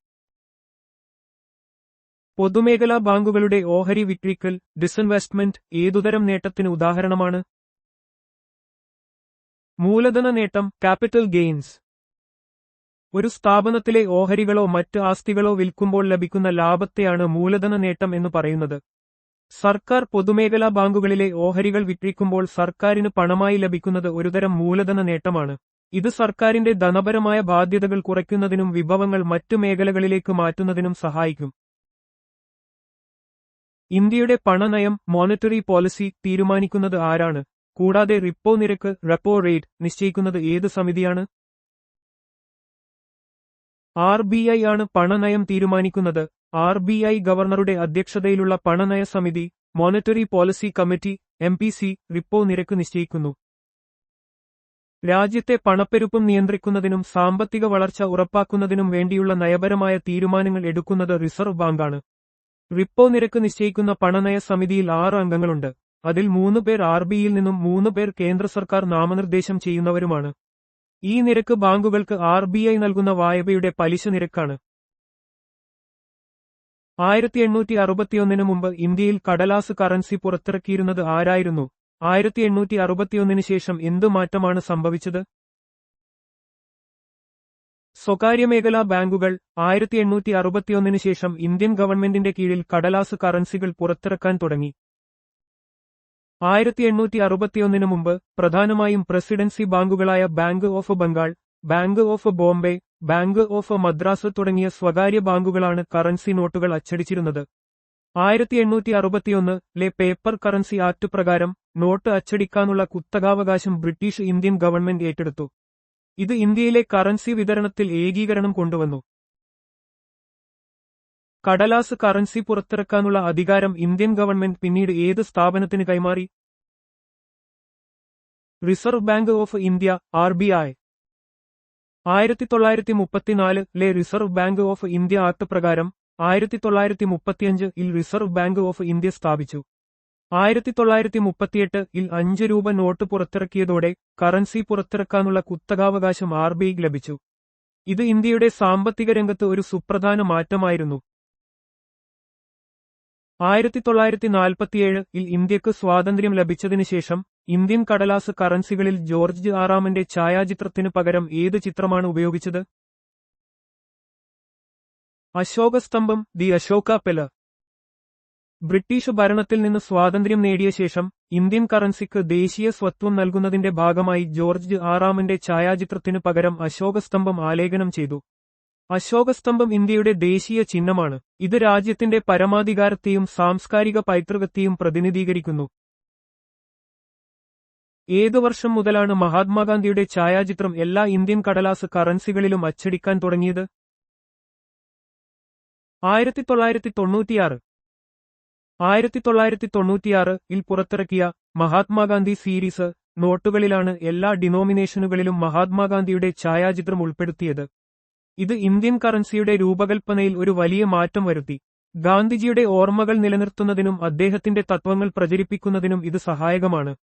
പൊതുമേഖലാ ബാങ്കുകളുടെ ഓഹരി വിക്രിക്കൽ, ഡിസ്ഇൻവെസ്റ്റ്മെന്റ് ഏതുതരം നേട്ടത്തിന് ഉദാഹരണമാണ്? മൂലധന നേട്ടം, ക്യാപിറ്റൽ ഗെയിൻസ്. ഒരു സ്ഥാപനത്തിലെ ഓഹരികളോ മറ്റ് ആസ്തികളോ വിൽക്കുമ്പോൾ ലഭിക്കുന്ന ലാഭത്തെയാണ് മൂലധന നേട്ടം എന്ന് പറയുന്നത്. സർക്കാർ പൊതുമേഖലാ ബാങ്കുകളിലെ ഓഹരികൾ വിക്രിക്കുമ്പോൾ സർക്കാരിന് പണമായി ലഭിക്കുന്നത് ഒരുതരം മൂലധന നേട്ടമാണ്. ഇത് സർക്കാരിന്റെ ധനപരമായ ബാധ്യതകൾ കുറയ്ക്കുന്നതിനും വിഭവങ്ങൾ മറ്റു മേഖലകളിലേക്ക് മാറ്റുന്നതിനും സഹായിക്കും. ഇന്ത്യയുടെ പണനയം, മോണിറ്ററി പോളിസി, തീരുമാനിക്കുന്നത് ആരാണ്? കൂടാതെ റിപ്പോ നിരക്ക്, റെപ്പോ റേറ്റ്, നിശ്ചയിക്കുന്നത് ഏത് സമിതിയാണ്? RBI ആണ് പണനയം തീരുമാനിക്കുന്നത്. RBI ഗവർണറുടെ അധ്യക്ഷതയിലുള്ള പണനയ സമിതി, monetary policy committee, MPC, repo നിരക്ക് നിശ്ചയിക്കുന്നു. രാജ്യത്തെ പണപ്പെരുപ്പം നിയന്ത്രിക്കുന്നതിനും സാമ്പത്തിക വളർച്ച ഉറപ്പാക്കുന്നതിനും വേണ്ടിയുള്ള നയപരമായ തീരുമാനങ്ങൾ എടുക്കുന്നത് റിസർവ് ബാങ്കാണ്. റിപ്പോ നിരക്ക് നിശ്ചയിക്കുന്ന പണനയ സമിതിയിൽ 6 അംഗങ്ങളുണ്ട്. അതിൽ 3 പേർ RBIയിൽ നിന്നും 3 പേർ കേന്ദ്ര സർക്കാർ നാമനിർദ്ദേശം ചെയ്യുന്നവരുമാണ്. ഈ നിരക്ക് ബാങ്കുകൾക്ക് RBI നൽകുന്ന വായ്പയുടെ പലിശ നിരക്കാണ്. 1861 മുമ്പ് ഇന്ത്യയിൽ കടലാസ് കറൻസി പുറത്തിറക്കിയിരുന്നത് ആരായിരുന്നു? 1861 ശേഷം എന്തു മാറ്റമാണ് സംഭവിച്ചത്? സ്വകാര്യമേഖലാ ബാങ്കുകൾ 1861 ശേഷം ഇന്ത്യൻ ഗവൺമെന്റിന്റെ കീഴിൽ കടലാസ് കറൻസികൾ പുറത്തിറക്കാൻ തുടങ്ങി. 1861 മുമ്പ് പ്രധാനമായും പ്രസിഡൻസി ബാങ്കുകളായ bank of Bengal, bank of Bombay, bank of Madras തുടങ്ങിയ സ്വകാര്യ ബാങ്കുകളാണ് കറൻസി നോട്ടുകൾ അച്ചടിച്ചിരുന്നത്. 1861 പേപ്പർ കറൻസി ആക്ട് പ്രകാരം നോട്ട് അച്ചടിക്കാനുള്ള കുത്തകാവകാശം ബ്രിട്ടീഷ് ഇന്ത്യൻ ഗവൺമെന്റ് ഏറ്റെടുത്തു. ഇത് ഇന്ത്യയിലെ കറൻസി വിതരണത്തിൽ ഏകീകരണം കൊണ്ടുവന്നു. കടലാസ് കറൻസി പുറത്തിറക്കാനുള്ള അധികാരം ഇന്ത്യൻ ഗവൺമെന്റ് പിന്നീട് ഏത് സ്ഥാപനത്തിന് കൈമാറി? Reserve bank of India RBI. 1934 reserve bank of India act പ്രകാരം 1935 റിസർവ് ബാങ്ക് ഓഫ് ഇന്ത്യ സ്ഥാപിച്ചു. 1938 5 രൂപ നോട്ട് പുറത്തിറക്കിയതോടെ കറൻസി പുറത്തിറക്കാനുള്ള കുത്തകാവകാശം RBIക്ക് ലഭിച്ചു. ഇത് ഇന്ത്യയുടെ സാമ്പത്തിക രംഗത്ത് ഒരു സുപ്രധാന മാറ്റമായിരുന്നു. 1947 ഇന്ത്യക്ക് സ്വാതന്ത്ര്യം ലഭിച്ചതിനു ശേഷം ഇന്ത്യൻ കടലാസ് കറൻസികളിൽ ജോർജ് ആറാമന്റെ ഛായാചിത്രത്തിന് പകരം ഏത് ചിത്രമാണ് ഉപയോഗിച്ചത്? അശോകസ്തംഭം, ദി അശോക പില്ലർ. ബ്രിട്ടീഷ് ഭരണത്തിൽ നിന്ന് സ്വാതന്ത്ര്യം നേടിയ ശേഷം ഇന്ത്യൻ കറൻസിക്ക് ദേശീയ സ്വത്വം നൽകുന്നതിന്റെ ഭാഗമായി ജോർജ് ആറാമന്റെ ഛായാചിത്രത്തിന് പകരം അശോകസ്തംഭം ആലേഖനം ചെയ്തു. അശോകസ്തംഭം ഇന്ത്യയുടെ ദേശീയ ചിഹ്നമാണ്. ഇത് രാജ്യത്തിന്റെ പരമാധികാരത്തെയും സാംസ്കാരിക പൈതൃകത്തെയും പ്രതിനിധീകരിക്കുന്നു. ഏതു വർഷം മുതലാണ് മഹാത്മാഗാന്ധിയുടെ ഛായാചിത്രം എല്ലാ ഇന്ത്യൻ കടലാസ് കറൻസികളിലും അച്ചടിക്കാൻ തുടങ്ങിയത്? 1996. 1996 പുറത്തിറക്കിയ മഹാത്മാഗാന്ധി സീരീസ് നോട്ടുകളിലാണ് എല്ലാ ഡിനോമിനേഷനുകളിലും മഹാത്മാഗാന്ധിയുടെ ഛായാചിത്രം ഉൾപ്പെടുത്തിയത്. ഇത് ഇന്ത്യൻ കറൻസിയുടെ രൂപകൽപ്പനയിൽ ഒരു വലിയ മാറ്റം വരുത്തി. ഗാന്ധിജിയുടെ ഓർമ്മകൾ നിലനിർത്തുന്നതിനും അദ്ദേഹത്തിന്റെ തത്വങ്ങൾ പ്രചരിപ്പിക്കുന്നതിനും ഇത് സഹായകമാണ്.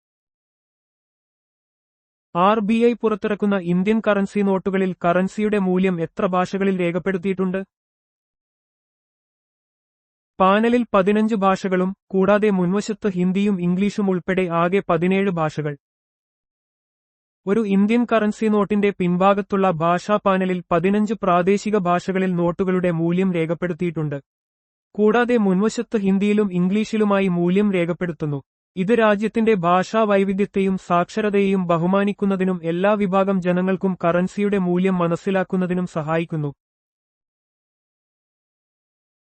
RBI പുറത്തിറക്കുന്ന ഇന്ത്യൻ കറൻസി നോട്ടുകളിൽ കറൻസിയുടെ മൂല്യം എത്ര ഭാഷകളിൽ രേഖപ്പെടുത്തിയിട്ടുണ്ട്? പാനലിൽ 15 ഭാഷകളും കൂടാതെ മുൻവശത്ത് ഹിന്ദിയും ഇംഗ്ലീഷും ഉൾപ്പെടെ ആകെ 17 ഭാഷകൾ. ഒരു ഇന്ത്യൻ കറൻസി നോട്ടിന്റെ പിൻഭാഗത്തുള്ള ഭാഷാ പാനലിൽ 15 പ്രാദേശിക ഭാഷകളിൽ നോട്ടുകളുടെ മൂല്യം രേഖപ്പെടുത്തിയിട്ടുണ്ട്. കൂടാതെ മുൻവശത്ത് ഹിന്ദിയിലും ഇംഗ്ലീഷിലുമായി മൂല്യം രേഖപ്പെടുത്തുന്നു. ഇത് രാജ്യത്തിന്റെ ഭാഷാ വൈവിധ്യത്തെയും സാക്ഷരതയെയും ബഹുമാനിക്കുന്നതിനും എല്ലാ വിഭാഗം ജനങ്ങൾക്കും കറൻസിയുടെ മൂല്യം മനസ്സിലാക്കുന്നതിനും സഹായിക്കുന്നു.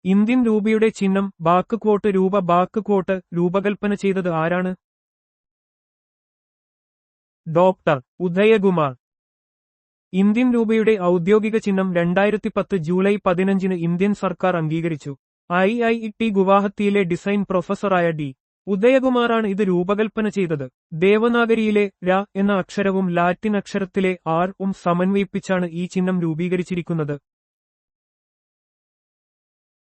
ഇന്ത്യൻ രൂപയുടെ ചിഹ്നം ബാക്ക് ക്വോട്ട് രൂപകൽപ്പന ചെയ്തത് ആരാണ്? ഡോക്ടർ ഉദയകുമാർ. ഇന്ത്യൻ രൂപയുടെ ഔദ്യോഗിക ചിഹ്നം 2010 ജൂലൈ 15 ഇന്ത്യൻ സർക്കാർ അംഗീകരിച്ചു. IIT ഗുവാഹത്തിയിലെ ഡിസൈൻ പ്രൊഫസറായ ഡി. ഉദയകുമാറാണ് ഇത് രൂപകൽപ്പന ചെയ്തത്. ദേവനാഗരിയിലെ ര എന്ന അക്ഷരവും ലാറ്റിൻ അക്ഷരത്തിലെ R സമന്വയിപ്പിച്ചാണ് ഈ ചിഹ്നം രൂപീകരിച്ചിരിക്കുന്നത്.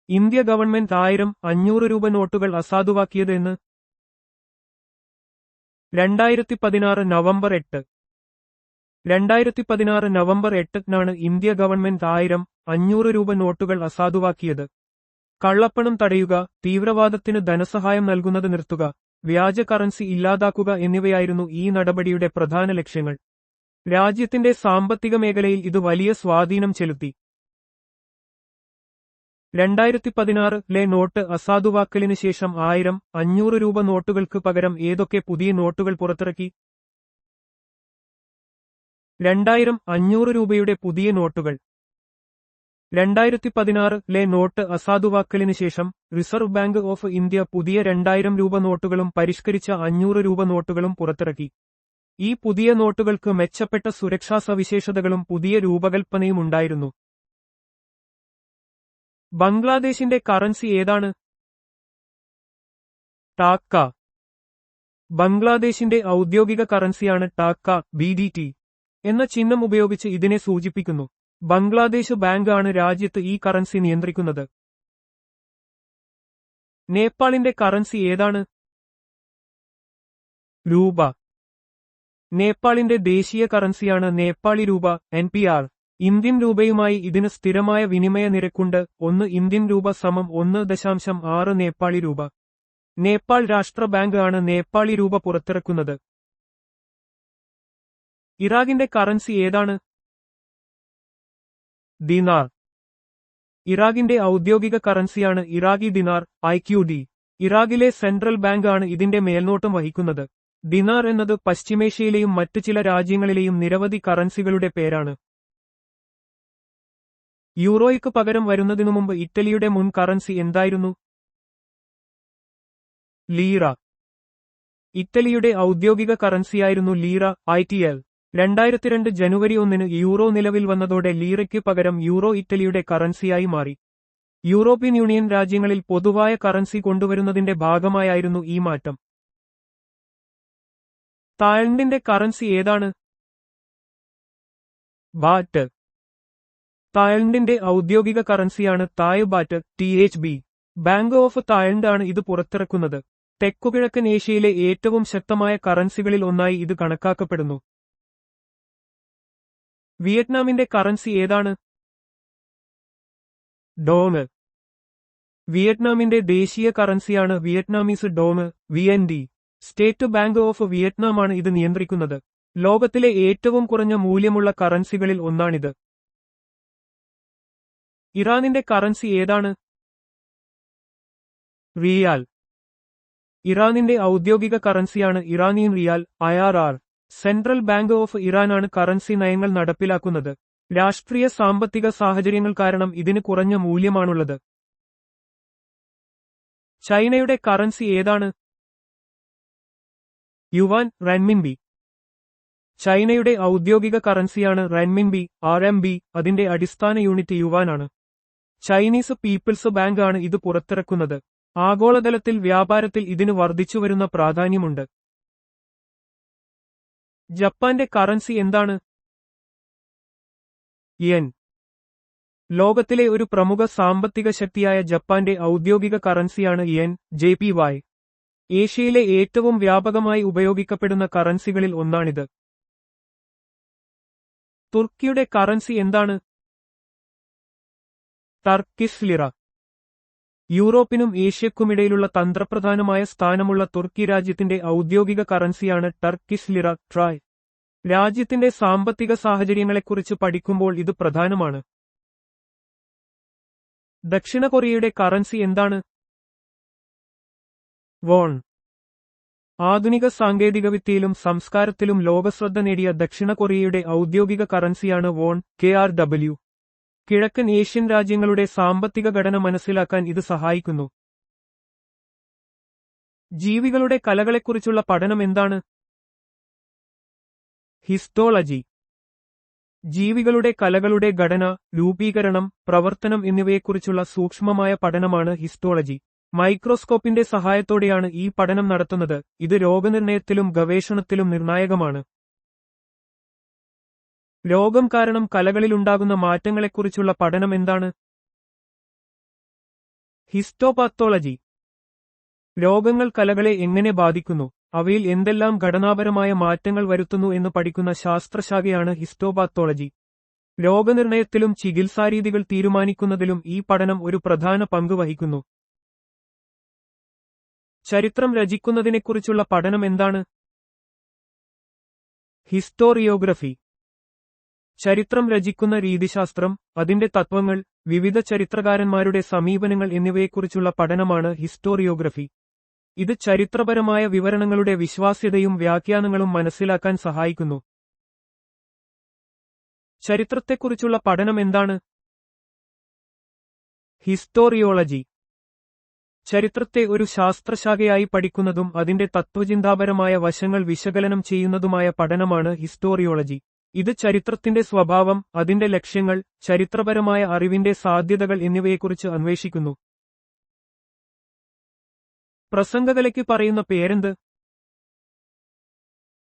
ഇന്ത്യ ഗവൺമെന്റ് 1000, 500 രൂപ നോട്ടുകൾ അസാധുവാക്കിയത് എന്ന്? 2016 നവംബർ 8. 2016 നവംബർ 8 ഇന്ത്യ ഗവൺമെന്റ് 1000, 500 രൂപ നോട്ടുകൾ അസാധുവാക്കിയത്. കള്ളപ്പണം തടയുക, തീവ്രവാദത്തിന് ധനസഹായം നൽകുന്നത് നിർത്തുക, വ്യാജ കറൻസി ഇല്ലാതാക്കുക എന്നിവയായിരുന്നു ഈ നടപടിയുടെ പ്രധാന ലക്ഷ്യങ്ങൾ. രാജ്യത്തിന്റെ സാമ്പത്തിക മേഖലയിൽ ഇത് വലിയ സ്വാധീനം ചെലുത്തി. 2016 നോട്ട് അസാധുവാക്കലിന് ശേഷം 1000, 500 രൂപ നോട്ടുകൾക്ക് പകരം ഏതൊക്കെ പുതിയ നോട്ടുകൾ പുറത്തിറക്കി? 2000, 500 രൂപയുടെ പുതിയ നോട്ടുകൾ. 2016 നോട്ട് അസാധുവാക്കലിന് ശേഷം റിസർവ് ബാങ്ക് ഓഫ് ഇന്ത്യ പുതിയ 2000 രൂപ നോട്ടുകളും പരിഷ്കരിച്ച 500 രൂപ നോട്ടുകളും പുറത്തിറക്കി. ഈ പുതിയ നോട്ടുകൾക്ക് മെച്ചപ്പെട്ട സുരക്ഷാ സവിശേഷതകളും പുതിയ രൂപകൽപ്പനയും ഉണ്ടായിരുന്നു. ബംഗ്ലാദേശിന്റെ കറൻസി ഏതാണ്? ടാക്ക. ബംഗ്ലാദേശിന്റെ ഔദ്യോഗിക കറൻസിയാണ് ടാക്ക BDT എന്ന ചിഹ്നം ഉപയോഗിച്ച് ഇതിനെ സൂചിപ്പിക്കുന്നു. ബംഗ്ലാദേശ് ബാങ്ക് ആണ് രാജ്യത്ത് ഈ കറൻസി നിയന്ത്രിക്കുന്നത്. നേപ്പാളിന്റെ കറൻസി ഏതാണ്? രൂപ. നേപ്പാളിന്റെ ദേശീയ കറൻസിയാണ് നേപ്പാളി രൂപ NPR. ഇന്ത്യൻ രൂപയുമായി ഇതിന് സ്ഥിരമായ വിനിമയ നിരക്കുണ്ട്. 1 ഇന്ത്യൻ രൂപ സമം 1.6 നേപ്പാളി രൂപ. നേപ്പാൾ രാഷ്ട്ര ബാങ്ക് ആണ് നേപ്പാളി രൂപ പുറത്തിറക്കുന്നത്. ഇറാഖിന്റെ കറൻസി ഏതാണ്? ദിനാർ. ഇറാഖിന്റെ ഔദ്യോഗിക കറൻസിയാണ് ഇറാഖി ദിനാർ IQD. ഇറാഖിലെ സെൻട്രൽ ബാങ്ക് ആണ് ഇതിന്റെ മേൽനോട്ടം വഹിക്കുന്നത്. ദിനാർ എന്നത് പശ്ചിമേഷ്യയിലെയും മറ്റു ചില രാജ്യങ്ങളിലെയും നിരവധി കറൻസികളുടെ പേരാണ്. യൂറോയ്ക്ക് പകരം വരുന്നതിനു മുമ്പ് ഇറ്റലിയുടെ മുൻ കറൻസി എന്തായിരുന്നു? ലീറ. ഇറ്റലിയുടെ ഔദ്യോഗിക കറൻസിയായിരുന്നു ലീറ ITL. 2002 ജനുവരി 1 യൂറോ നിലവിൽ വന്നതോടെ ലീറയ്ക്ക് പകരം യൂറോ ഇറ്റലിയുടെ കറൻസിയായി മാറി. യൂറോപ്യൻ യൂണിയൻ രാജ്യങ്ങളിൽ പൊതുവായ കറൻസി കൊണ്ടുവരുന്നതിന്റെ ഭാഗമായായിരുന്നു ഈ മാറ്റം. തായ്ലൻഡിന്റെ കറൻസി ഏതാണ്? ബാറ്റ്. തായ്ലൻഡിന്റെ ഔദ്യോഗിക കറൻസിയാണ് Thai baht THB. Bank of Thailand ആണ് ഇത് പുറത്തിറക്കുന്നത്. തെക്കുകിഴക്കൻ ഏഷ്യയിലെ ഏറ്റവും ശക്തമായ കറൻസികളിൽ ഒന്നായി ഇത് കണക്കാക്കപ്പെടുന്നു. വിയറ്റ്നാമിന്റെ കറൻസി ഏതാണ്? ഡോങ്. വിയറ്റ്നാമിന്റെ ദേശീയ കറൻസിയാണ് Vietnamese dong VND. State bank of വിയറ്റ്നാമാണ് ഇത് നിയന്ത്രിക്കുന്നത്. ലോകത്തിലെ ഏറ്റവും കുറഞ്ഞ മൂല്യമുള്ള കറൻസികളിൽ ഒന്നാണിത്. ഇറാനിന്റെ കറൻസി ഏതാണ്? റിയാൽ. ഇറാനിന്റെ ഔദ്യോഗിക കറൻസിയാണ് Iranian rial IRR. Central bank of ഇറാനാണ് കറൻസി നയങ്ങൾ നടപ്പിലാക്കുന്നത്. രാഷ്ട്രീയ സാമ്പത്തിക സാഹചര്യങ്ങൾ കാരണം ഇതിന് കുറഞ്ഞ മൂല്യമാണുള്ളത്. ചൈനയുടെ കറൻസി ഏതാണ്? യുവാൻ റെൻമിൻബി. ചൈനയുടെ ഔദ്യോഗിക കറൻസിയാണ് റെൻമിൻബി RMB. അതിന്റെ അടിസ്ഥാന യൂണിറ്റ് യുവാനാണ്. ചൈനീസ് പീപ്പിൾസ് ബാങ്ക് ആണ് ഇത് പുറത്തിറക്കുന്നത്. ആഗോളതലത്തിൽ വ്യാപാരത്തിൽ ഇതിന് വർദ്ധിച്ചുവരുന്ന പ്രാധാന്യമുണ്ട്. ജപ്പാന്റെ കറൻസി എന്താണ്? യെൻ. ലോകത്തിലെ ഒരു പ്രമുഖ സാമ്പത്തിക ശക്തിയായ ജപ്പാന്റെ ഔദ്യോഗിക കറൻസിയാണ് യെൻ JPY. ഏഷ്യയിലെ ഏറ്റവും വ്യാപകമായി ഉപയോഗിക്കപ്പെടുന്ന കറൻസികളിൽ ഒന്നാണിത്. തുർക്കിയുടെ കറൻസി എന്താണ്? Turkish lira. യൂറോപ്പിനും ഏഷ്യക്കുമിടയിലുള്ള തന്ത്രപ്രധാനമായ സ്ഥാനമുള്ള തുർക്കി രാജ്യത്തിന്റെ ഔദ്യോഗിക കറൻസിയാണ് ടർക്കിഷ് ലിറ ട്രായ്. രാജ്യത്തിന്റെ സാമ്പത്തിക സാഹചര്യങ്ങളെക്കുറിച്ച് പഠിക്കുമ്പോൾ ഇത് പ്രധാനമാണ്. ദക്ഷിണ കൊറിയയുടെ കറൻസി എന്താണ്? വോൺ. ആധുനിക സാങ്കേതികവിദ്യയിലും സംസ്കാരത്തിലും ലോകശ്രദ്ധ നേടിയ ദക്ഷിണ കൊറിയയുടെ ഔദ്യോഗിക കറൻസിയാണ് വോൺ KRW. കിഴക്കൻ ഏഷ്യൻ രാജ്യങ്ങളുടെ സാമ്പത്തിക ഘടന മനസ്സിലാക്കാൻ ഇത് സഹായിക്കുന്നു. ജീവികളുടെ കലകളെക്കുറിച്ചുള്ള പഠനം എന്താണ്? ഹിസ്റ്റോളജി. ജീവികളുടെ കലകളുടെ ഘടന, രൂപീകരണം, പ്രവർത്തനം എന്നിവയെക്കുറിച്ചുള്ള സൂക്ഷ്മമായ പഠനമാണ് ഹിസ്റ്റോളജി. മൈക്രോസ്കോപ്പിന്റെ സഹായത്തോടെയാണ് ഈ പഠനം നടത്തുന്നത്. ഇത് രോഗനിർണയത്തിലും ഗവേഷണത്തിലും നിർണായകമാണ്. രോഗം കാരണം കലകളിലുണ്ടാകുന്ന മാറ്റങ്ങളെക്കുറിച്ചുള്ള പഠനം എന്താണ്? ഹിസ്റ്റോപാത്തോളജി. രോഗങ്ങൾ കലകളെ എങ്ങനെ ബാധിക്കുന്നു, അവയിൽ എന്തെല്ലാം ഘടനാപരമായ മാറ്റങ്ങൾ വരുത്തുന്നു എന്ന് പഠിക്കുന്ന ശാസ്ത്രശാഖയാണ് ഹിസ്റ്റോപാത്തോളജി. രോഗനിർണയത്തിലും ചികിത്സാരീതികൾ തീരുമാനിക്കുന്നതിലും ഈ പഠനം ഒരു പ്രധാന പങ്ക് വഹിക്കുന്നു. ചരിത്രം രചിക്കുന്നതിനെക്കുറിച്ചുള്ള പഠനം എന്താണ്? ഹിസ്റ്റോറിയോഗ്രഫി. ചരിത്രം രചിക്കുന്ന രീതിശാസ്ത്രം, അതിന്റെ തത്വങ്ങൾ, വിവിധ ചരിത്രകാരന്മാരുടെ സമീപനങ്ങൾ എന്നിവയെക്കുറിച്ചുള്ള പഠനമാണ് ഹിസ്റ്റോറിയോഗ്രഫി. ഇത് ചരിത്രപരമായ വിവരണങ്ങളുടെ വിശ്വാസ്യതയും വ്യാഖ്യാനങ്ങളും മനസ്സിലാക്കാൻ സഹായിക്കുന്നു. ചരിത്രത്തെക്കുറിച്ചുള്ള പഠനം എന്താണ്? ഹിസ്റ്റോറിയോളജി. ചരിത്രത്തെ ഒരു ശാസ്ത്രശാഖയായി പഠിക്കുന്നതും അതിന്റെ തത്വചിന്താപരമായ വശങ്ങൾ വിശകലനം ചെയ്യുന്നതുമായ പഠനമാണ് ഹിസ്റ്റോറിയോളജി. ഇത് ചരിത്രത്തിന്റെ സ്വഭാവം, അതിന്റെ ലക്ഷ്യങ്ങൾ, ചരിത്രപരമായ അറിവിന്റെ സാധ്യതകൾ എന്നിവയെക്കുറിച്ച് അന്വേഷിക്കുന്നു. പ്രസംഗകലയ്ക്ക് പറയുന്ന പേരെന്ത്?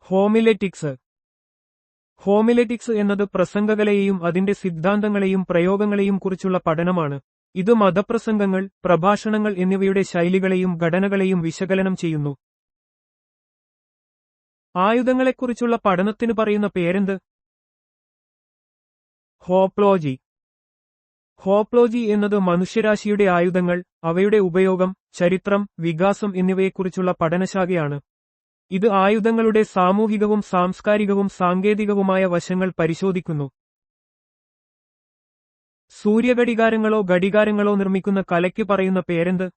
ഹോമിലെറ്റിക്സ്. ഹോമിലെറ്റിക്സ് എന്നത് പ്രസംഗകലയെയും അതിന്റെ സിദ്ധാന്തങ്ങളെയും പ്രയോഗങ്ങളെയും കുറിച്ചുള്ള പഠനമാണ്. ഇത് മതപ്രസംഗങ്ങൾ, പ്രഭാഷണങ്ങൾ എന്നിവയുടെ ശൈലികളെയും ഘടനകളെയും വിശകലനം ചെയ്യുന്നു. ആയുധങ്ങളെക്കുറിച്ചുള്ള പഠനത്തിന് പറയുന്ന പേരെന്ത്? ഹോപ്ലോജി. ഹോപ്ലോജി എന്നത് മനുഷ്യരാശിയുടെ ആയുധങ്ങൾ, അവയുടെ ഉപയോഗം, ചരിത്രം, വികാസം എന്നിവയെക്കുറിച്ചുള്ള പഠനശാഖയാണ്. ഇത് ആയുധങ്ങളുടെ സാമൂഹികവും സാംസ്കാരികവും സാങ്കേതികവുമായ വശങ്ങൾ പരിശോധിക്കുന്നു. സൂര്യഘടികാരങ്ങളോ ഘടികാരങ്ങളോ നിർമ്മിക്കുന്ന കലയ്ക്ക് പറയുന്ന പേരെന്ത്?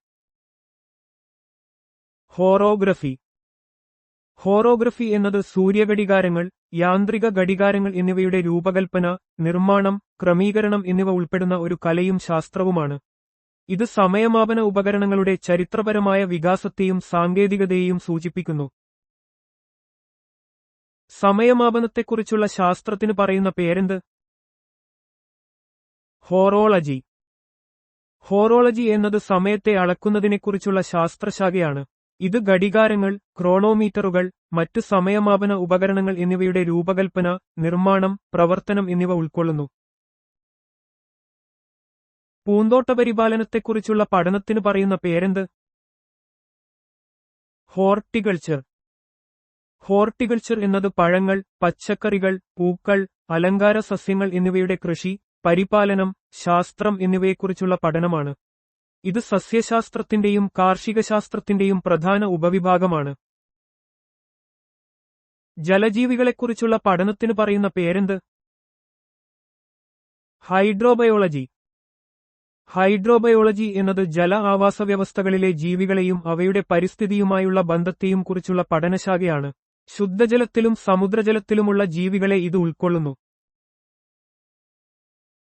ഹോറോഗ്രഫി. ഹോറോഗ്രഫി എന്നത് സൂര്യഘടികാരങ്ങൾ, യാന്ത്രിക ഘടികാരങ്ങൾ എന്നിവയുടെ രൂപകൽപ്പന, നിർമ്മാണം, ക്രമീകരണം എന്നിവ ഉൾപ്പെടുന്ന ഒരു കലയും ശാസ്ത്രവുമാണ്. ഇത് സമയമാപന ഉപകരണങ്ങളുടെ ചരിത്രപരമായ വികാസത്തെയും സാങ്കേതികതയെയും സൂചിപ്പിക്കുന്നു. സമയമാപനത്തെക്കുറിച്ചുള്ള ശാസ്ത്രത്തിന് പറയുന്ന പേരെന്ത്? ഹോറോളജി. ഹോറോളജി എന്നത് സമയത്തെ അളക്കുന്നതിനെക്കുറിച്ചുള്ള ശാസ്ത്രശാഖയാണ്. ഇത് ഘടികാരങ്ങൾ, ക്രോണോമീറ്ററുകൾ, മറ്റ് സമയമാപന ഉപകരണങ്ങൾ എന്നിവയുടെ രൂപകൽപ്പന, നിർമ്മാണം, പ്രവർത്തനം എന്നിവ ഉൾക്കൊള്ളുന്നു. പൂന്തോട്ടപരിപാലനത്തെക്കുറിച്ചുള്ള പഠനത്തിന് പറയുന്ന പേരെന്ത്? ഹോർട്ടികൾച്ചർ. ഹോർട്ടികൾച്ചർ എന്നത് പഴങ്ങൾ, പച്ചക്കറികൾ, പൂക്കൾ, അലങ്കാര സസ്യങ്ങൾ എന്നിവയുടെ കൃഷി, പരിപാലനം, ശാസ്ത്രം എന്നിവയെക്കുറിച്ചുള്ള പഠനമാണ്. ഇത് സസ്യശാസ്ത്രത്തിന്റെയും കാർഷികശാസ്ത്രത്തിന്റെയും പ്രധാന ഉപവിഭാഗമാണ്. ജലജീവികളെക്കുറിച്ചുള്ള പഠനത്തിന് പറയുന്ന പേരെന്ത്? ഹൈഡ്രോബയോളജി. ഹൈഡ്രോബയോളജി എന്നത് ജല ആവാസവ്യവസ്ഥകളിലെ ജീവികളെയും അവയുടെ പരിസ്ഥിതിയുമായുള്ള ബന്ധത്തെയും കുറിച്ചുള്ള പഠനശാഖയാണ്. ശുദ്ധജലത്തിലും സമുദ്രജലത്തിലുമുള്ള ജീവികളെ ഇത് ഉൾക്കൊള്ളുന്നു.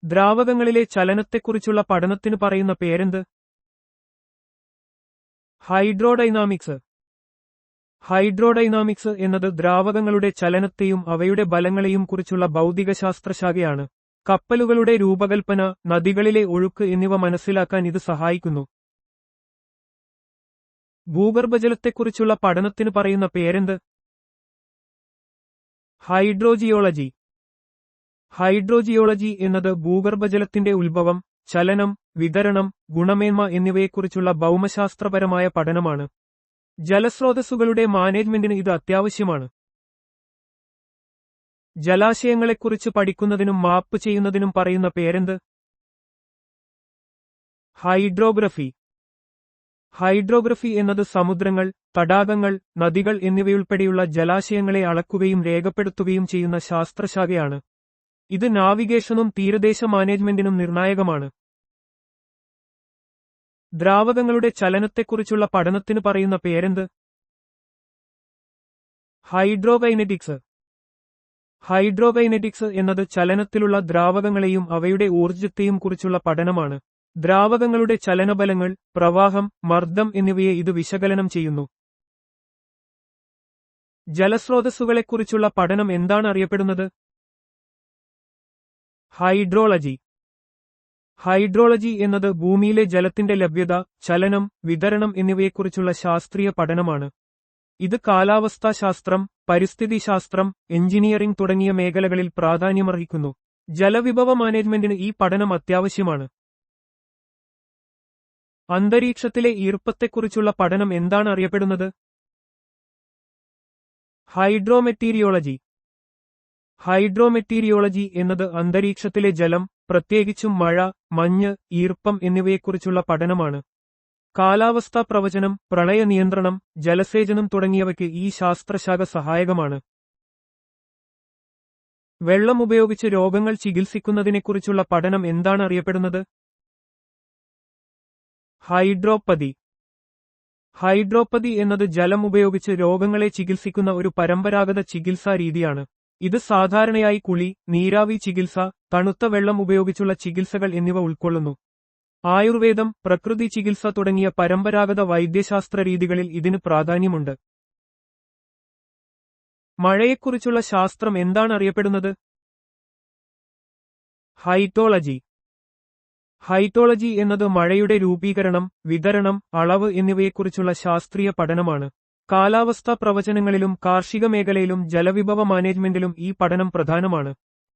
ദ്രാവകങ്ങളിലെ ചലനത്തെക്കുറിച്ചുള്ള പഠനത്തിന് പറയുന്ന പേരെന്ത്? ഹൈഡ്രോഡൈനാമിക്സ്. ഹൈഡ്രോഡൈനാമിക്സ് എന്നത് ദ്രാവകങ്ങളുടെ ചലനത്തെയും അവയുടെ ബലങ്ങളെയും കുറിച്ചുള്ള ഭൗതികശാസ്ത്രശാഖയാണ്. കപ്പലുകളുടെ രൂപകൽപ്പന, നദികളിലെ ഒഴുക്ക് എന്നിവ മനസ്സിലാക്കാൻ ഇത് സഹായിക്കുന്നു. ഭൂഗർഭജലത്തെക്കുറിച്ചുള്ള പഠനത്തിന് പറയുന്ന പേരെന്ത്? ഹൈഡ്രോജിയോളജി. ഹൈഡ്രോജിയോളജി എന്നത് ഭൂഗർഭജലത്തിന്റെ ഉത്ഭവം, ചലനം, വിതരണം, ഗുണമേന്മ എന്നിവയെക്കുറിച്ചുള്ള ഭൗമശാസ്ത്രപരമായ പഠനമാണ്. ജലസ്രോതസ്സുകളുടെ മാനേജ്മെന്റിന് ഇത് അത്യാവശ്യമാണ്. ജലാശയങ്ങളെക്കുറിച്ച് പഠിക്കുന്നതിനും മാപ്പ് ചെയ്യുന്നതിനും പറയുന്ന പേരെന്ത്? ഹൈഡ്രോഗ്രഫി. ഹൈഡ്രോഗ്രഫി എന്നത് സമുദ്രങ്ങൾ, തടാകങ്ങൾ, നദികൾ എന്നിവയുൾപ്പെടെയുള്ള ജലാശയങ്ങളെ അളക്കുകയും രേഖപ്പെടുത്തുകയും ചെയ്യുന്ന ശാസ്ത്രശാഖയാണ്. ഇത് നാവിഗേഷനും തീരദേശ മാനേജ്മെന്റിനും നിർണായകമാണ്. ദ്രാവകങ്ങളുടെ ചലനത്തെക്കുറിച്ചുള്ള പഠനത്തിന് പറയുന്ന പേരെന്ത്? ഹൈഡ്രോകൈനറ്റിക്സ്. ഹൈഡ്രോകൈനറ്റിക്സ് എന്നത് ചലനത്തിലുള്ള ദ്രാവകങ്ങളെയും അവയുടെ ഊർജ്ജത്തെയും കുറിച്ചുള്ള പഠനമാണ്. ദ്രാവകങ്ങളുടെ ചലനബലങ്ങൾ, പ്രവാഹം, മർദ്ദം എന്നിവയെ ഇത് വിശകലനം ചെയ്യുന്നു. ജലസ്രോതസ്സുകളെക്കുറിച്ചുള്ള പഠനം എന്താണ് അറിയപ്പെടുന്നത്? ഹൈഡ്രോളജി. ഹൈഡ്രോളജി എന്നത് ഭൂമിയിലെ ജലത്തിന്റെ ലഭ്യത, ചലനം, വിതരണം എന്നിവയെക്കുറിച്ചുള്ള ശാസ്ത്രീയ പഠനമാണ്. ഇത് കാലാവസ്ഥാശാസ്ത്രം, പരിസ്ഥിതിശാസ്ത്രം, എഞ്ചിനീയറിംഗ് തുടങ്ങിയ മേഖലകളിൽ പ്രാധാന്യമർഹിക്കുന്നു. ജലവിഭവ മാനേജ്മെന്റിന് ഈ പഠനം അത്യാവശ്യമാണ്. അന്തരീക്ഷത്തിലെ ഈർപ്പത്തെക്കുറിച്ചുള്ള പഠനം എന്താണ് അറിയപ്പെടുന്നത്? ഹൈഡ്രോമെറ്റീരിയോളജി. ഹൈഡ്രോമെറ്റീരിയോളജി എന്നത് അന്തരീക്ഷത്തിലെ ജലം, പ്രത്യേകിച്ചും മഴ, മഞ്ഞ്, ഈർപ്പം എന്നിവയെക്കുറിച്ചുള്ള പഠനമാണ്. കാലാവസ്ഥാ പ്രവചനം, പ്രളയ നിയന്ത്രണം, ജലസേചനം തുടങ്ങിയവയ്ക്ക് ഈ ശാസ്ത്രശാഖ സഹായകമാണ്. വെള്ളം ഉപയോഗിച്ച് രോഗങ്ങൾ ചികിത്സിക്കുന്നതിനെക്കുറിച്ചുള്ള പഠനം എന്താണ് അറിയപ്പെടുന്നത്? ഹൈഡ്രോപ്പതി. ഹൈഡ്രോപ്പതി എന്നത് ജലം ഉപയോഗിച്ച് രോഗങ്ങളെ ചികിത്സിക്കുന്ന ഒരു പരമ്പരാഗത ചികിത്സാ രീതിയാണ്. ഇത് സാധാരണയായി കുളി, നീരാവി ചികിത്സ, തണുത്ത വെള്ളം ഉപയോഗിച്ചുള്ള ചികിത്സകൾ എന്നിവ ഉൾക്കൊള്ളുന്നു. ആയുർവേദം, പ്രകൃതി ചികിത്സ തുടങ്ങിയ പരമ്പരാഗത വൈദ്യശാസ്ത്ര രീതികളിൽ ഇതിന് പ്രാധാന്യമുണ്ട്. മഴയെക്കുറിച്ചുള്ള ശാസ്ത്രം എന്താണ് അറിയപ്പെടുന്നത്? ഹൈറ്റോളജി. ഹൈറ്റോളജി എന്നത് മഴയുടെ രൂപീകരണം, വിതരണം, അളവ് എന്നിവയെക്കുറിച്ചുള്ള ശാസ്ത്രീയ പഠനമാണ്. കാലാവസ്ഥാ പ്രവചനങ്ങളിലും കാർഷിക മേഖലയിലും ജലവിഭവ മാനേജ്മെന്റിലും ഈ പഠനം പ്രധാനമാണ്.